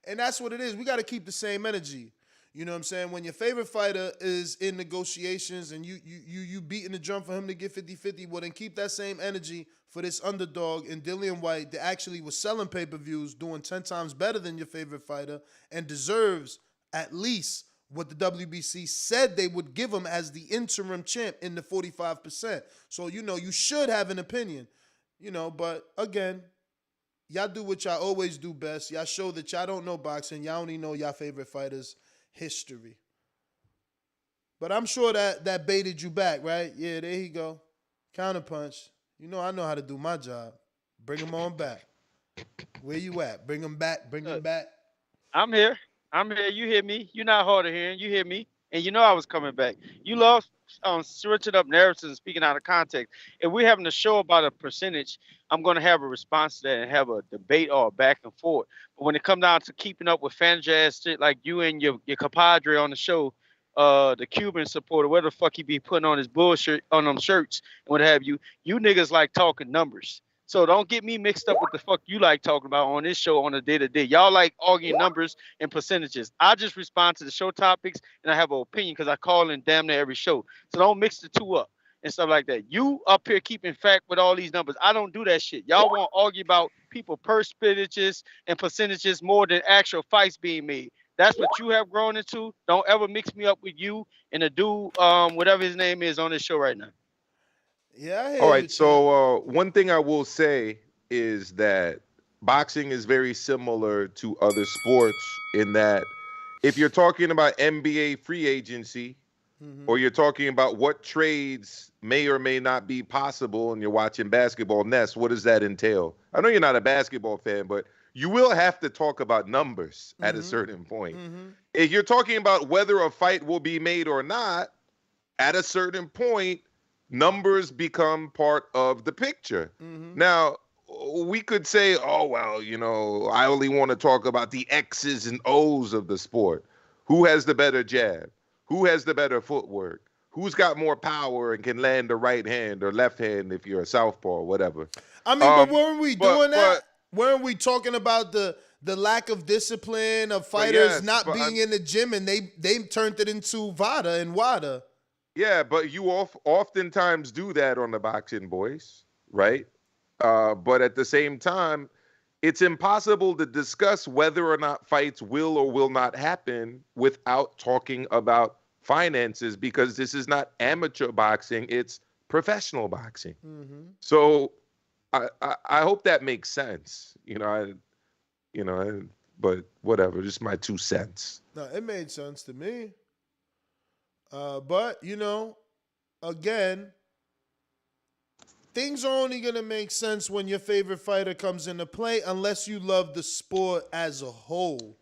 And that's what it is. We gotta keep the same energy. You know what I'm saying? When your favorite fighter is in negotiations and you beating the drum for him to get 50-50, well then keep that same energy for this underdog in Dillian Whyte that actually was selling pay-per-views, doing 10 times better than your favorite fighter, and deserves at least what the WBC said they would give him as the interim champ in the 45%. So, you should have an opinion, but again, y'all do what y'all always do best. Y'all show that y'all don't know boxing. Y'all only know y'all favorite fighters' history. But I'm sure that baited you back, right? Yeah, there you go. Counterpunch. I know how to do my job. Bring them on back. Where you at? Bring them back. Bring them back. I'm here. You hear me. You're not hard of hearing. You hear me. And I was coming back. You love switching up narratives and speaking out of context. If we're having a show about a percentage, I'm going to have a response to that and have a debate or a back and forth. But when it comes down to keeping up with fan jazz shit like you and your compadre on the show, the Cuban supporter, where the fuck he be putting on his bullshit on them shirts and what have you, you niggas like talking numbers. So don't get me mixed up with the fuck you like talking about on this show on a day-to-day. Y'all like arguing numbers and percentages. I just respond to the show topics and I have an opinion because I call in damn near every show. So don't mix the two up and stuff like that. You up here keeping fact with all these numbers. I don't do that shit. Y'all want to argue about people percentages and percentages more than actual fights being made. That's what you have grown into. Don't ever mix me up with you and the dude, whatever his name is on this show right now. Yeah. All right. So one thing I will say is that boxing is very similar to other sports in that if you're talking about NBA free agency or you're talking about what trades may or may not be possible and you're watching basketball, Ness, what does that entail? I know you're not a basketball fan, but you will have to talk about numbers at a certain point. If you're talking about whether a fight will be made or not, at a certain point, numbers become part of the picture. Now, we could say, oh, well, I only want to talk about the X's and O's of the sport. Who has the better jab? Who has the better footwork? who's got more power and can land the right hand or left hand if you're a southpaw or whatever. I mean, but weren't we doing that? Weren't we talking about the lack of discipline of fighters not being in the gym, and they turned it into Vada and WADA? Yeah, but you oftentimes do that on the Boxing Voice, right? But at the same time, it's impossible to discuss whether or not fights will or will not happen without talking about finances, because this is not amateur boxing, it's professional boxing. Mm-hmm. So I hope that makes sense. But whatever, just my 2 cents. No, it made sense to me. But, again, things are only going to make sense when your favorite fighter comes into play, unless you love the sport as a whole.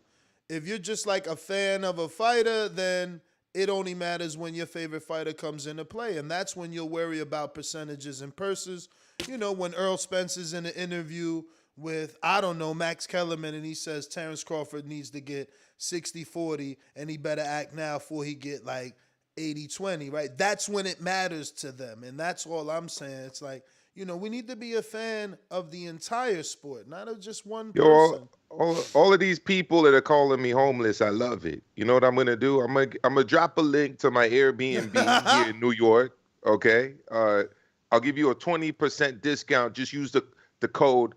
If you're just like a fan of a fighter, then it only matters when your favorite fighter comes into play. And that's when you'll worry about percentages and purses. When Errol Spence is in an interview with, I don't know, Max Kellerman, and he says Terrence Crawford needs to get 60-40, and he better act now before he get like 80-20, right? That's when it matters to them. And that's all I'm saying. It's like, we need to be a fan of the entire sport, not of just one person. All of these people that are calling me homeless, I love it. You know what I'm gonna do? I'm gonna drop a link to my Airbnb here in New York. Okay, I'll give you a 20% discount. Just use the code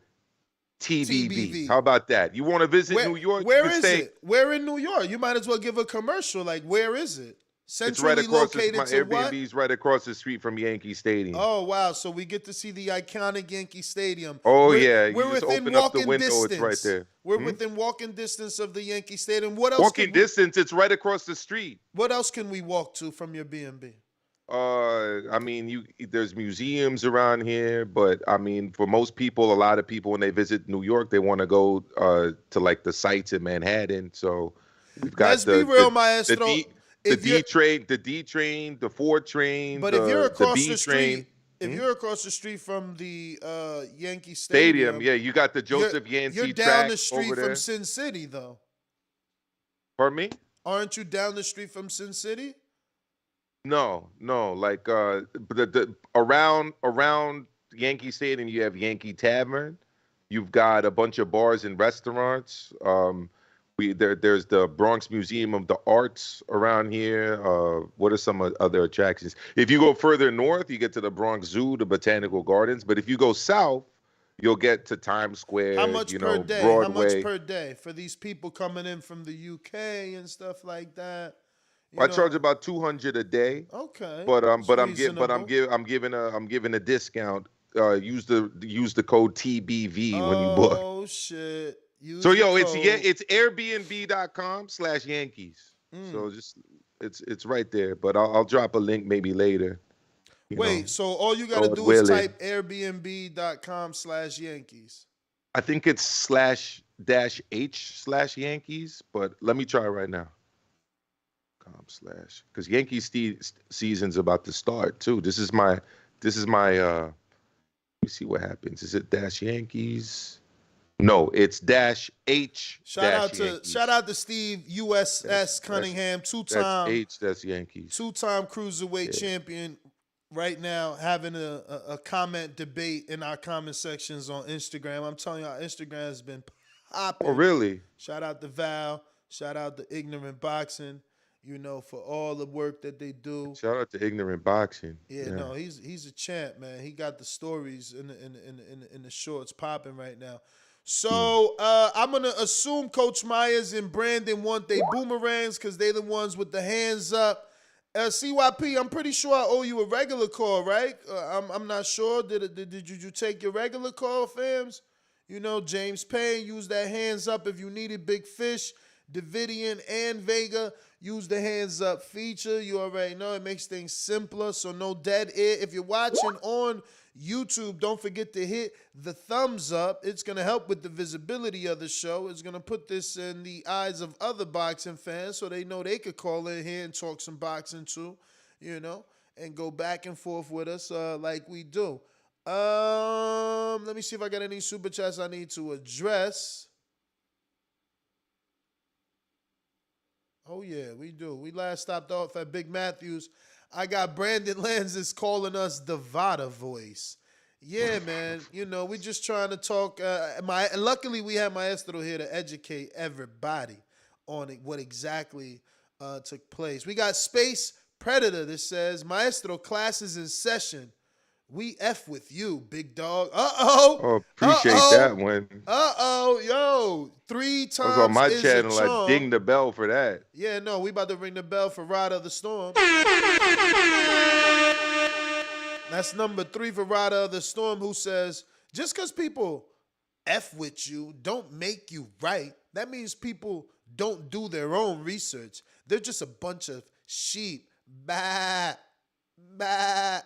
TBV. How about that? You want to visit New York? Where is it? Where in New York? You might as well give a commercial. Like, where is it? Centrally it's right across located my to Airbnb's right across the street from Yankee Stadium. Oh, wow. So we get to see the iconic Yankee Stadium. Yeah. We're just within open up the walking window. distance. It's right there. We're within walking distance of the Yankee Stadium. What else? Walking distance. It's right across the street. What else can we walk to from your B&B? I mean, there's museums around here, but I mean, for most people, a lot of people when they visit New York, they want to go to like the sites in Manhattan. So we've got Maestro. The D train, the 4 train. But if you're across the street, you're across the street from the Yankee Stadium, yeah, you got the Joseph Yancey track. You're down the street from Sin City, though. Pardon me? Aren't you down the street from Sin City? No. Like around Yankee Stadium, you have Yankee Tavern. You've got a bunch of bars and restaurants. There's the Bronx Museum of the Arts around here. What are some other attractions? If you go further north, you get to the Bronx Zoo, the Botanical Gardens. But if you go south, you'll get to Times Square. How much per day? Broadway. How much per day for these people coming in from the UK and stuff like that? I charge about $200 a day. Okay. But I'm giving a discount. Use the code TBV when you book. Oh shit. It's Airbnb.com/Yankees. So just it's right there. But I'll drop a link maybe later. So all you gotta do is type Airbnb.com/Yankees. I think it's /H/Yankees, but let me try it right now. Because Yankees season's about to start too. This is my let me see what happens. Is it -Yankees? No, it's -H. Shout out to Steve USS Cunningham, two-time H. That's Yankees. Two-time cruiserweight champion. Right now, having a comment debate in our comment sections on Instagram. I'm telling you, our Instagram has been popping. Oh, really? Shout out to Val. Shout out to Ignorant Boxing. For all the work that they do. Shout out to Ignorant Boxing. Yeah, no, he's a champ, man. He got the stories in the shorts popping right now. So I'm gonna assume Coach Myers and Brandon want their boomerangs because they're the ones with the hands up. CYP, I'm pretty sure I owe you a regular call, right? I'm not sure. Did you take your regular call, fams? James Payne used that hands up if you needed big fish. Davidian and Vega use the hands up feature. You already know it makes things simpler, so no dead air. If you're watching on YouTube, don't forget to hit the thumbs up. It's going to help with the visibility of the show. It's going to put this in the eyes of other boxing fans so they know they could call in here and talk some boxing too, and go back and forth with us like we do. Let me see if I got any super chats I need to address. Oh, yeah, we do. We last stopped off at Big Matthews. I got Brandon Lanzis calling us the Vada voice. Yeah, man. We just trying to talk. Luckily, we have Maestro here to educate everybody on what exactly took place. We got Space Predator that says, Maestro, classes in session. We F with you, big dog. Oh, appreciate that one. Yo. 3 I was on times my is channel. a I charm. ding the bell for that. Yeah, no, we about to ring the bell for Rider of the Storm. That's number 3 for Rider of the Storm, who says, just because people F with you don't make you right. That means people don't do their own research. They're just a bunch of sheep. Bah.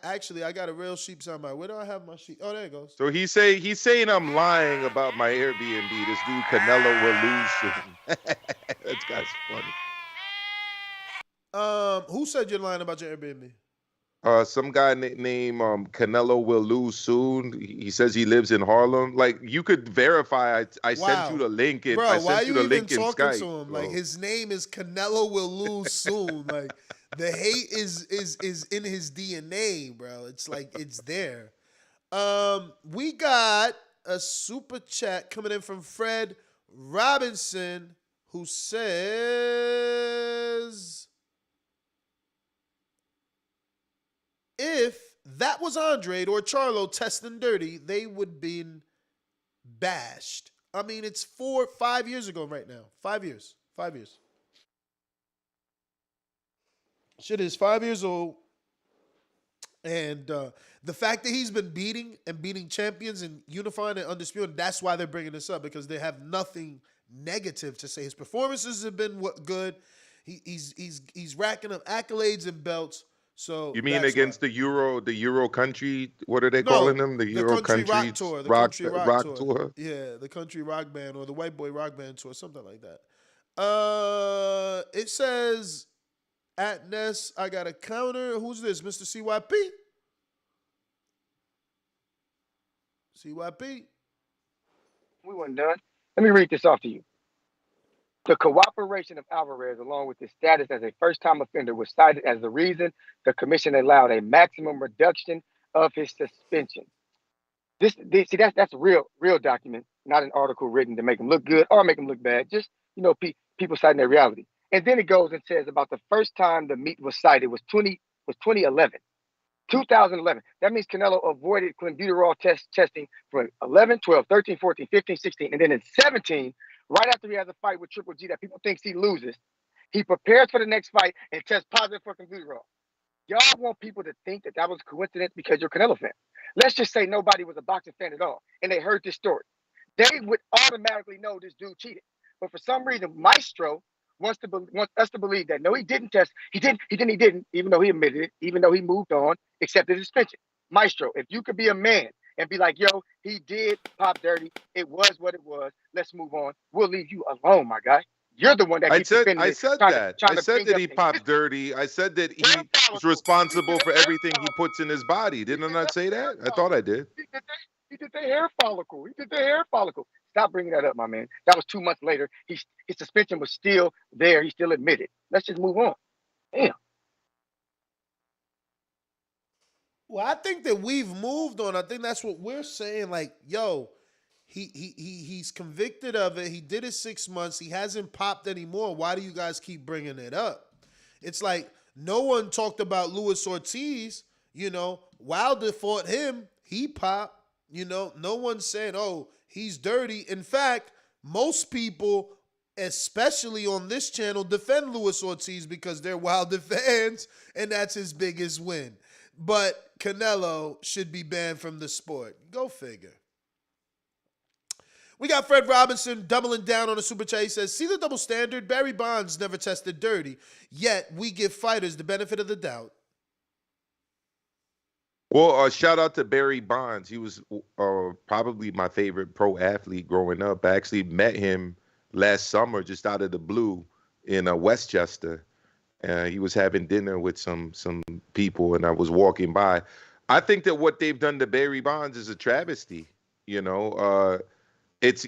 Actually, I got a real sheep soundbite. Where do I have my sheep? Oh, there it goes. So he's saying I'm lying about my Airbnb. This dude Canelo will lose soon. That guy's funny. Who said you're lying about your Airbnb? Some guy named Canelo will lose soon. He says he lives in Harlem. Like, you could verify. I sent you the link. Bro, why are you even talking Skype, to him? bro. Like, his name is Canelo will lose soon. Like, the hate is in his DNA, bro. It's like it's there. We got a super chat coming in from Fred Robinson, who says, if that was Andre or Charlo testing dirty, they would been bashed. I mean, it's 5 years ago right now. 5 years. 5 years. Shit is 5 years old. And the fact that he's been beating champions and unifying and undisputed, that's why they're bringing this up, because they have nothing negative to say. His performances have been good. He's racking up accolades and belts. So you mean against the Euro country? What are they calling them? The Euro country rock tour. The rock tour. Yeah, the country rock band or the white boy rock band tour, something like that. It says at Ness, I got a counter. Who's this? Mr. CYP? CYP. We weren't done. Let me read this off to you. The cooperation of Alvarez, along with his status as a first-time offender, was cited as the reason the commission allowed a maximum reduction of his suspension. That's a real document, not an article written to make him look good or make him look bad. Just people citing their reality. And then it goes and says about the first time the meet was cited was 2011. 2011. That means Canelo avoided clenbuterol testing for 11, 12, 13, 14, 15, 16, and then in 17. Right after he has a fight with Triple G that people think he loses, he prepares for the next fight and tests positive for clenbuterol. Y'all want people to think that was a coincidence because you're a Canelo fan. Let's just say nobody was a boxing fan at all, and they heard this story. They would automatically know this dude cheated. But for some reason, Maestro wants us to believe that no, he didn't test. He didn't, even though he admitted it, even though he moved on, accepted his suspension. Maestro, if you could be a man and be like, yo, he did pop dirty. It was what it was. Let's move on. We'll leave you alone, my guy. You're the one that I said that he popped dirty. I said that he was responsible for everything he puts in his body. Didn't I not say that? I thought I did. He did the hair follicle. Stop bringing that up, my man. That was 2 months later. His suspension was still there. He still admitted. Let's just move on. Damn. Well, I think that we've moved on. I think that's what we're saying. Like, yo, he's convicted of it. He did it 6 months. He hasn't popped anymore. Why do you guys keep bringing it up? It's like no one talked about Luis Ortiz. Wilder fought him. He popped. No one's saying, oh, he's dirty. In fact, most people, especially on this channel, defend Luis Ortiz because they're Wilder fans, and that's his biggest win. But Canelo should be banned from the sport. Go figure. We got Fred Robinson doubling down on a super chat. He says, see the double standard? Barry Bonds never tested dirty, yet we give fighters the benefit of the doubt. Well, shout out to Barry Bonds. He was probably my favorite pro athlete growing up. I actually met him last summer just out of the blue in Westchester. He was having dinner with some people, and I was walking by. I think that what they've done to Barry Bonds is a travesty. It's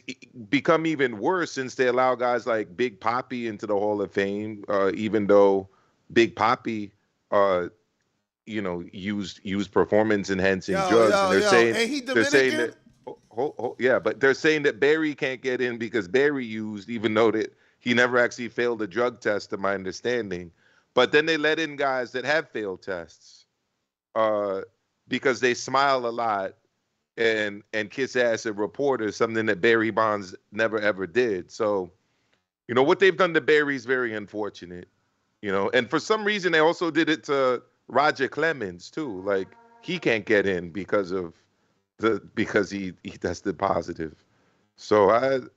become even worse since they allow guys like Big Papi into the Hall of Fame, even though Big Papi used performance enhancing Yo, drugs, and yo, they're yo. saying Ain't he they're saying Dominican? that yeah, but they're saying that Barry can't get in because Barry used, even though that he never actually failed a drug test, to my understanding. But then they let in guys that have failed tests, because they smile a lot and kiss ass at reporters, something that Barry Bonds never ever did. So, what they've done to Barry is very unfortunate. And for some reason they also did it to Roger Clemens too. Like, he can't get in because he tested positive. So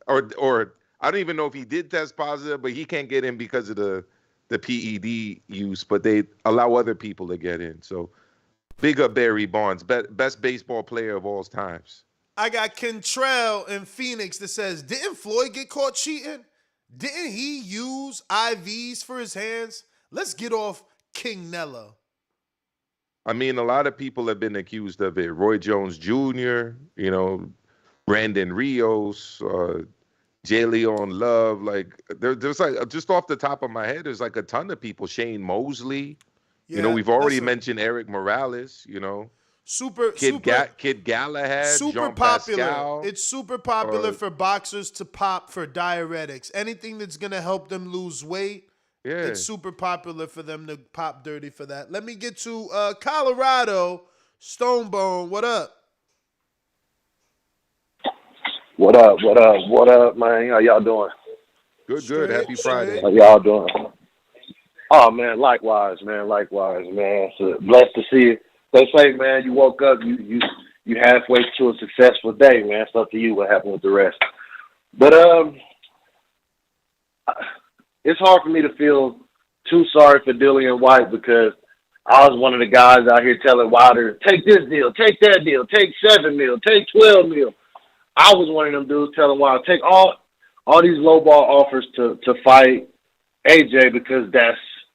or I don't even know if he did test positive, but he can't get in because of the PED use, but they allow other people to get in. So big up Barry Bonds, best baseball player of all times. I got Kentrell in Phoenix that says, didn't Floyd get caught cheating? Didn't he use IVs for his hands? Let's get off King Nello. I mean, a lot of people have been accused of it. Roy Jones Jr., Brandon Rios, J. Leon Love. Like, there's like, just off the top of my head, there's like a ton of people. Shane Mosley. Yeah, We've already mentioned Eric Morales, Kid Galahad, super Jean popular. Pascal. It's super popular for boxers to pop for diuretics. Anything that's going to help them lose weight, it's super popular for them to pop dirty for that. Let me get to Colorado. Stonebone, what up? What up, man? How y'all doing? Good. Happy Friday. How y'all doing? Oh, man, likewise, man. So blessed to see you. They say, man, you woke up, you halfway to a successful day, man. It's up to you what happened with the rest. But it's hard for me to feel too sorry for Dillian Whyte, because I was one of the guys out here telling Wilder, take this deal, take that deal, take 7 mil, take 12 mil. I was one of them dudes telling Wilder, take all these lowball offers to fight AJ, because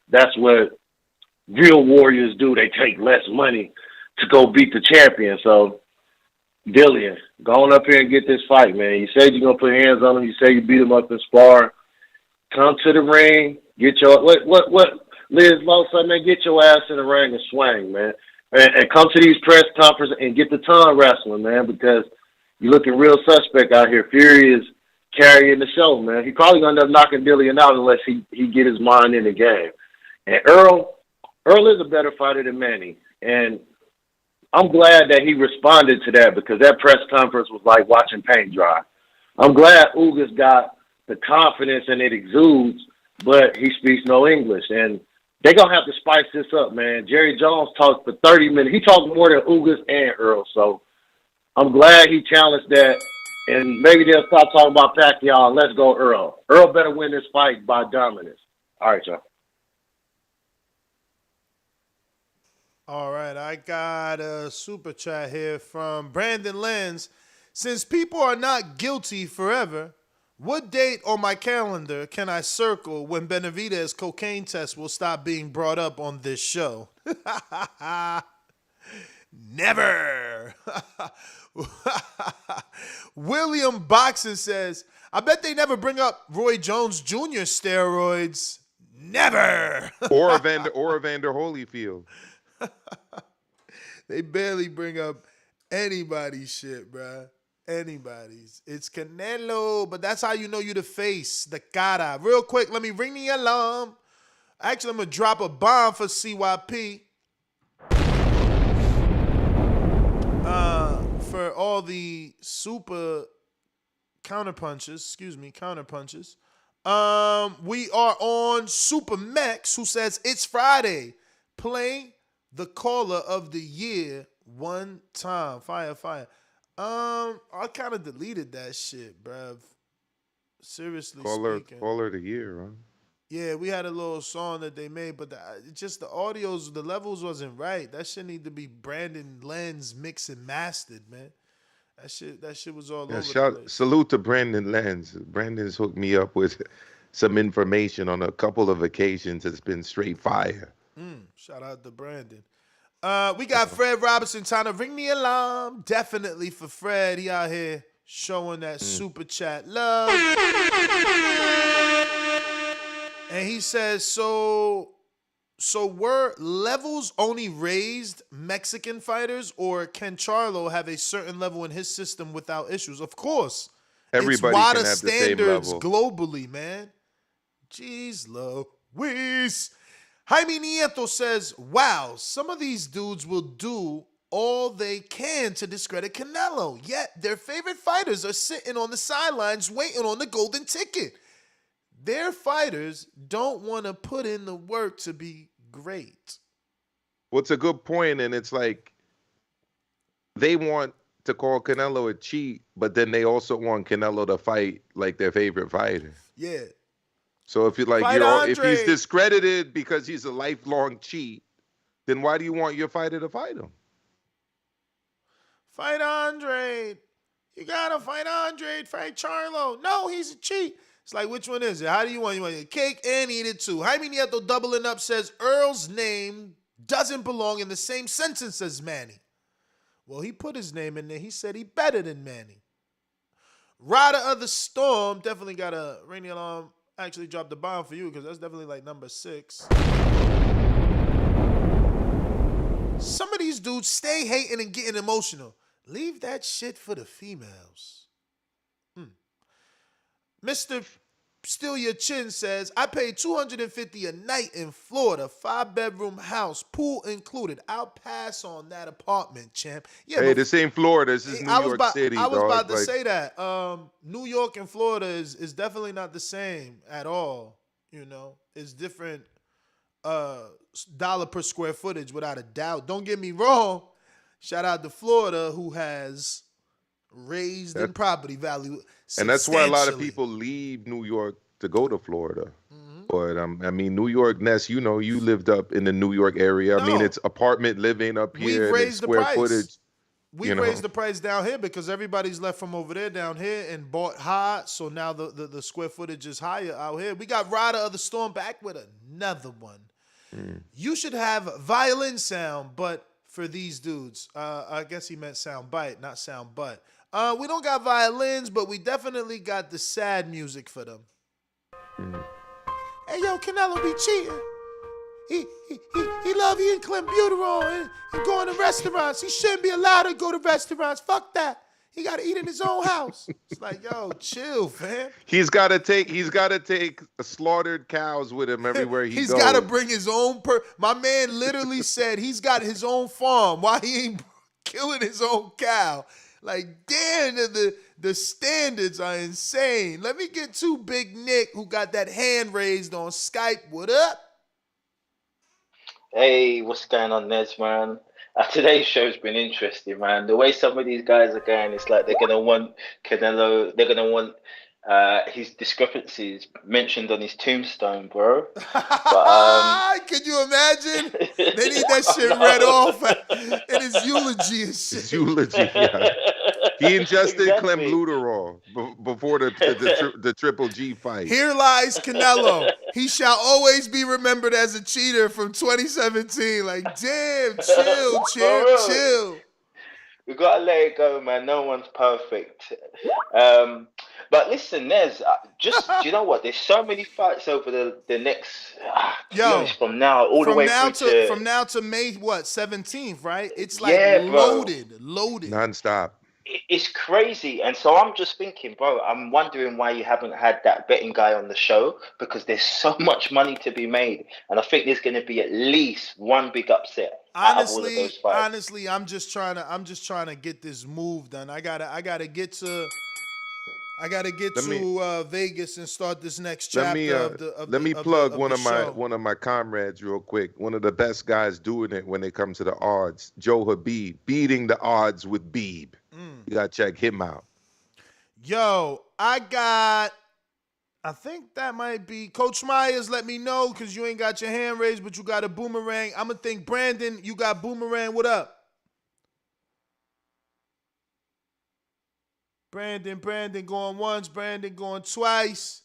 that's what real warriors do. They take less money to go beat the champion. So, Dillian, go on up here and get this fight, man. You said you're going to put hands on him. You say you beat him up in spar. Come to the ring. Get your, what Liz Lowe said, man, get your ass in the ring and swing, man. And come to these press conferences and get the tongue wrestling, man, because you're looking real suspect out here. Fury is carrying the show, man. He probably going to end up knocking Dillian out unless he get his mind in the game. And Errol is a better fighter than Manny. And I'm glad that he responded to that, because that press conference was like watching paint dry. I'm glad Ugas got the confidence and it exudes, but he speaks no English. And they're going to have to spice this up, man. Jerry Jones talked for 30 minutes. He talked more than Ugas and Errol. So I'm glad he challenged that. And maybe they'll stop talking about Pacquiao and let's go Errol. Errol better win this fight by dominance. All right, y'all. All right, I got a super chat here from Brandon Lenz. Since people are not guilty forever, what date on my calendar can I circle when Benavidez' cocaine test will stop being brought up on this show? Never. William Boxer says, I bet they never bring up Roy Jones Jr. steroids. Never. or Evander Holyfield. They barely bring up anybody's shit, bruh. Anybody's. It's Canelo, but that's how you know you the face, the cara. Real quick, let me ring the alarm. Actually, I'm going to drop a bomb for CYP. For all the super counterpunches, we are on Super Mex, who says it's Friday. Play the caller of the year one time. Fire. I kind of deleted that shit, bruv. Seriously speaking. Caller of the year, huh? Yeah, we had a little song that they made, but the audios, the levels wasn't right. That shit need to be Brandon Lenz mixed and mastered, man. That shit was all over the place. Salute to Brandon Lenz. Brandon's hooked me up with some information on a couple of occasions. It's been straight fire. Shout out to Brandon. We got Fred Robinson trying to ring the alarm. Definitely for Fred. He out here showing that super chat love. And he says, so So were levels only raised Mexican fighters, or can Charlo have a certain level in his system without issues? Of course. Everybody It's can WADA have the same standards level. globally, man. Jeez Louise. Jaime Nieto says, wow, some of these dudes will do all they can to discredit Canelo, yet their favorite fighters are sitting on the sidelines waiting on the golden ticket. Their fighters don't want to put in the work to be great. Well, it's a good point, and it's like they want to call Canelo a cheat, but then they also want Canelo to fight like their favorite fighter. Yeah. So if if he's discredited because he's a lifelong cheat, then why do you want your fighter to fight him? Fight Andre. You gotta fight Andre. Fight Charlo. No, he's a cheat. It's like, which one is it? How do you want? You want your cake and eat it too. Jaime Nieto doubling up says Earl's name doesn't belong in the same sentence as Manny. Well, he put his name in there. He said he better than Manny. Rider of the Storm definitely got a rainy alarm. Actually dropped the bomb for you because that's definitely like number 6. Some of these dudes stay hating and getting emotional. Leave that shit for the females. Mr. Still Your Chin says, I paid $250 a night in Florida, 5-bedroom house, pool included. I'll pass on that apartment, champ. Yeah, hey, this ain't Florida. This is New York City, I was dog. about to say that. New York and Florida is definitely not the same at all. You know, it's different dollar per square footage without a doubt. Don't get me wrong. Shout out to Florida, who has raised in property value. And that's why a lot of people leave New York to go to Florida. But I mean, New York, Ness, you know, you lived up in the New York area. I mean, it's apartment living up here. We've raised the price. Footage. We've raised the price down here because everybody's left from over there down here and bought high. So now the square footage is higher out here. We got Rider of the Storm back with another one. You should have violin sound, but for these dudes, I guess he meant sound bite, not sound butt. We don't got violins, but we definitely got the sad music for them. Hey, yo, Canelo be cheating. He love eating clenbuterol and going to restaurants. He shouldn't be allowed to go to restaurants. Fuck that. He got to eat in his own house. It's like, yo, chill, fam. He's got to take slaughtered cows with him everywhere he goes. He's got to bring his own. My man literally said he's got his own farm. Why he ain't killing his own cow? Like, damn, the standards are insane. Let me get to Big Nick, who got that hand raised on Skype. What up? Hey, what's going on, Nez, man? Today's show's been interesting, man. The way some of these guys are going, it's like they're going to want Canelo, they're going to want his discrepancies mentioned on his tombstone, bro. But, can you imagine? They need that shit read off in his eulogy and shit. His eulogy, yeah. He ingested clenbuterol before the Triple G fight. Here lies Canelo. He shall always be remembered as a cheater from 2017. Like, damn, chill, chill. We gotta let it go, man. No one's perfect. But listen, Nez, do you know what? There's so many fights over the next. From now all the way through from now to May 17th, right? It's like loaded. Nonstop. It's crazy, and so I'm just thinking, bro. I'm wondering why you haven't had that betting guy on the show, because there's so much money to be made, and I think there's going to be at least one big upset. Honestly, I'm just trying to get this move done. I gotta get to Vegas and start this next chapter. Let me plug one of my comrades real quick. One of the best guys doing it when it comes to the odds, Joe Habib, beating the odds with Beeb. You gotta check him out. Yo, I think that might be Coach Myers. Let me know, because you ain't got your hand raised, but you got a boomerang. I'm gonna think Brandon, you got boomerang. What up? Brandon going once, Brandon going twice.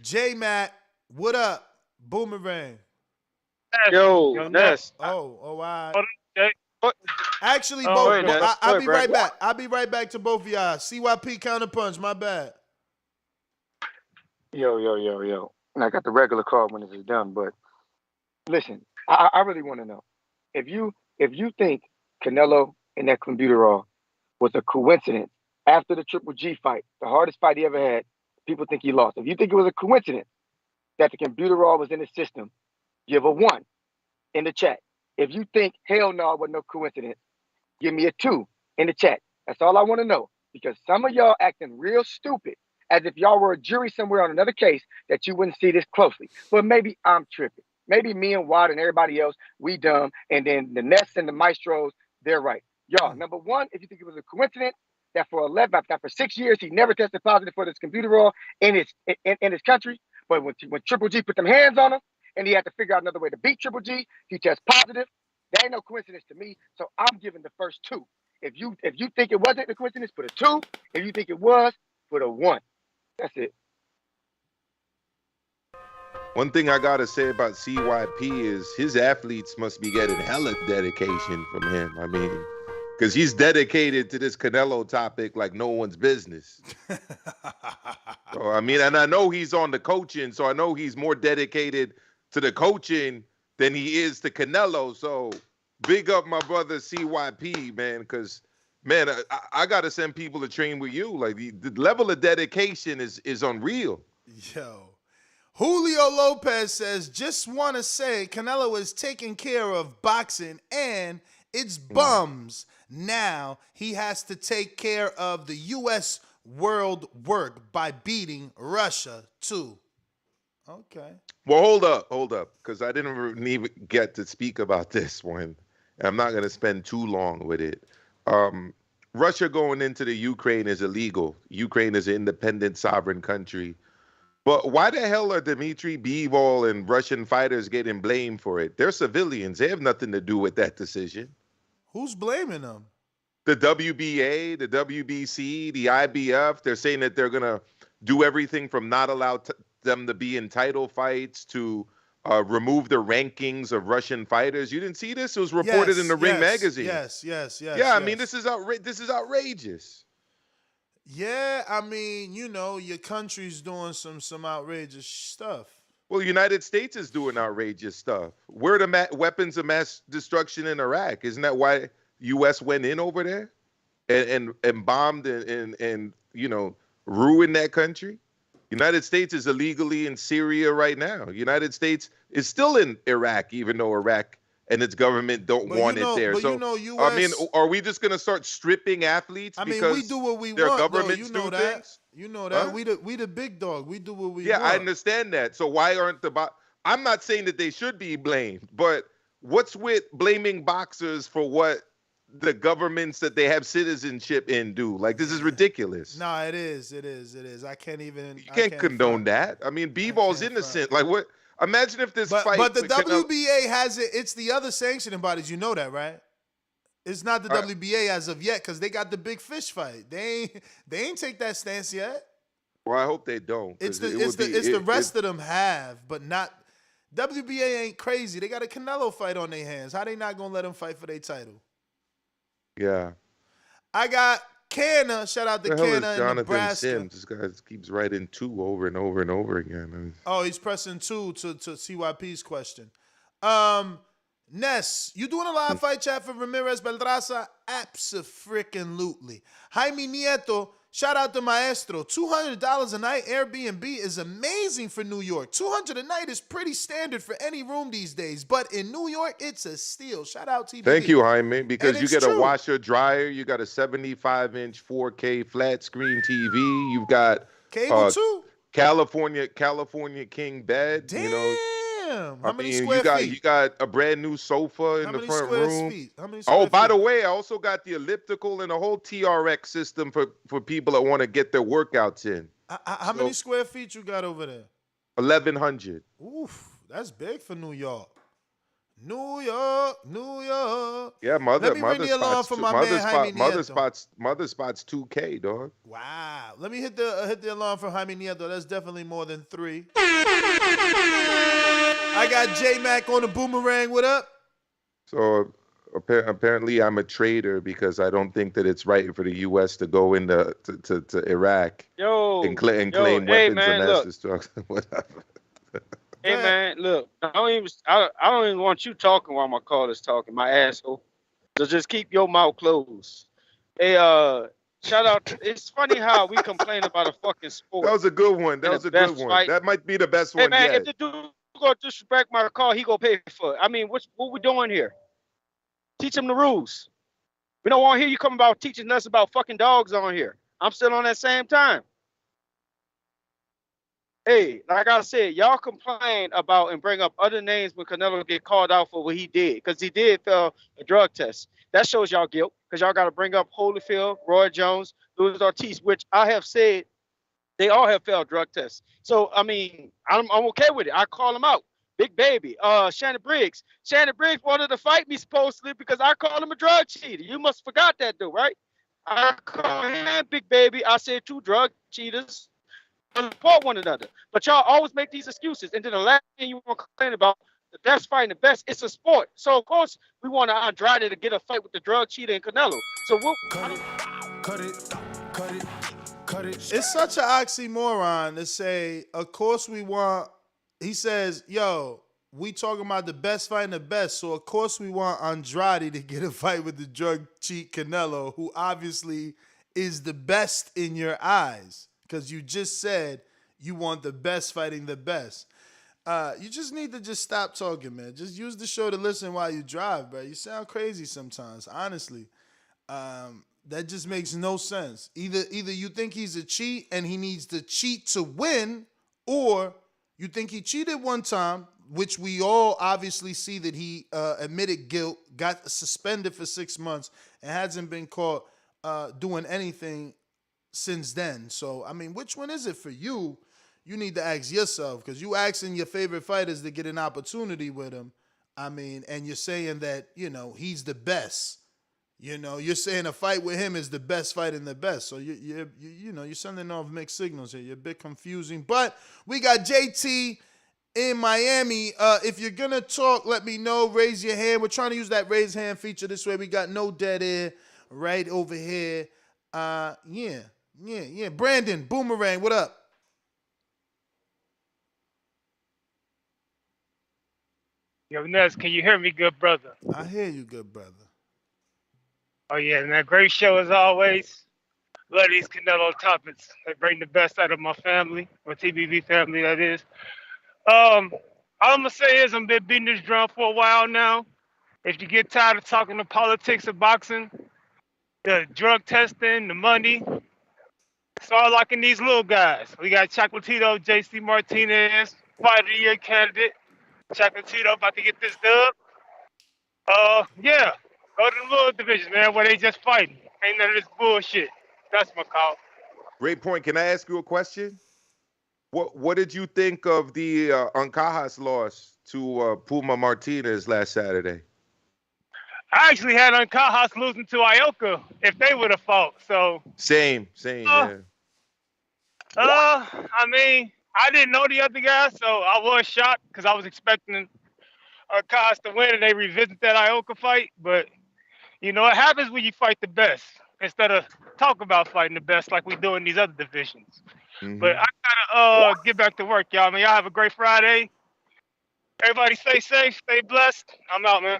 J-Mac, what up? Boomerang. Yo, Ness. All right. What? Actually, I'll be right back. I'll be right back to both of y'all. CYP counterpunch, my bad. Yo. And I got the regular card when this is done, but Listen, I really want to know if you think Canelo and that clenbuterol was a coincidence after the Triple G fight, the hardest fight he ever had. People think he lost. If you think it was a coincidence that the clenbuterol was in his system, give a 1 in the chat. If you think hell no, it was no coincidence, give me a 2 in the chat. That's all I want to know, because some of y'all acting real stupid as if y'all were a jury somewhere on another case that you wouldn't see this closely. But maybe I'm tripping. Maybe me and Watt and everybody else, we dumb, and then the Ness and the Maestros, they're right. Y'all, number one, if you think it was a coincidence that for 6 years he never tested positive for this clenbuterol in his country, but when Triple G put them hands on him and he had to figure out another way to beat Triple G, he tests positive. That ain't no coincidence to me. So I'm giving the first 2. If you think it wasn't a coincidence, put a 2. If you think it was, put a 1. That's it. One thing I gotta say about CYP is his athletes must be getting hella dedication from him. I mean, because he's dedicated to this Canelo topic like no one's business. So, I mean, and I know he's on the coaching, so I know he's more dedicated to the coaching than he is to Canelo. So big up my brother CYP, man, because, man, I got to send people to train with you. Like, the level of dedication is unreal. Yo. Julio Lopez says, just want to say Canelo is taking care of boxing and its bums. Now he has to take care of the U.S. world work by beating Russia, too. Okay. Well, hold up, because I didn't even get to speak about this one. I'm not going to spend too long with it. Russia going into the Ukraine is illegal. Ukraine is an independent, sovereign country. But why the hell are Dmitry Bivol and Russian fighters getting blamed for it? They're civilians. They have nothing to do with that decision. Who's blaming them? The WBA, the WBC, the IBF. They're saying that they're going to do everything from not allow them to be in title fights to remove the rankings of Russian fighters. You didn't see this? It was reported in the Ring magazine. Yes. Yeah, I mean, this is outrageous. Yeah, I mean, you know, your country's doing some outrageous stuff. Well, the United States is doing outrageous stuff. We're the weapons of mass destruction in Iraq. Isn't that why U.S. went in over there and bombed and you know, ruined that country? United States is illegally in Syria right now. United States is still in Iraq, even though Iraq and its government don't want it there. So, US, I mean, are we just going to start stripping athletes because we do what we their want, governments do things? You know that. Huh? We the big dog. We do what we want. Yeah, I understand that. So why aren't I'm not saying that they should be blamed, but what's with blaming boxers for what the governments that they have citizenship in do? Like, this is ridiculous. No, it is. I can't even. You can't condone that. I mean, Bivol's innocent. Like, what? Imagine if this fight. But the WBA has it. It's the other sanctioning bodies. You know that, right? It's not the WBA as of yet because they got the big fish fight. They ain't take that stance yet. Well, I hope they don't. It's the rest of them have, but not. WBA ain't crazy. They got a Canelo fight on their hands. How they not gonna let him fight for their title? Yeah. I got Canna. Shout out to Canna in Nebraska. Sims. This guy keeps writing 2 over and over and over again. Oh, he's pressing 2 to CYP's question. Ness, you doing a live fight chat for Ramirez Beltraza? Abso-freaking-lutely. Jaime Nieto, shout out to Maestro. $200 a night Airbnb is amazing for New York. $200 a night is pretty standard for any room these days, but in New York, it's a steal. Shout out TBD. Thank you, Jaime, because you get a washer dryer, you got a 75-inch 4K flat screen TV, you've got cable too. California King bed. Damn. You know. How many square feet? You got a brand new sofa in the front room. How many square feet? By the way, I also got the elliptical and a whole TRX system for people that want to get their workouts in. How many square feet you got over there? 1,100. Oof, that's big for New York. New York. Yeah, Let me ring the alarm for my man Jaime Nieto. Mother spot's 2K, dog. Wow. Let me hit the alarm for Jaime Nieto. That's definitely more than 3. I got J-Mac on the boomerang. What up? So apparently I'm a traitor because I don't think that it's right for the U.S. to go into to Iraq and claim weapons of mass destruction. Whatever. Hey man, look, I don't even want you talking while my caller's talking, my asshole. So just keep your mouth closed. Hey, shout out. It's funny how we complain about a fucking sport. That was a good one. That and was the a good best one. fight. That might be the best Hey one man, yet. if the dude gonna disrespect my call, he gonna pay for it. I mean, what we doing here? Teach him the rules. We don't want to hear you come about teaching us about fucking dogs on here. I'm still on that same time. Hey, like I said, y'all complain about and bring up other names when Canelo get called out for what he did, because he did fail a drug test. That shows y'all guilt, because y'all got to bring up Holyfield, Roy Jones, Luis Ortiz, which I have said they all have failed drug tests. So I mean, I'm okay with it. I call him out. Big Baby, Shannon Briggs. Shannon Briggs wanted to fight me supposedly because I called him a drug cheater. You must have forgot that, though, right? I call him Big Baby. I said 2 drug cheaters support one another. But y'all always make these excuses. And then the last thing you want to complain about, the best fighting the best, it's a sport. So of course we want Andrade to get a fight with the drug cheater and Canelo. So we'll cut it. It's such an oxymoron to say, of course we want, he says, yo, we talking about the best fighting the best, so of course we want Andrade to get a fight with the drug cheat Canelo, who obviously is the best in your eyes. Because you just said you want the best fighting the best. You just need to just stop talking, man. Just use the show to listen while you drive, bro. You sound crazy sometimes, honestly. That just makes no sense. Either you think he's a cheat and he needs to cheat to win, or you think he cheated one time, which we all obviously see that he admitted guilt, got suspended for 6 months, and hasn't been caught doing anything since then. So, I mean, which one is it for you? You need to ask yourself, because you asking your favorite fighters to get an opportunity with him. I mean, and you're saying that, you know, he's the best. You know, you're saying a fight with him is the best fight in the best. So, you're sending off mixed signals here. You're a bit confusing. But we got JT in Miami. If you're going to talk, let me know. Raise your hand. We're trying to use that raise hand feature this way. We got no dead air right over here. Yeah. Brandon, Boomerang, what up? Yo, Ness, can you hear me, good brother? I hear you, good brother. Oh, yeah, man. Great show as always. Love these Canelo topics. They bring the best out of my family, my TBV family, that is. All I'm going to say is I've been beating this drum for a while now. If you get tired of talking the politics of boxing, the drug testing, the money, it's all like in these little guys. We got Chocolatito, JC Martinez, Fight of the Year candidate. Chocolatito about to get this dub. Yeah, go to the little division, man, where they just fighting. Ain't none of this bullshit. That's my call. Great point. Can I ask you a question? What did you think of the Ancajas loss to Puma Martinez last Saturday? I actually had Ancajas losing to Ioka if they would have fought. So same. Yeah. I mean, I didn't know the other guy, so I was shocked because I was expecting Ancajas to win, and they revisit that Ioka fight. But you know, it happens when you fight the best instead of talk about fighting the best like we do in these other divisions. Mm-hmm. But I gotta get back to work, y'all. Man, y'all have a great Friday. Everybody stay safe, stay blessed. I'm out, man.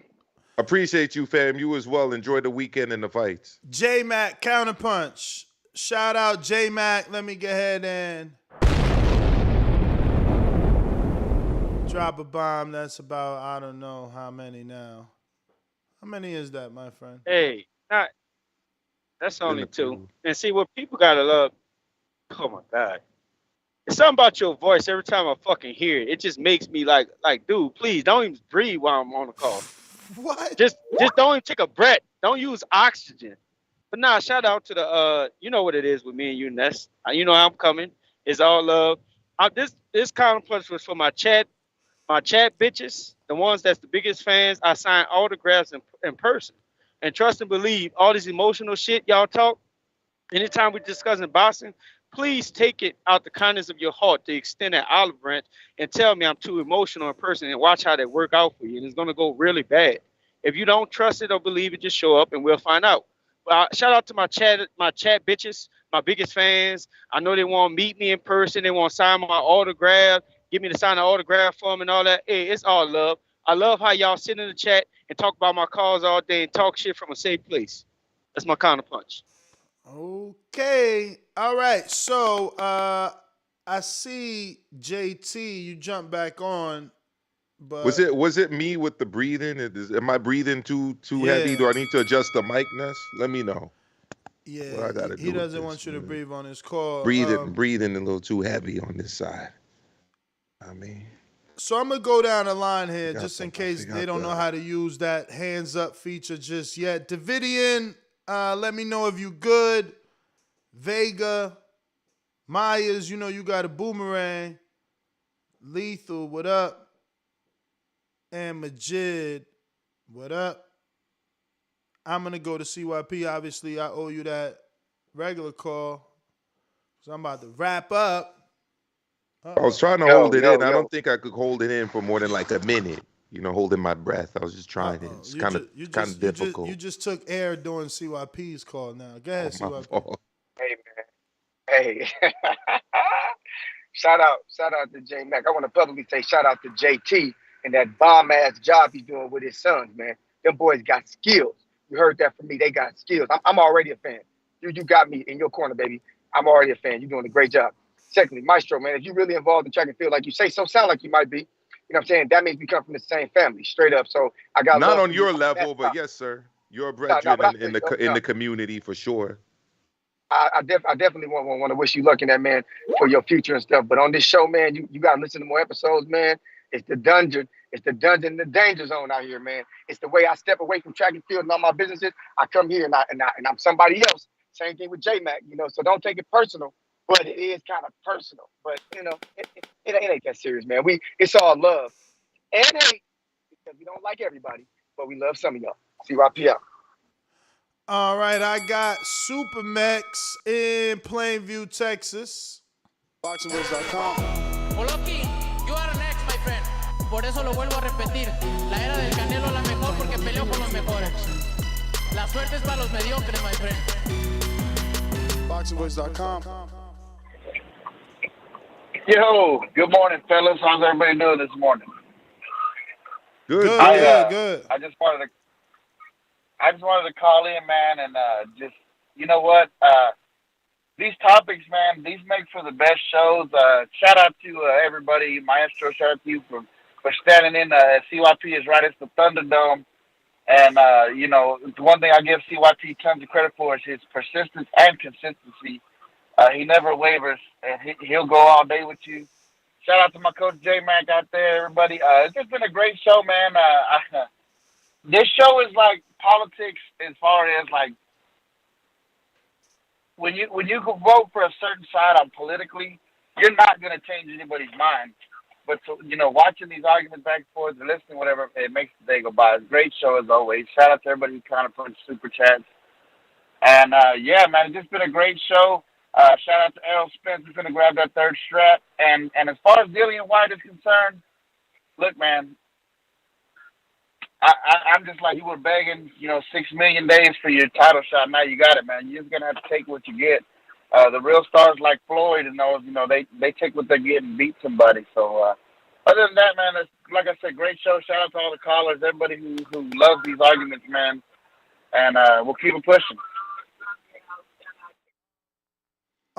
Appreciate you, fam. You as well. Enjoy the weekend and the fights. J-Mac, Counterpunch. Shout out J-Mac. Let me go ahead and drop a bomb. That's about, I don't know how many now. How many is that, my friend? Hey, that's only 2. And see, what people gotta love, oh my God. It's something about your voice every time I fucking hear it. It just makes me like, dude, please don't even breathe while I'm on the call. What? Just don't even take a breath. Don't use oxygen. But nah, shout out to the you know what it is with me and you, Ness. You know I'm coming. It's all love. This Conference was for my chat bitches, the ones that's the biggest fans. I sign autographs in person. And trust and believe, all this emotional shit y'all talk, anytime we're discussing boxing, please take it out the kindness of your heart to extend that olive branch and tell me I'm too emotional in person, and watch how that work out for you. And it's going to go really bad. If you don't trust it or believe it, just show up and we'll find out. But shout out to my chat bitches, my biggest fans. I know they want to meet me in person. They want to sign my autograph. Give me to sign an autograph for him and all that. Hey, it's all love. I love how y'all sit in the chat and talk about my cause all day and talk shit from a safe place. That's my counterpunch. Okay. All right. So I see JT, you jump back on, but was it me with the breathing? Am I breathing too heavy? Do I need to adjust the mic, Ness? Let me know. Yeah, what I gotta he do doesn't want you to breathe on his call. Breathing a little too heavy on this side. I mean, so I'm gonna go down the line here just in case they don't know how to use that hands up feature just yet. Davidian, let me know if you good. Vega, Myers, you know you got a boomerang. Lethal, what up? And Majid, what up? I'm gonna go to CYP. Obviously, I owe you that regular call. So I'm about to wrap up. I was trying to hold it in. I don't think I could hold it in for more than like a minute. Holding my breath. I was just trying it. It's kind of difficult. You just took air during CYP's call now. Go ahead, CYP. Hey, man. Hey. Shout out to J Mac. I want to publicly say shout out to JT and that bomb-ass job he's doing with his sons, man. Them boys got skills. You heard that from me. They got skills. I'm already a fan. You got me in your corner, baby. I'm already a fan. You're doing a great job. Secondly, Maestro, man, if you're really involved in track and field like you say, so sound like you might be. You know what I'm saying? That means we come from the same family, straight up. So I got not on your level, but yes, sir. You're a brethren in the community for sure. I definitely want to wish you luck in that, man, for your future and stuff. But on this show, man, you got to listen to more episodes, man. It's the dungeon. It's the dungeon, the danger zone out here, man. It's the way I step away from track and field and all my businesses. I come here and I'm somebody else. Same thing with J-Mac, so don't take it personal. But it is kind of personal. But, it ain't that serious, man. It's all love and hate because we don't like everybody, but we love some of y'all. CYP out. All right, I got Supermax in Plainview, Texas. BoxingVoice.com. Oloki, you are next, my friend. Por eso lo vuelvo a repetir. La era del Canelo la mejor porque peleó con los mejores. La suerte es para los mediocres, my friend. BoxingVoice.com. Yo, good morning, fellas. How's everybody doing this morning? Good. I just wanted to call in, man, and just, you know what? These topics, man, these make for the best shows. Shout out to everybody, Maestro. Shout out to you for standing in. CYP is right. It's the Thunderdome. And, the one thing I give CYP tons of credit for is his persistence and consistency. He never wavers, and he'll go all day with you. Shout out to my coach J-Mac out there, everybody. It's just been a great show, man. This show is like politics as far as like when you can vote for a certain side on politically, you're not going to change anybody's mind. But watching these arguments back and forth and listening, whatever, it makes the day go by. It's a great show as always. Shout out to everybody who kind of put super chats. And yeah, man, it's just been a great show. Shout out to Errol Spence who's going to grab that third strap. And as far as Dillian Whyte is concerned, look, man, I'm just like, you were begging, 6 million days for your title shot. Now you got it, man. You're just going to have to take what you get. The real stars like Floyd and those, they take what they get and beat somebody. So other than that, man, it's, like I said, great show. Shout out to all the callers, everybody who loves these arguments, man. And we'll keep it pushing.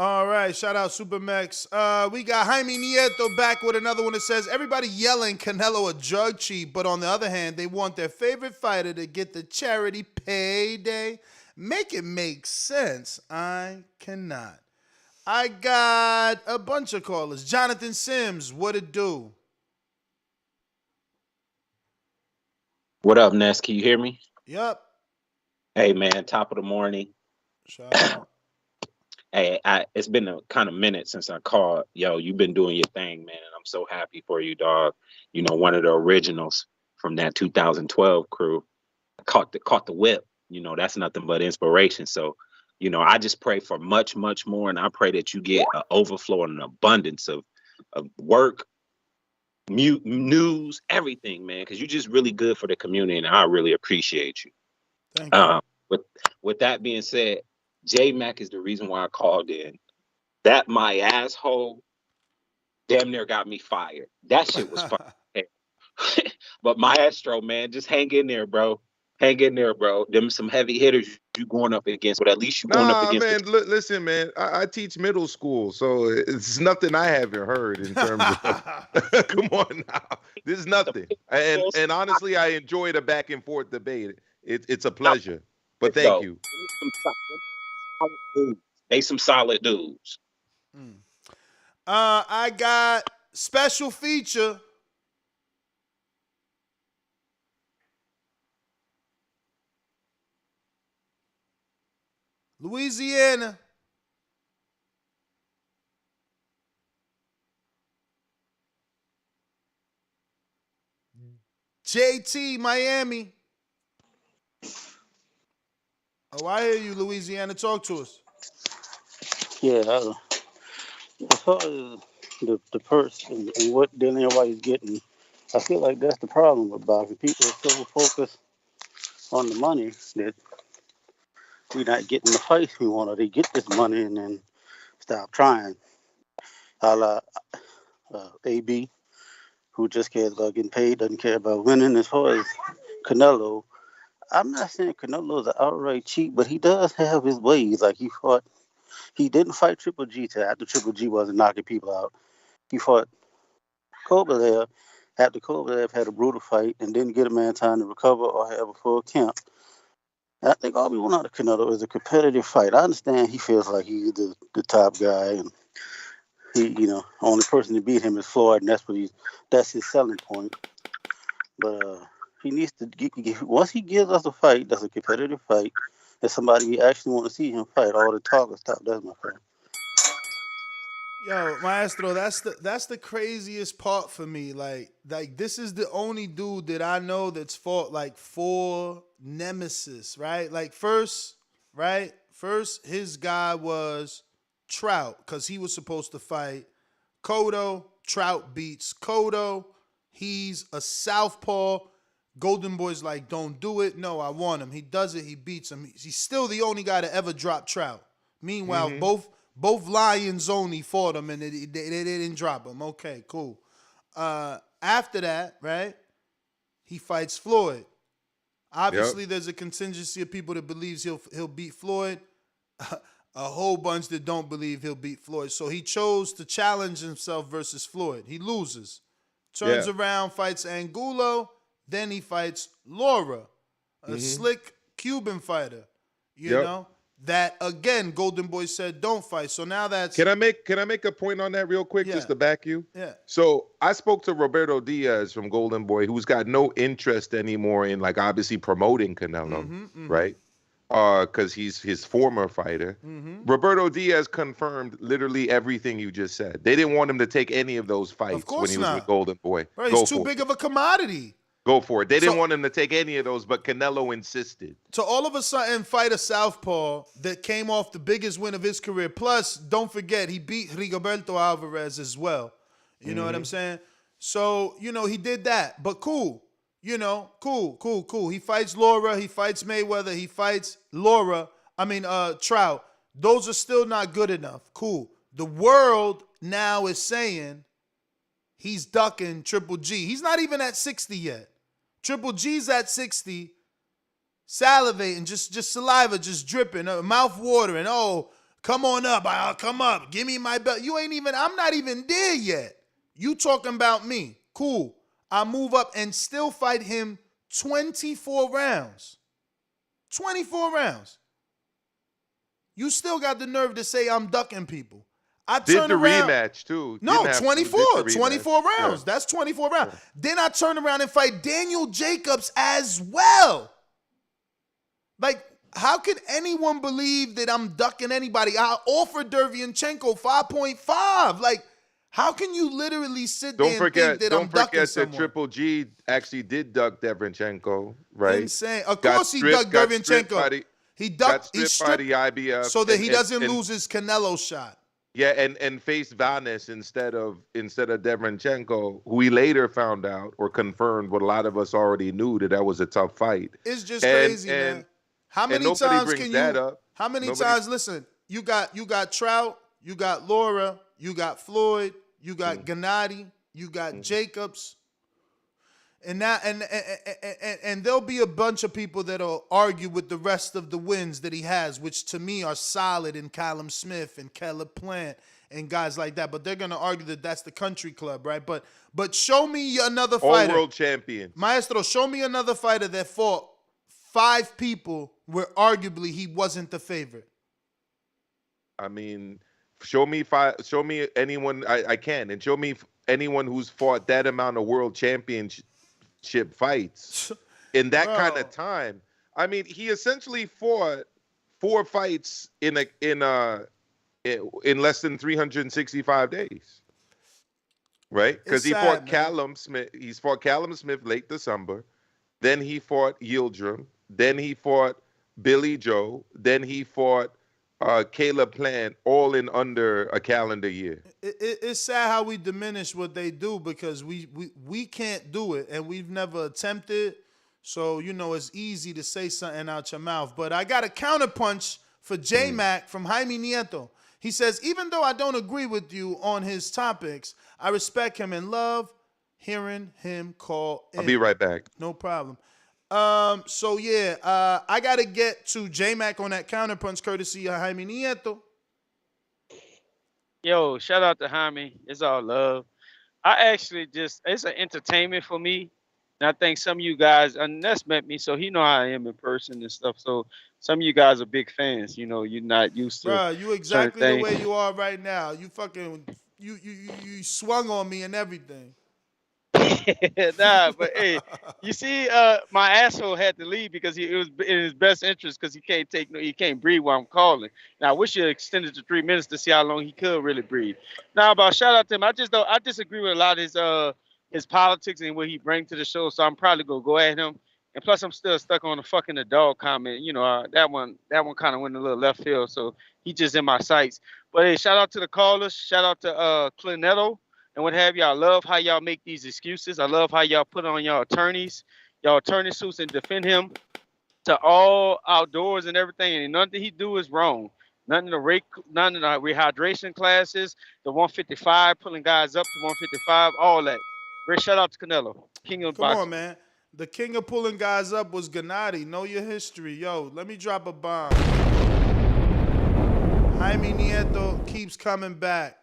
All right, shout out Supermax. We got Jaime Nieto back with another one that says, everybody yelling Canelo a drug cheat, but on the other hand, they want their favorite fighter to get the charity payday. Make it make sense. I cannot. I got a bunch of callers. Jonathan Sims, what it do? What up, Ness? Can you hear me? Yep. Hey, man, top of the morning. Shout out. Hey, it's been a kind of minute since I called. Yo, you've been doing your thing, man. I'm so happy for you, dog. One of the originals from that 2012 crew. Caught the whip. That's nothing but inspiration. So, I just pray for much, much more. And I pray that you get an overflow and an abundance of work, news, everything, man. Because you're just really good for the community. And I really appreciate you. Thank you. With that being said, J-Mac is the reason why I called in. That my asshole damn near got me fired. That shit was fun. But Maestro, man, just hang in there, bro. Hang in there, bro. Them some heavy hitters you going up against, but at least you going up Nah, against. man. Listen, man. I teach middle school, so it's nothing I haven't heard in terms of. Come on now, this is nothing. And honestly, I enjoy the back and forth debate. It's a pleasure. But thank you. They some solid dudes. I got special feature. Louisiana. JT, Miami. Oh, I hear you, Louisiana. Talk to us. Yeah, as far as the purse and what Dillian Whyte is getting, I feel like that's the problem with boxing. People are so focused on the money that we're not getting the fights we want, or they get this money and then stop trying. A la AB, who just cares about getting paid, doesn't care about winning. As far as Canelo, I'm not saying Canelo's an outright cheat, but he does have his ways. Like he didn't fight Triple G till after Triple G wasn't knocking people out. He fought Kovalev after Kovalev had a brutal fight and didn't get a man time to recover or have a full camp. And I think all we want out of Canelo is a competitive fight. I understand he feels like he's the top guy, and he, only person to beat him is Floyd, and that's his selling point. But he needs to once he gives us a fight that's a competitive fight, that's somebody we actually want to see him fight. All the talk will stop. That's my friend. Yo, Maestro, that's the craziest part for me. Like this is the only dude that I know that's fought like 4 nemesis, right? Like first his guy was Trout, because he was supposed to fight Cotto. Trout beats Cotto. He's a southpaw. Golden Boy's like, don't do it. No, I want him. He does it. He beats him. He's still the only guy to ever drop Trout. Meanwhile, both Lions only fought him, and they didn't drop him. Okay, cool. After that, right, he fights Floyd. Obviously, there's a contingency of people that believes he'll beat Floyd. A whole bunch that don't believe he'll beat Floyd. So he chose to challenge himself versus Floyd. He loses. Turns around, fights Angulo. Then he fights Laura, a slick Cuban fighter. You know? That again, Golden Boy said don't fight. So now that's Can I make a point on that real quick, just to back you? Yeah. So I spoke to Roberto Diaz from Golden Boy, who's got no interest anymore in like obviously promoting Canelo, right? Because he's his former fighter. Roberto Diaz confirmed literally everything you just said. They didn't want him to take any of those fights when he was with Golden Boy. Right, he's too big of a commodity. Go for it. They didn't want him to take any of those, but Canelo insisted. To all of a sudden fight a southpaw that came off the biggest win of his career. Plus, don't forget, he beat Rigoberto Alvarez as well. You know what I'm saying? So, he did that. But cool. Cool. He fights Laura. He fights Mayweather. He fights Trout. Those are still not good enough. Cool. The world now is saying he's ducking Triple G. He's not even at 60 yet. Triple G's at 60, salivating, just saliva, just dripping, mouth watering. Oh, come on up. I'll come up. Give me my belt. I'm not even there yet. You talking about me. Cool. I move up and still fight him 24 rounds. 24 rounds. You still got the nerve to say I'm ducking people. I did the rematch too. No, 24 rounds. That's 24 rounds. Yeah. Then I turn around and fight Daniel Jacobs as well. Like, how could anyone believe that I'm ducking anybody? I offered Derevyanchenko 5.5. Like, how can you literally sit there and think that I'm ducking someone? Don't forget that Triple G actually did duck Derevyanchenko, right? Insane. Of course he ducked Derevyanchenko. He stripped by the IBF so that he doesn't lose his Canelo shot. Yeah, and faced Vanes instead of Derevyanchenko, who we later found out or confirmed what a lot of us already knew that was a tough fight. It's just crazy, man. How many times can you? How many times? Listen, you got Trout, you got Laura, you got Floyd, you got Gennady, you got Jacobs. And now, and there'll be a bunch of people that'll argue with the rest of the wins that he has, which to me are solid in Callum Smith and Caleb Plant and guys like that. But they're gonna argue that that's the country club, right? But show me another fighter, all world champions, Maestro. Show me another fighter that fought 5 people where arguably he wasn't the favorite. I mean, show me anyone I can, and show me anyone who's fought that amount of world championship fights in that kind of time. I mean, he essentially fought 4 fights in less than 365 days, right? Because he fought Callum Smith. He's fought Callum Smith late December. Then he fought Yildirim. Then he fought Billy Joe. Then he fought Caleb Plant, all in under a calendar year. It's sad how we diminish what they do because we can't do it and we've never attempted. So, it's easy to say something out your mouth. But I got a counterpunch for J-Mac from Jaime Nieto. He says, even though I don't agree with you on his topics, I respect him and love hearing him call in. I'll be right back. No problem. I got to get to J-Mac on that counterpunch courtesy of Jaime Nieto. Yo, shout out to Jaime. It's all love. I actually it's an entertainment for me. And I think some of you guys, and Ness met me, so he know how I am in person and stuff. So some of you guys are big fans. You're not used to. Bruh, you exactly the way you are right now. You fucking, you swung on me and everything. Nah, but hey, you see, my asshole had to leave because it was in his best interest because he can't breathe while I'm calling. Now I wish you extended to 3 minutes to see how long he could really breathe. Now, about shout out to him. I disagree with a lot of his politics and what he brings to the show. So I'm probably gonna go at him. And plus, I'm still stuck on the fucking the dog comment. That one kind of went a little left field. So he just in my sights. But hey, shout out to the callers. Shout out to Canelo. And what have you. I love how y'all make these excuses. I love how y'all put on y'all attorney suits and defend him to all outdoors and everything. And nothing he do is wrong. None of the rehydration classes, the 155, pulling guys up to 155, all that. Great shout out to Canelo, king of boxing. Come on, man. The king of pulling guys up was Gennady. Know your history. Yo, let me drop a bomb. Jaime Nieto keeps coming back.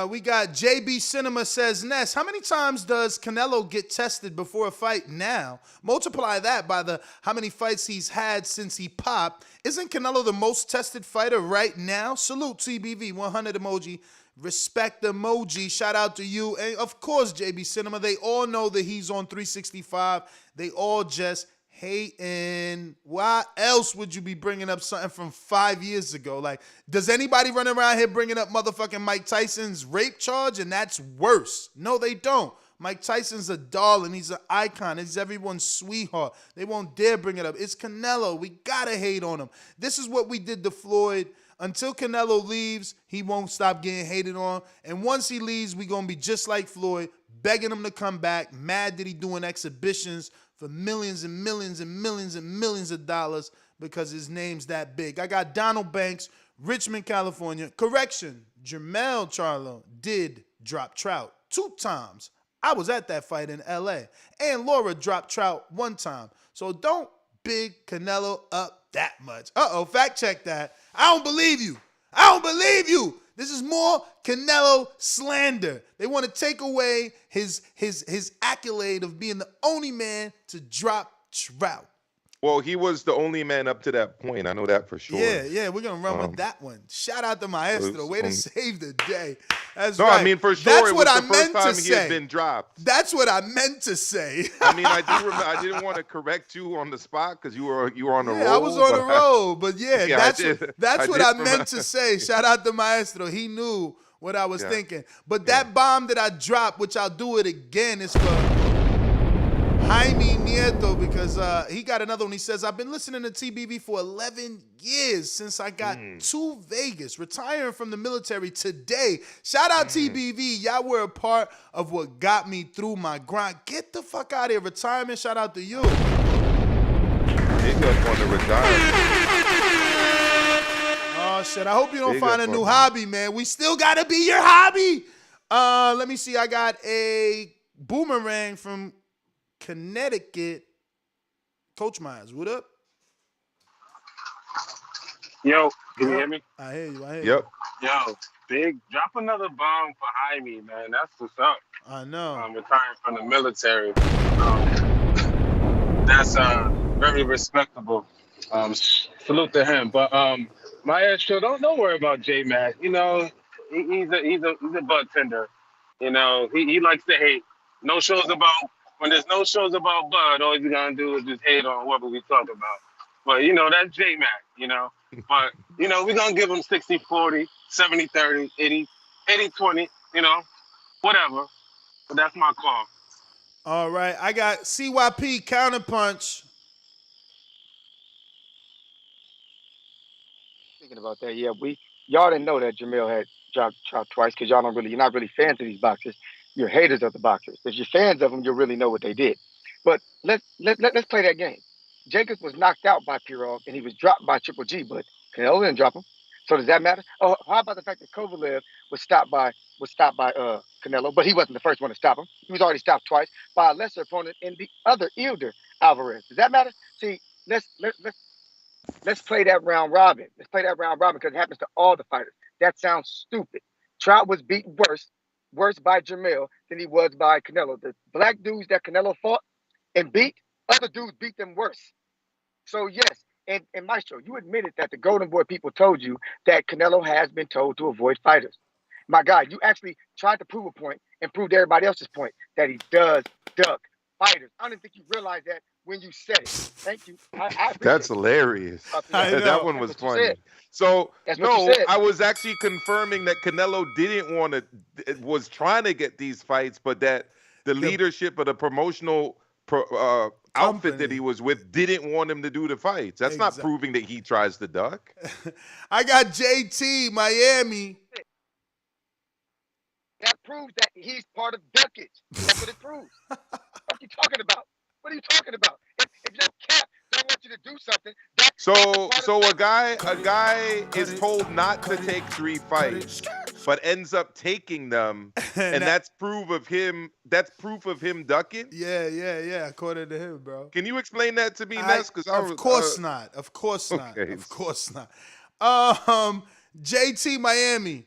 We got JB Cinema says, Ness, how many times does Canelo get tested before a fight now? Multiply that by how many fights he's had since he popped. Isn't Canelo the most tested fighter right now? Salute TBV, 100 emoji. Respect emoji. Shout out to you. And of course, JB Cinema, they all know that he's on 365. They all just hating. Why else would you be bringing up something from 5 years ago? Like, does anybody run around here bringing up motherfucking Mike Tyson's rape charge? And that's worse. No, they don't. Mike Tyson's a darling. He's an icon. He's everyone's sweetheart. They won't dare bring it up. It's Canelo. We gotta hate on him. This is what we did to Floyd. Until Canelo leaves, he won't stop getting hated on. And once he leaves, we gonna be just like Floyd, begging him to come back, mad that he doing exhibitions for millions and millions and millions and millions of dollars because his name's that big. I got Donald Banks, Richmond, California. Correction, Jermell Charlo did drop Trout 2 times. I was at that fight in LA. And Laura dropped Trout 1 time. So don't big Canelo up that much. Fact check that. I don't believe you. I don't believe you. This is more Canelo slander. They want to take away his accolade of being the only man to drop Trout. Well, he was the only man up to that point. I know that for sure. Yeah, we're going to run with that one. Shout out to Maestro. Way to save the day. That's no, right. I mean, for sure, That's it what was I the first meant time to he say. had been dropped. That's what I meant to say. I mean, I do remember. I didn't want to correct you on the spot because you were on the roll. I was on the roll, but that's what I meant to say. Shout out to Maestro. He knew what I was thinking. But that bomb that I dropped, which I'll do it again, is for Jaime Nieto, because he got another one. He says, I've been listening to TBV for 11 years since I got to Vegas, retiring from the military today. Shout out TBV. Y'all were a part of what got me through my grind. Get the fuck out of here. Retirement, shout out to you. He just want to retire. Oh, shit. I hope you don't find a new hobby, man. We still got to be your hobby. Let me see. I got a boomerang from Connecticut. Coach Myers, what up? Yo, can you Yep. hear me? I hear you. I hear Yep. Yo, big, drop another bomb for Jaime, man. That's what's up. I know. Retiring from the military. That's very respectable. Salute to him. But my extra, don't worry about J Mac. You know, he's a butt tender. You know, he likes to hate. No shows about when there's no shows about Bud, all he's gonna do is just hate on whoever we talk about. But you know, that's J Mac, you know. But you know, we're gonna give him 60-40, 70-30, 80-20, you know, whatever. But that's my call. All right. I got CYP counterpunch. Thinking about that, yeah, y'all didn't know that Jamil had dropped twice because you're not really fans of these boxers. You're haters of the boxers. If you're fans of them, you really know what they did. But let's play that game. Jacobs was knocked out by Pirog and he was dropped by Triple G, but Canelo didn't drop him. So does that matter? Oh, how about the fact that Kovalev was stopped by Canelo, but he wasn't the first one to stop him. He was already stopped twice by a lesser opponent in the other Ilder Alvarez. Does that matter? See, let's play that round robin. Let's play that round robin because it happens to all the fighters. That sounds stupid. Trout was beaten worse by Jamil than he was by Canelo. The black dudes that Canelo fought and beat, other dudes beat them worse. So yes, and Maestro, you admitted that the Golden Boy people told you that Canelo has been told to avoid fighters. My God, you actually tried to prove a point and proved everybody else's point that he does duck fighters. I don't think you realized that when you said it. Thank you. I That's hilarious. That one was funny. So no, I was actually confirming that Canelo was trying to get these fights, but that the leadership of the promotional outfit that he was with didn't want him to do the fights. That's not proving that he tries to duck. I got JT Miami. That proves that he's part of duckage. That's what it proves. What are you talking about? What are you talking about? If your cap don't want you to do something, So a guy is told not to take 3 fights, but ends up taking them, and that's proof of him. That's proof of him ducking. Yeah. According to him, bro. Can you explain that to me, Ness? Of course not. Of course not. Of course not. JT Miami.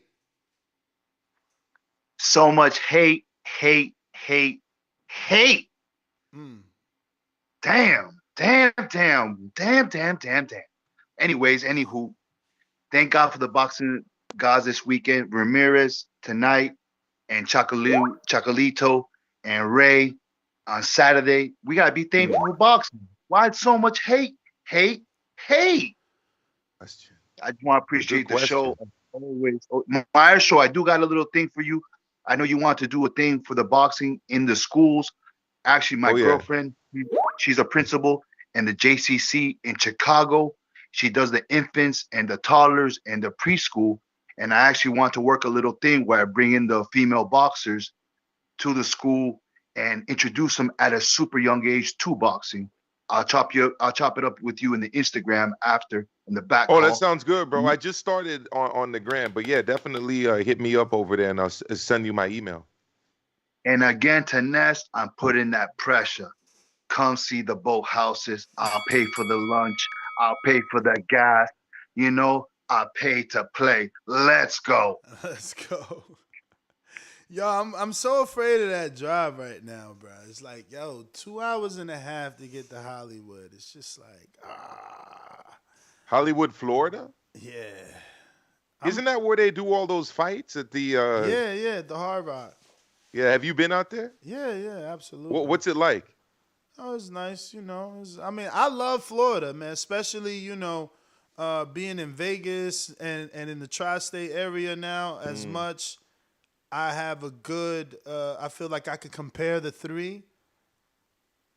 So much hate. Damn. Anyways, anywho, thank God for the boxing gods this weekend. Ramirez tonight and Chocolito and Ray on Saturday. We gotta be thankful for boxing. Why so much hate? I just want to appreciate the show. Always, my show. I do got a little thing for you. I know you want to do a thing for the boxing in the schools. Actually, my girlfriend, she's a principal in the JCC in Chicago. She does the infants and the toddlers and the preschool. And I actually want to work a little thing where I bring in the female boxers to the school and introduce them at a super young age to boxing. I'll chop it up with you in the Instagram after in the back. Oh, that sounds good, bro. I just started on the gram, but yeah, definitely hit me up over there and I'll send you my email. And again, to Nest, I'm putting that pressure. Come see the boat houses. I'll pay for the lunch. I'll pay for the gas. You know, I'll pay to play. Let's go. Let's go. Yo, I'm so afraid of that drive right now, bro. It's like, 2 hours and a half to get to Hollywood. It's just like, Hollywood, Florida? Yeah. Isn't that where they do all those fights at the Yeah, the Hard Rock. Yeah, have you been out there? Yeah, absolutely. What's it like? Oh, it's nice, I love Florida, man, especially, being in Vegas and in the tri-state area now as much. I have a good, I feel like I could compare the 3.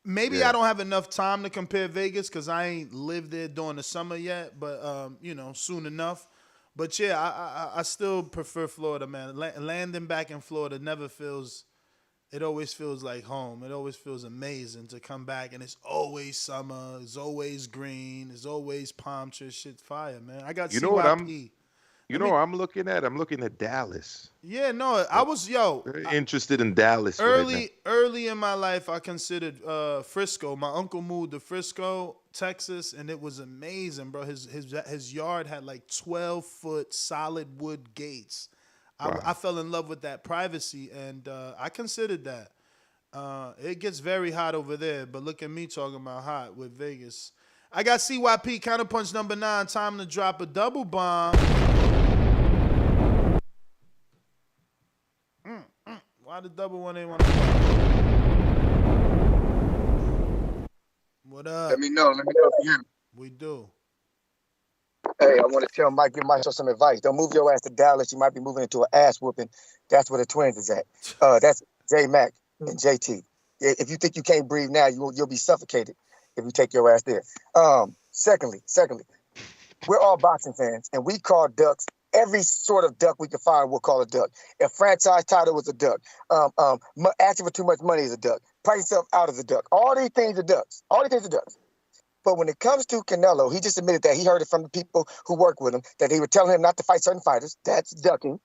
Maybe I don't have enough time to compare Vegas because I ain't lived there during the summer yet, but, soon enough. But yeah, I still prefer Florida, man. Landing back in Florida it always feels like home. It always feels amazing to come back, and it's always summer. It's always green. It's always palm tree. Shit fire, man. I got CYP. I'm looking at Dallas. Yeah, no, I was Very interested in Dallas right now. Early in my life, I considered Frisco. My uncle moved to Frisco, Texas, and it was amazing, bro. His yard had like 12-foot solid wood gates. I fell in love with that privacy, and I considered that. It gets very hot over there, but look at me talking about hot with Vegas. I got CYP counterpunch number 9. Time to drop a double bomb. Why the double one ain't want to? What up? Let me know if you hear me. We do. Hey, I want to tell Mike, give Mike some advice. Don't move your ass to Dallas. You might be moving into an ass whooping. That's where the Twins is at. That's J Mac and JT. If you think you can't breathe now, you'll be suffocated if you take your ass there. Secondly, we're all boxing fans, and we call ducks every sort of duck we can find. We'll call a duck. If franchise title was a duck, asking for too much money is a duck. Price yourself out is a duck. All these things are ducks. But when it comes to Canelo, he just admitted that he heard it from the people who work with him, that they were telling him not to fight certain fighters. That's ducking.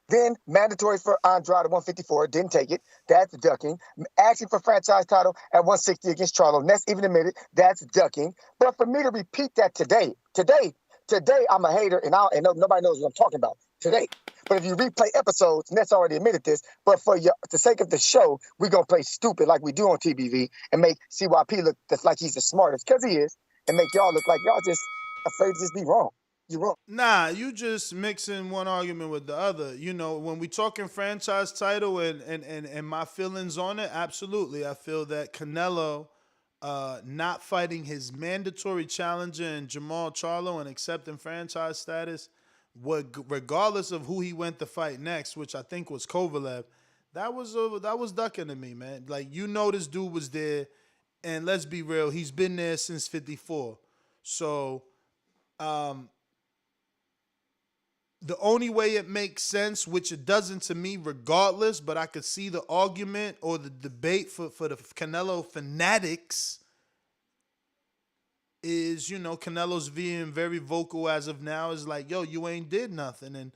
Then mandatory for Andrade at 154, didn't take it. That's ducking. Asking for franchise title at 160 against Charlo. Ness even admitted that's ducking. But for me to repeat that today, I'm a hater, and nobody knows what I'm talking about today. But if you replay episodes, Ness already admitted this, but for the sake of the show, we're going to play stupid like we do on TBV and make CYP look like he's the smartest, because he is, and make y'all look like y'all just afraid to just be wrong. You're wrong. Nah, you just mixing one argument with the other. You know, when we talking franchise title and my feelings on it, absolutely. I feel that Canelo not fighting his mandatory challenger in Jamal Charlo and accepting franchise status, regardless of who he went to fight next, which I think was Kovalev, that was ducking to me, man. Like, this dude was there, and let's be real, he's been there since 54. So, the only way it makes sense, which it doesn't to me regardless, but I could see the argument or the debate for the Canelo fanatics, is, Canelo's being very vocal as of now, is like, yo, you ain't did nothing. And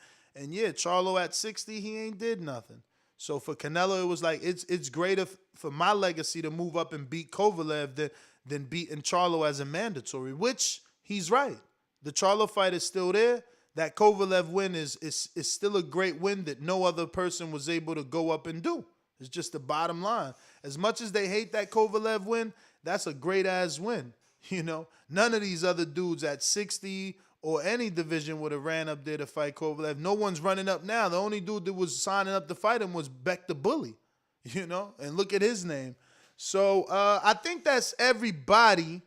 yeah, Charlo at 60, he ain't did nothing. So for Canelo, it was like, it's greater for my legacy to move up and beat Kovalev than beating Charlo as a mandatory, which he's right. The Charlo fight is still there. That Kovalev win is still a great win that no other person was able to go up and do. It's just the bottom line. As much as they hate that Kovalev win, that's a great-ass win. None of these other dudes at 60 or any division would have ran up there to fight Kovalev. No one's running up now. The only dude that was signing up to fight him was Beck the Bully, and look at his name. So I think that's everybody.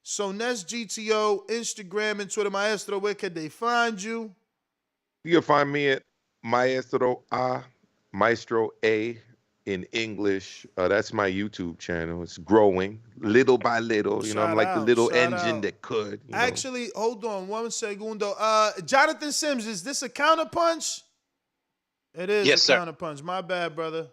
So Ness GTO, Instagram and Twitter. Maestro, where can they find you? You can find me at Maestro A in English. That's my YouTube channel. It's growing little by little. I'm like the little engine that could. Actually, hold on 1 segundo. Jonathan Sims, is this a counterpunch? It is yes, a counterpunch. My bad, brother.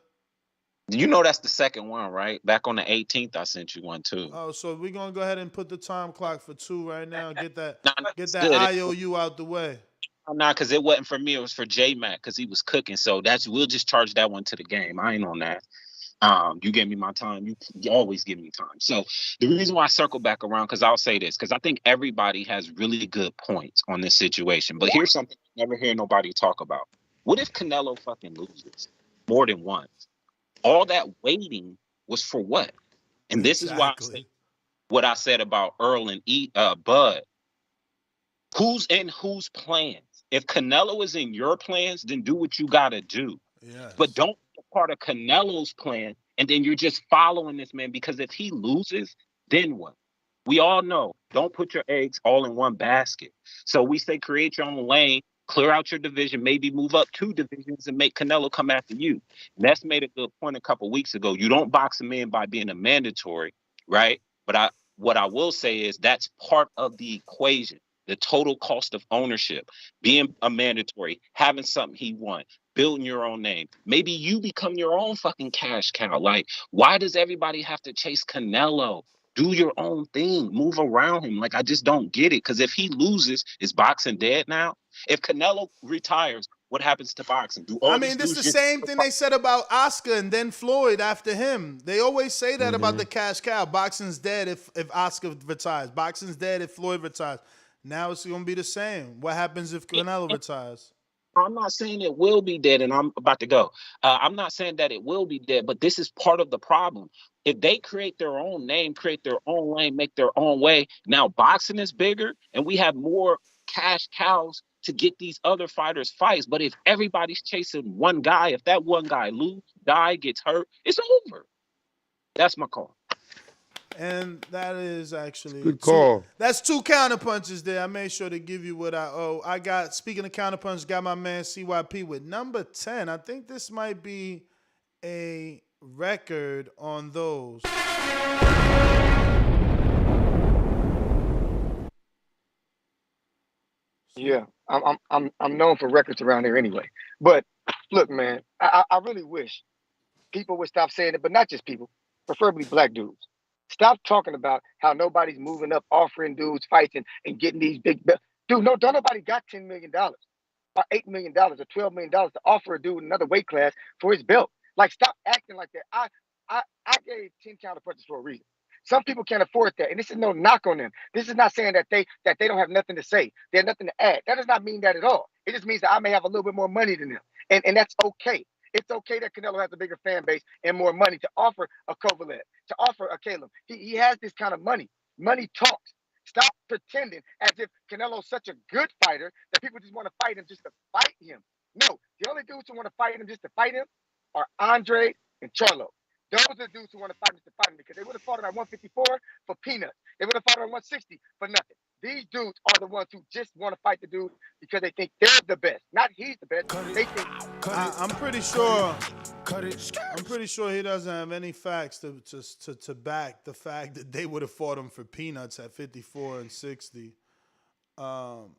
That's the second one, right? Back on the 18th, I sent you one too. Oh, so we're gonna go ahead and put the time clock for 2 right now. Get that good. IOU out the way. Nah, because it wasn't for me. It was for J Mac because he was cooking. So we'll just charge that one to the game. I ain't on that. You gave me my time. You always give me time. So the reason why I circle back around, because I'll say this, because I think everybody has really good points on this situation. But here's something I never hear nobody talk about. What if Canelo fucking loses more than once? All that waiting was for what? And this is why I say what I said about Earl and Bud. Who's in whose plans? If Canelo is in your plans, then do what you got to do. Yes. But don't be a part of Canelo's plan, and then you're just following this man, because if he loses, then what? We all know, don't put your eggs all in one basket. So we say create your own lane, clear out your division, maybe move up 2 divisions and make Canelo come after you. Ness made a good point a couple weeks ago. You don't box a man by being a mandatory, right? But what I will say is that's part of the equation. The total cost of ownership, being a mandatory, having something he wants, building your own name. Maybe you become your own fucking cash cow. Like, why does everybody have to chase Canelo? Do your own thing. Move around him. Like, I just don't get it. Because if he loses, is boxing dead now? If Canelo retires, what happens to boxing? Do all I these mean, this is dudes the just same thing they said about Oscar and then Floyd after him. They always say that about the cash cow. Boxing's dead if Oscar retires. Boxing's dead if Floyd retires. Now it's going to be the same. What happens if Canelo retires? I'm not saying it will be dead, and I'm about to go. I'm not saying that it will be dead, but this is part of the problem. If they create their own name, create their own lane, make their own way, now boxing is bigger, and we have more cash cows to get these other fighters fights. But if everybody's chasing one guy, if that one guy lose, die, gets hurt, it's over. That's my call. And that is actually Good call. That's two counterpunches there. I made sure to give you what I owe. I got, speaking of counterpunch, got my man CYP with number 10. I think this might be a record on those. Yeah, I'm known for records around here anyway. But look, man, I really wish people would stop saying it, but not just people, preferably black dudes. Stop talking about how nobody's moving up, offering dudes fights and getting these big belts. Dude, no, don't nobody got $10 million or $8 million or $12 million to offer a dude another weight class for his belt. Like, stop acting like that. I gave 10 counterpunches for a reason. Some people can't afford that, and this is no knock on them. This is not saying that they don't have nothing to say. They have nothing to add. That does not mean that at all. It just means that I may have a little bit more money than them, and that's okay. It's okay that Canelo has a bigger fan base and more money to offer a Kovalev, to offer a Caleb. He has this kind of money. Money talks. Stop pretending as if Canelo's such a good fighter that people just want to fight him just to fight him. No, the only dudes who want to fight him just to fight him are Andre and Charlo. Those are the dudes who want to fight him just to fight him because they would have fought him at 154 for peanuts. They would have fought him at 160 for nothing. These dudes are the ones who just want to fight the dude because they think they're the best. Not he's the best. They think. I'm pretty sure. I'm pretty sure he doesn't have any facts to back the fact that they would have fought him for peanuts at 54 and 60. But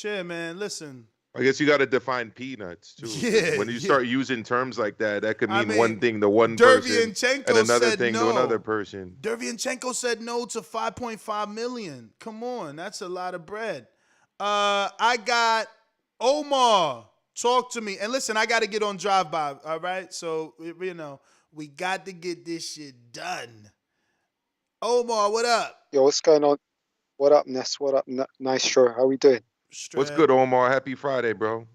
yeah, man, listen. I guess you got to define peanuts too. Yeah, when you start using terms like that, that could mean one thing to one person and another thing to another person. Derevyanchenko said no to $5.5 million. Come on, that's a lot of bread. I got Omar. Talk to me. And listen, I got to get on drive-by, all right? So, you know, we got to get this shit done. Omar, what up? Yo, what's going on? What up, Ness? What up, Nice Show? How we doing? What's good, Omar? Happy Friday, bro.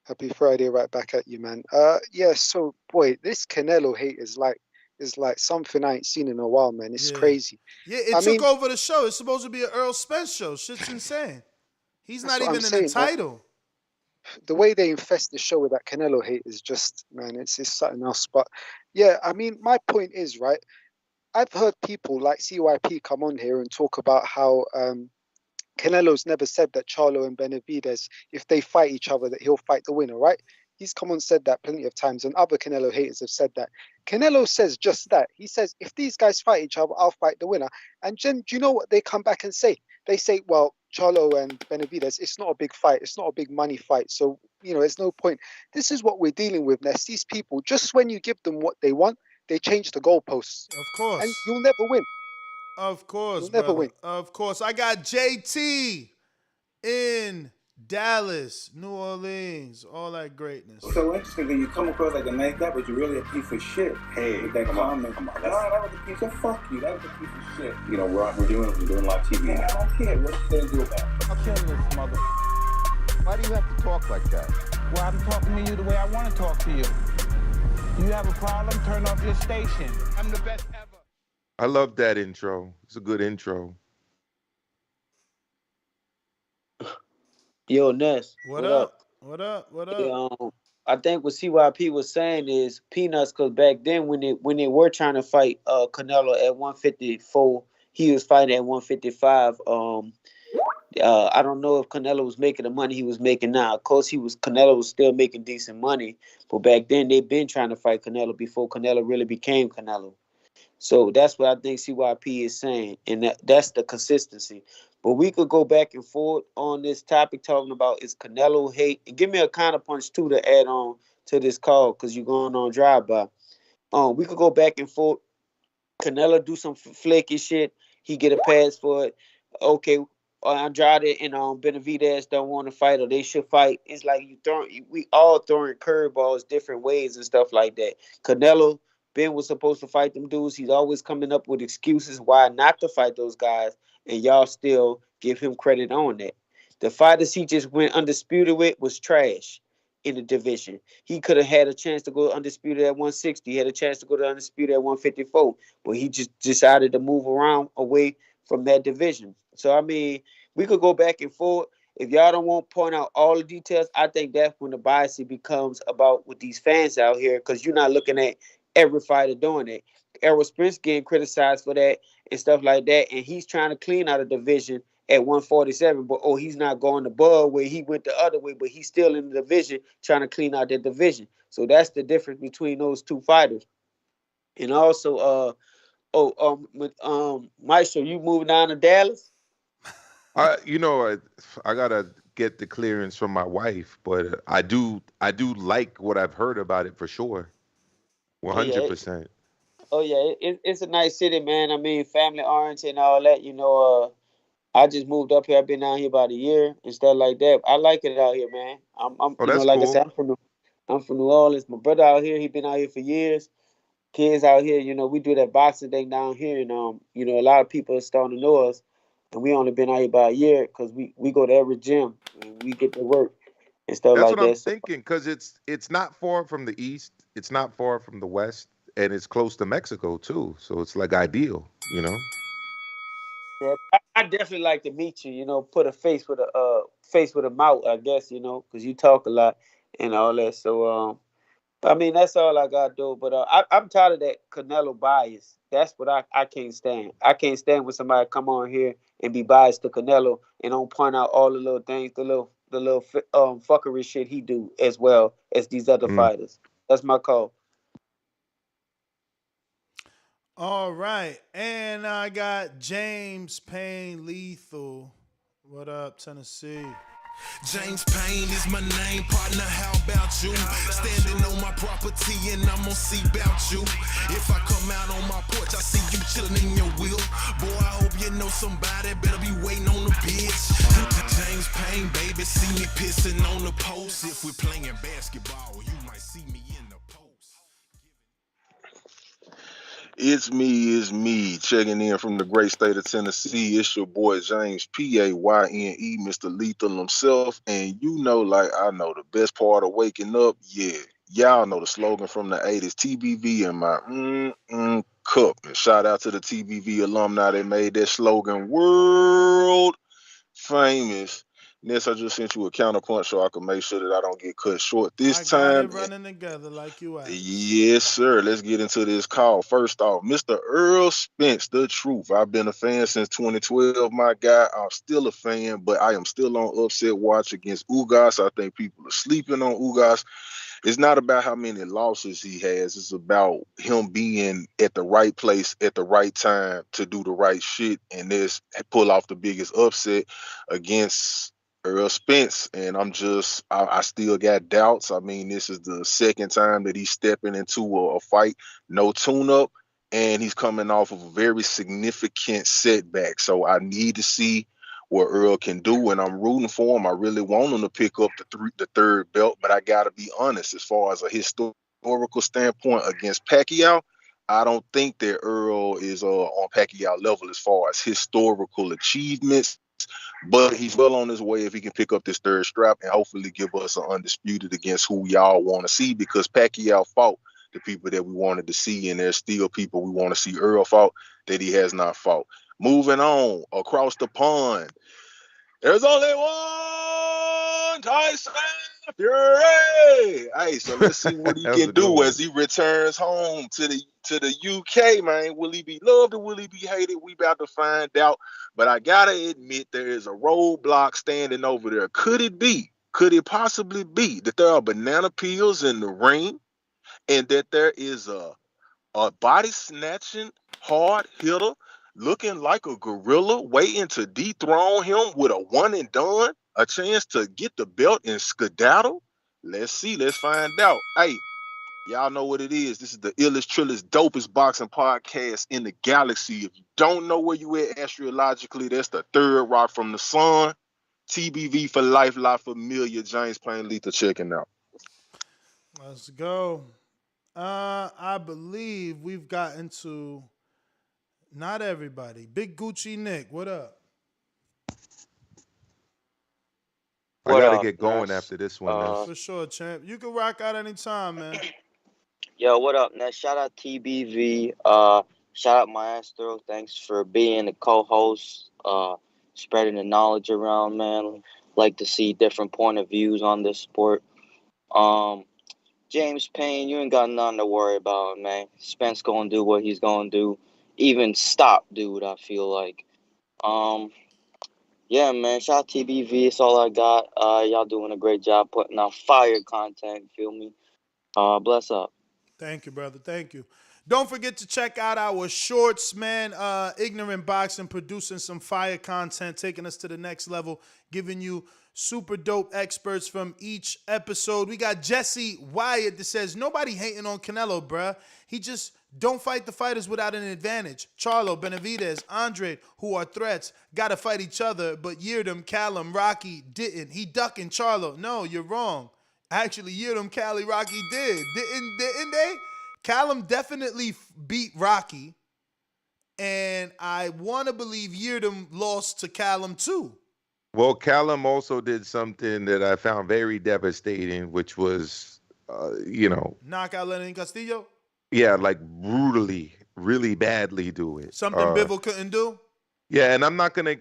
Happy Friday, right back at you, man. Yeah, so, boy, this Canelo hate is like something I ain't seen in a while, man. It's crazy. Yeah, it took over the show. It's supposed to be an Errol Spence show. Shit's insane. He's not even in the title. The way they infest the show with that Canelo hate is just, man, it's something else. But yeah, I mean, my point is, right, I've heard people like CYP come on here and talk about how Canelo's never said that Charlo and Benavidez, if they fight each other, that he'll fight the winner, right? He's come on and said that plenty of times, and other Canelo haters have said that. Canelo says just that. He says, if these guys fight each other, I'll fight the winner. And do you know what they come back and say? They say, well, Charlo and Benavidez, it's not a big fight. It's not a big money fight. So, you know, there's no point. This is what we're dealing with, Ness. These people, just when you give them what they want, they change the goalposts. Of course. And you'll never win. Of course, You'll never win. Of course. I got JT in Dallas, New Orleans, all that greatness. So interesting that you come across like a nice guy, but you're really a piece of shit. Hey, with that comment. Come on, that was a piece of fuck you. That was a piece of shit. You know, we're doing live TV. Man, I don't care. What you gonna do about it? I'm killing this mother. Why do you have to talk like that? Well, I'm talking to you the way I want to talk to you. You have a problem? Turn off your station. I'm the best ever. I love that intro. It's a good intro. Yo, Ness. What up? What up? Yeah, I think what CYP was saying is peanuts, because back then when they were trying to fight Canelo at 154, he was fighting at 155. I don't know if Canelo was making the money he was making now. Of course, Canelo was still making decent money, but back then they've been trying to fight Canelo before Canelo really became Canelo. So that's what I think CYP is saying, and that's the consistency. But we could go back and forth on this topic talking about is Canelo hate. And give me a counterpunch too to add on to this call because you're going on drive-by. We could go back and forth. Canelo do some flaky shit. He get a pass for it. Okay, Andrade and Benavidez don't want to fight or they should fight. It's like we all throwing curveballs different ways and stuff like that. Canelo Ben was supposed to fight them dudes. He's always coming up with excuses why not to fight those guys, and y'all still give him credit on that. The fighters he just went undisputed with was trash in the division. He could have had a chance to go undisputed at 160. He had a chance to go to undisputed at 154, but he just decided to move around away from that division. So I mean, we could go back and forth. If y'all don't want to point out all the details, I think that's when the bias becomes about with these fans out here, because you're not looking at every fighter doing it. Errol Spence getting criticized for that and stuff like that, and he's trying to clean out a division at 147, but he's not going above where he went the other way, but he's still in the division trying to clean out that division. So that's the difference between those two fighters. And also, Maestro, you moving down to Dallas? I gotta get the clearance from my wife, but I do like what I've heard about it for sure. 100%. Oh yeah, it's a nice city, man. I mean, family oriented and all that. I just moved up here. I've been out here about a year and stuff like that. I like it out here, man. That's like cool. I said, I'm from New Orleans. My brother out here. He been out here for years. Kids out here, we do that boxing thing down here, and a lot of people are starting to know us. And we only been out here about a year because we go to every gym and we get to work and stuff That's like what I'm that. thinking, because it's not far from the east, it's not far from the west, and it's close to Mexico too. So it's like ideal. Yeah, I definitely like to meet you. Put a face with a mouth, I guess. Because you talk a lot and all that. So I mean, that's all I got to do. But I'm tired of that Canelo bias. That's what I can't stand. I can't stand when somebody come on here and be biased to Canelo and don't point out all the little things, the little fuckery shit he do as well as these other fighters. That's my call. All right. And I got James Payne Lethal. What up, Tennessee? James Payne is my name, partner, how about you? Standing on my property and I'm gonna see about you. If I come out on my porch, I see you chilling in your wheel. Boy, I hope you know somebody, better be waiting on the bitch. James Payne, baby, see me pissing on the post. If we're playing basketball, you might see me in the post. It's me, checking in from the great state of Tennessee. It's your boy James Payne, Mr. Lethal himself. And like I know the best part of waking up, y'all know the slogan from the 80s, TBV in my cup. And shout out to the TBV alumni that made that slogan world famous. Ness, I just sent you a counterpunch so I can make sure that I don't get cut short this time. Got it running together like you asked. Yes, sir. Let's get into this call. First off, Mr. Errol Spence, the truth. I've been a fan since 2012, my guy. I'm still a fan, but I am still on upset watch against Ugas. I think people are sleeping on Ugas. It's not about how many losses he has. It's about him being at the right place at the right time to do the right shit and this pull off the biggest upset against Errol Spence. And I still got doubts. I mean, this is the second time that he's stepping into a fight, no tune-up, and he's coming off of a very significant setback. So I need to see what Earl can do, and I'm rooting for him. I really want him to pick up the third belt, but I got to be honest, as far as a historical standpoint against Pacquiao, I don't think that Earl is on Pacquiao level as far as historical achievements, but he's well on his way if he can pick up this third strap and hopefully give us an undisputed against who y'all want to see, because Pacquiao fought the people that we wanted to see, and there's still people we want to see Earl fought that he has not fought. Moving on, across the pond, there's only one Tyson Fury. Hey, so let's see what he can do as he returns home to the UK, man. Will he be loved or will he be hated? We about to find out. But I gotta admit, there is a roadblock standing over there. Could it possibly be that there are banana peels in the ring and that there is a body snatching hard hitter looking like a gorilla waiting to dethrone him with a one and done, a chance to get the belt and skedaddle? Let's see. Let's find out. Hey, Y'all know what it is. This is the illest, trillest, dopest boxing podcast in the galaxy. If you don't know where you at astrologically, that's the third rock from the sun. TBV for life, La Familia, James Payne Lethal checking out. Let's go. I believe we've gotten to not everybody. Big Gucci Nick, what up? I gotta get going after this one. For sure, champ. You can rock out anytime, man. Yo, what up, Ness? Shout out TBV. Shout out Maestro. Thanks for being the co-host. Spreading the knowledge around, man. Like to see different point of views on this sport. James Payne, you ain't got nothing to worry about, man. Spence gonna do what he's gonna do. Even stop, dude. I feel like. Yeah, man. Shout out TBV. It's all I got. Y'all doing a great job putting out fire content. Feel me? Bless up. Thank you, brother. Thank you. Don't forget to check out our shorts, man. Ignorant Boxing, producing some fire content, taking us to the next level, giving you super dope experts from each episode. We got Jesse Wyatt that says, nobody hating on Canelo, bruh. He just don't fight the fighters without an advantage. Charlo, Benavidez, Andre, who are threats, got to fight each other, but Yeardom, Callum, Rocky didn't. He ducking Charlo. No, you're wrong. Actually, Yeardom, Cali, Rocky did. Didn't they? Callum definitely beat Rocky, and I want to believe Yeardom lost to Callum too. Well, Callum also did something that I found very devastating, which was, knock out Lenin Castillo. Yeah, like brutally, really badly do it. Something Bivol couldn't do. Yeah, and I'm not gonna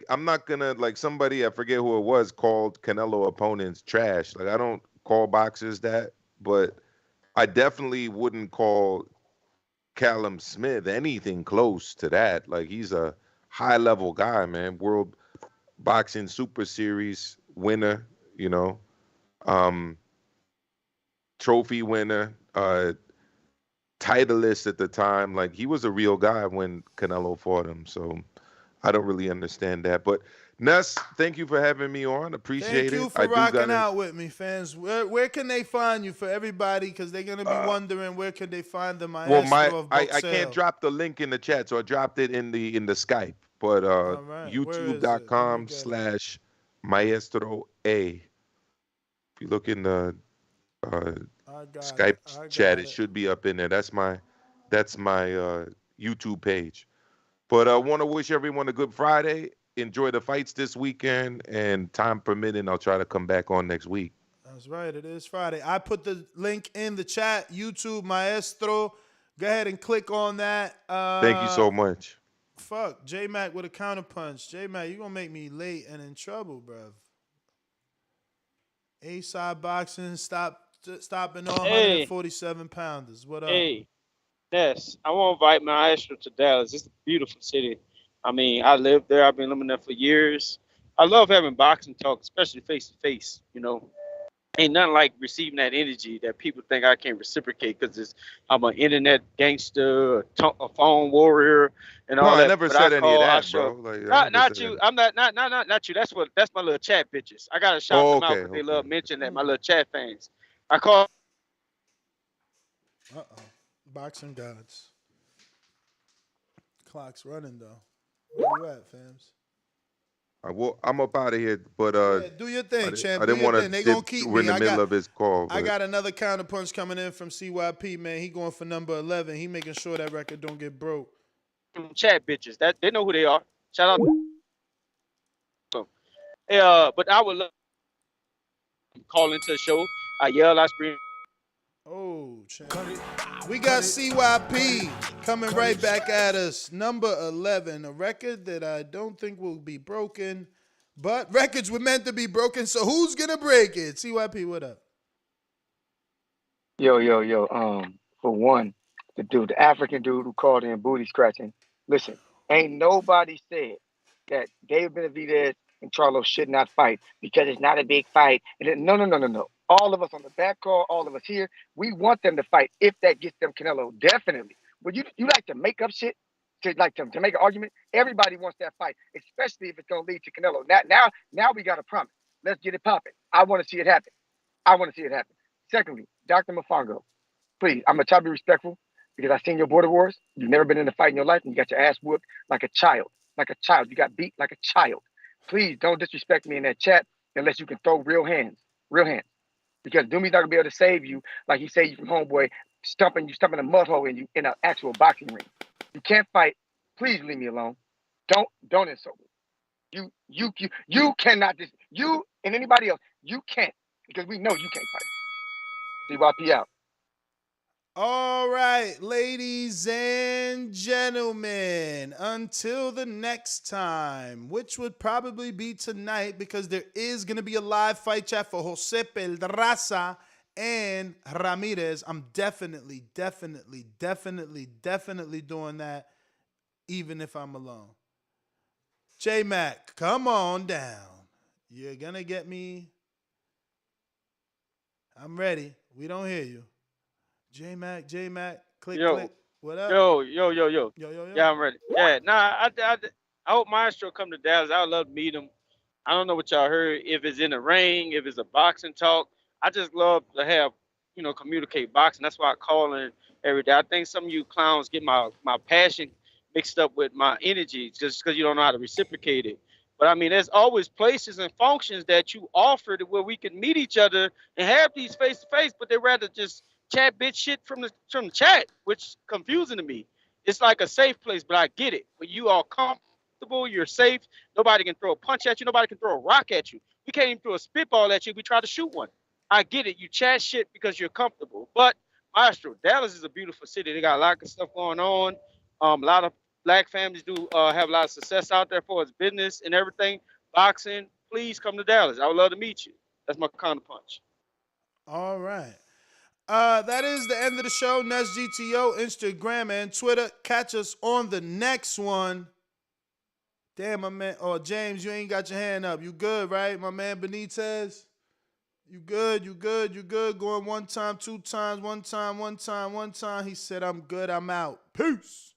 like somebody, I forget who it was, called Canelo opponents trash. Like I don't call boxers that, but I definitely wouldn't call Callum Smith anything close to that. Like he's a high level guy, man. World Boxing Super Series winner, trophy winner, titleist at the time. Like he was a real guy when Canelo fought him. So I don't really understand that. But Ness, thank you for having me on. Appreciate it. Thank you for rocking out with me, fans. Where can they find you for everybody? Because they're gonna be wondering where can they find the Maestro of I Boxeo. can't drop the link in the chat, so I dropped it in the Skype. But right. YouTube.com/Maestro A. If you look in the Skype chat, it should be up in there. That's my YouTube page. But I want to wish everyone a good Friday. Enjoy the fights this weekend, and time permitting, I'll try to come back on next week. That's right. It is Friday. I put the link in the chat. YouTube Maestro. Go ahead and click on that. Thank you so much. Fuck, J-Mac with a counterpunch. J-Mac, you gonna make me late and in trouble, bruv. A-side boxing, stopping all 147 pounders. What up? Hey, Ness, I want to invite Maestro to Dallas. It's a beautiful city. I mean, I live there. I've been living there for years. I love having boxing talk, especially face to face. Ain't nothing like receiving that energy that people think I can't reciprocate because I'm an internet gangster, a phone warrior, and all that. I never said any of that, bro. Like, not you. I'm not you. That's my little chat bitches. I gotta shout them out because they love mentioning that, my little chat fans. I call. Boxing gods. Clock's running though. Where you at, fams? I'm up out of here, but do your thing, champ. I didn't want to. They gonna keep me in the middle of his call. I got another counterpunch coming in from CYP, man. He going for number 11. He making sure that record don't get broke. Chat bitches, that they know who they are. Shout out. But I would love to call into the show. I yell, I scream. Oh, champ. We got CYP coming right back at us. Number 11, a record that I don't think will be broken, but records were meant to be broken, so who's going to break it? CYP, what up? Yo. For one, the African dude who called in booty scratching. Listen, ain't nobody said that David Benavidez and Charlo should not fight because it's not a big fight. No. All of us on the back call, all of us here, we want them to fight if that gets them Canelo. Definitely. But you like to make up shit to make an argument. Everybody wants that fight, especially if it's gonna lead to Canelo. Now we got a promise. Let's get it popping. I want to see it happen. Secondly, Dr. Mofongo, Please, I'm gonna try to be respectful because I've seen your border wars. You've never been in a fight in your life, and you got your ass whooped like a child. Like a child. You got beat like a child. Please don't disrespect me in that chat unless you can throw real hands. Real hands. Because Doomy's not gonna be able to save you like he saved you from homeboy stumping a mud hole in you in an actual boxing ring. You can't fight. Please leave me alone. Don't insult me. You cannot you and anybody else, you can't, because we know you can't fight. CYP out. All right, ladies and gentlemen, until the next time, which would probably be tonight because there is going to be a live fight chat for Jose Pedraza and Ramirez. I'm definitely doing that, even if I'm alone. J-Mac, come on down. You're going to get me. I'm ready. We don't hear you. J-Mac, click. What up? Yo. Yo. Yeah, I'm ready. Yeah, I hope Maestro come to Dallas. I would love to meet him. I don't know what y'all heard, if it's in the ring, if it's a boxing talk. I just love to have, communicate boxing. That's why I call in every day. I think some of you clowns get my passion mixed up with my energy just because you don't know how to reciprocate it. But I mean, there's always places and functions that you offer to where we can meet each other and have these face to face, but they rather just chat bitch shit from the chat, which is confusing to me. It's like a safe place, but I get it. When you are comfortable, you're safe. Nobody can throw a punch at you. Nobody can throw a rock at you. We can't even throw a spitball at you if we try to shoot one. I get it. You chat shit because you're comfortable. But Maestro, Dallas is a beautiful city. They got a lot of stuff going on. A lot of black families do have a lot of success out there for its business and everything. Boxing, please come to Dallas. I would love to meet you. That's my counterpunch. All right. That is the end of the show. NestGTO, Instagram, and Twitter. Catch us on the next one. Damn, my man. Oh, James, you ain't got your hand up. You good, right? My man Benitez? You good. Going one time, two times, one time. He said, I'm good, I'm out. Peace.